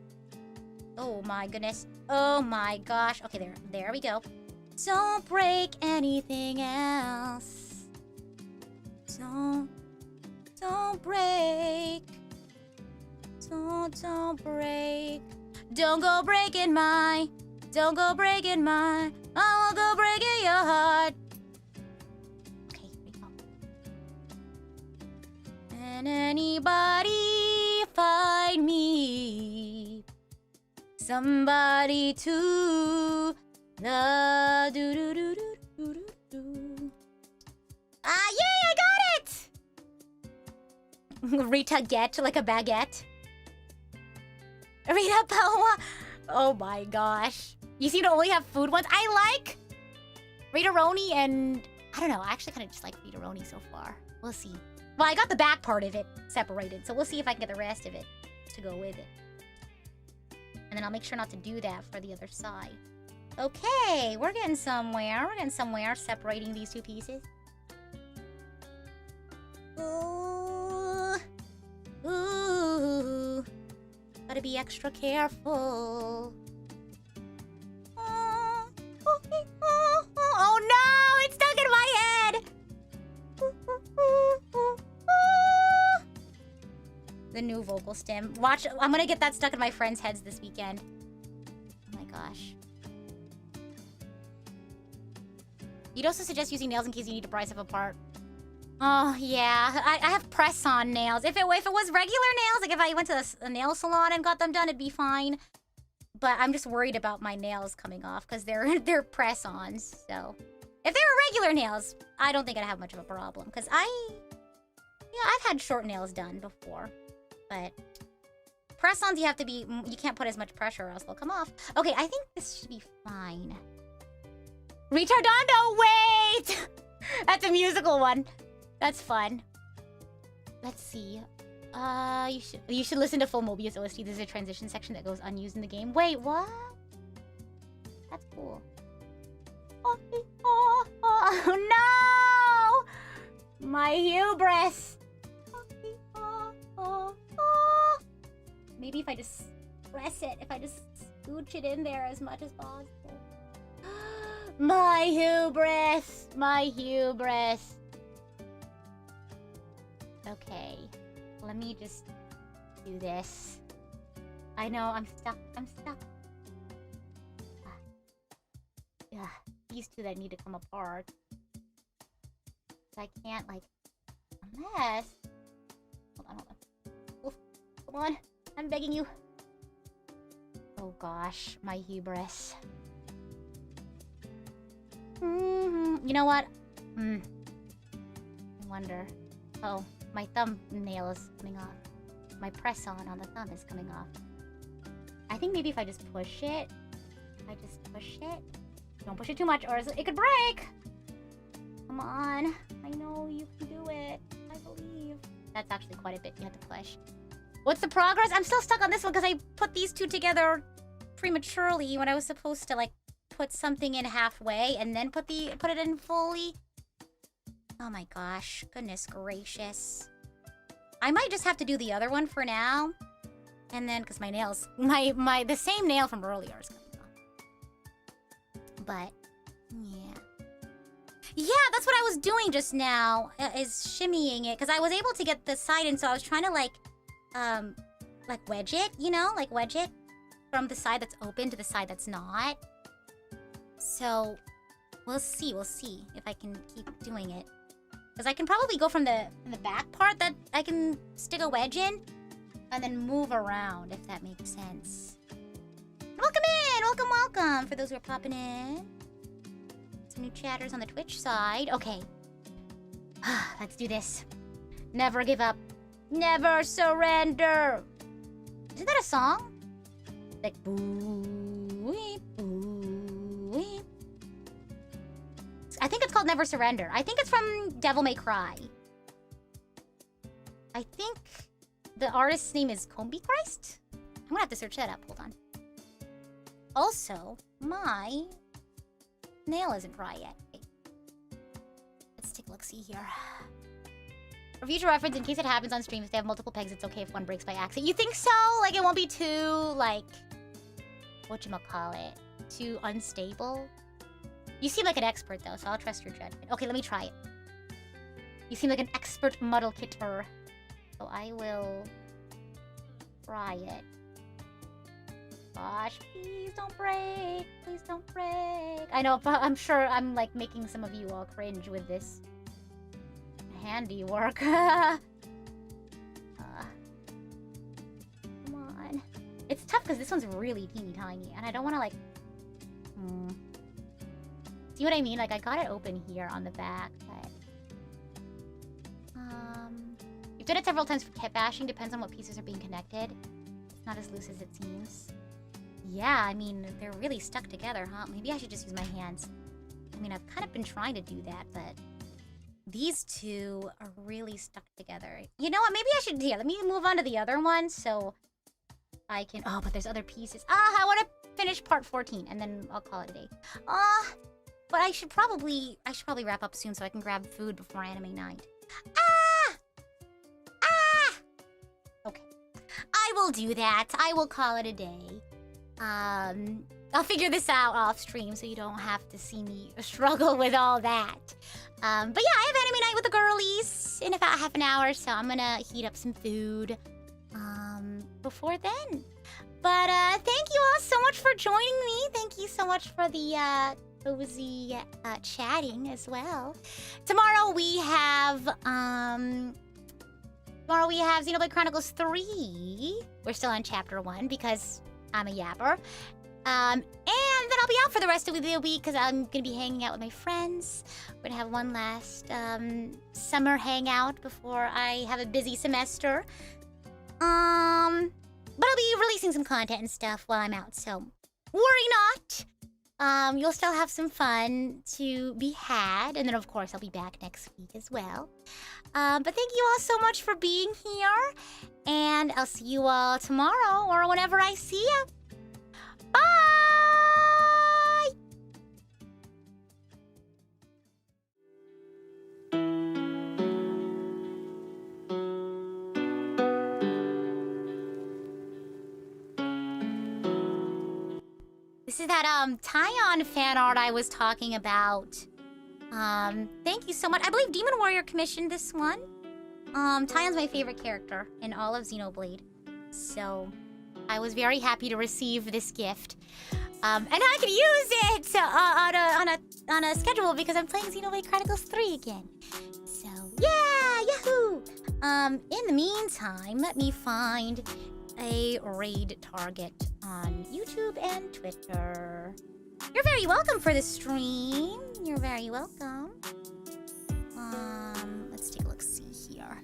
Oh my goodness. Oh my gosh. Okay, there we go. Don't break anything else. Don't break. Don't break. Don't go breaking my. Don't go breaking my. I won't go breaking your heart. Okay, here we go. Can anybody find me somebody to love? Do do do do do do. Rita get like a baguette. Rita Palma. Oh my gosh. You seem to only have food ones. I like Rita Roni and I don't know. I actually kind of just like Rita Roni so far. We'll see. Well, I got the back part of it separated, so we'll see if I can get the rest of it to go with it. And then I'll make sure not to do that for the other side. Okay, we're getting somewhere. We're getting somewhere separating these two pieces. Ooh. Ooh. Gotta be extra careful. Oh no! It's stuck in my head! The new vocal stem. Watch, I'm gonna get that stuck in my friends' heads this weekend. Oh my gosh. You'd also suggest using nails in case you need to pry stuff apart. Oh, yeah. I have press-on nails. If it was regular nails, like if I went to a nail salon and got them done, it'd be fine. But I'm just worried about my nails coming off because they're press-ons. So if they were regular nails, I don't think I'd have much of a problem. Because I've had short nails done before. But press-ons, you can't put as much pressure or else they'll come off. Okay, I think this should be fine. Retardando, wait! That's a musical one. That's fun. Let's see. You should listen to full Mobius OST. There's a transition section that goes unused in the game. Wait, what? That's cool. Oh no! My hubris. Maybe if I just press it, if I just scooch it in there as much as possible. My hubris! My hubris. Okay. Let me just do this. I know, I'm stuck. I'm stuck. Yeah, these two that need to come apart. I can't, like, unless... Hold on. Oof, come on. I'm begging you. Oh gosh, my hubris. You know what? I wonder. Oh, my thumbnail is coming off. My press-on the thumb is coming off. I think maybe if I just push it. Don't push it too much or it could break. Come on. I know you can do it. I believe. That's actually quite a bit you have to push. What's the progress? I'm still stuck on this one because I put these two together prematurely when I was supposed to, like, put something in halfway and then put it in fully. Oh my gosh. Goodness gracious. I might just have to do the other one for now. And then, because my nails... the same nail from earlier is coming off. But, yeah. Yeah, that's what I was doing just now, is shimmying it. Because I was able to get the side in, so I was trying to, like wedge it, you know? Like, wedge it from the side that's open to the side that's not. So, we'll see if I can keep doing it. Because I can probably go from the back part that I can stick a wedge in, and then move around, if that makes sense. Welcome in! Welcome! For those who are popping in. Some new chatters on the Twitch side. Okay. Let's do this. Never give up. Never surrender! Isn't that a song? Like, boo-wee, boo-wee. I think it's called Never Surrender. I think it's from Devil May Cry. I think the artist's name is Combi Christ? I'm gonna have to search that up. Hold on. Also, my nail isn't dry yet. Okay. Let's take a look-see here. For future reference, in case it happens on stream, if they have multiple pegs, it's okay if one breaks by accident. You think so? Like, it won't be too, like... whatchamacallit? Too unstable? You seem like an expert, though, so I'll trust your judgment. Okay, let me try it. You seem like an expert muddle kitter. So I will... try it. Gosh, please don't break. Please don't break. I know, but I'm sure I'm, like, making some of you all cringe with this handiwork. Come on. It's tough because this one's really teeny tiny, and I don't want to, like... See what I mean? Like, I got it open here on the back, but... done it several times for kit bashing. Depends on what pieces are being connected. It's not as loose as it seems. Yeah, I mean, they're really stuck together, huh? Maybe I should just use my hands. I mean, I've kind of been trying to do that, but these two are really stuck together. You know what? Maybe I should... Let me move on to the other one so I can... Oh, but there's other pieces. I want to finish part 14, and then I'll call it a day. But I should probably wrap up soon so I can grab food before anime night. Okay. I will do that. I will call it a day. I'll figure this out off stream so you don't have to see me struggle with all that. But yeah, I have anime night with the girlies in about half an hour, so I'm gonna heat up some food before then. But thank you all so much for joining me. Thank you so much for the cozy chatting as well. Tomorrow we have Xenoblade Chronicles 3. We're still on chapter 1 because I'm a yapper. And then I'll be out for the rest of the week because I'm gonna be hanging out with my friends. We're gonna have one last summer hangout before I have a busy semester. But I'll be releasing some content and stuff while I'm out, so worry not. You'll still have some fun to be had, and then of course I'll be back next week as well. But thank you all so much for being here, and I'll see you all tomorrow or whenever I see you. Bye! This is that Taion fan art I was talking about. Thank you so much. I believe Demon Warrior commissioned this one. Taion's my favorite character in all of Xenoblade. So I was very happy to receive this gift. And I could use it on a schedule because I'm playing Xenoblade Chronicles 3 again. So yeah, yahoo! In the meantime, let me find a raid target on YouTube and Twitter. You're very welcome for the stream. You're very welcome. Let's take a look-see here.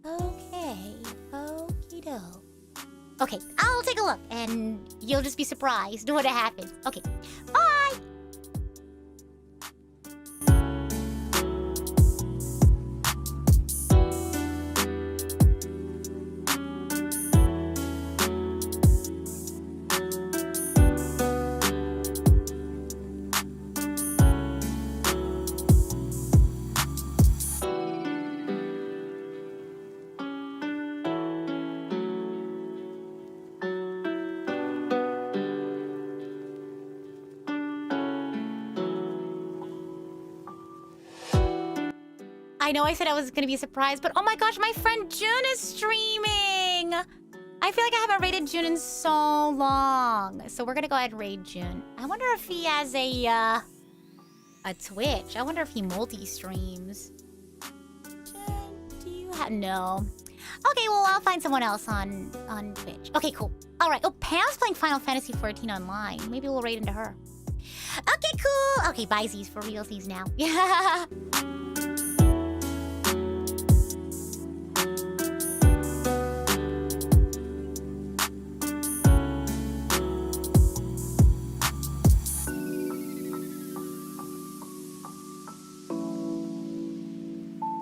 Okay, okie doke. Okay, I'll take a look, and you'll just be surprised when it happens. Okay, bye! I know I said I was gonna be surprised, but oh my gosh, my friend Jun is streaming! I feel like I haven't raided Jun in so long. So we're gonna go ahead and raid Jun. I wonder if he has a Twitch. I wonder if he multi-streams. Jun, do you have... No. Okay, well, I'll find someone else on Twitch. Okay, cool. Alright, oh, Pam's playing Final Fantasy 14 online. Maybe we'll raid into her. Okay, cool! Okay, bye, Z's, for realsies now. Yeah.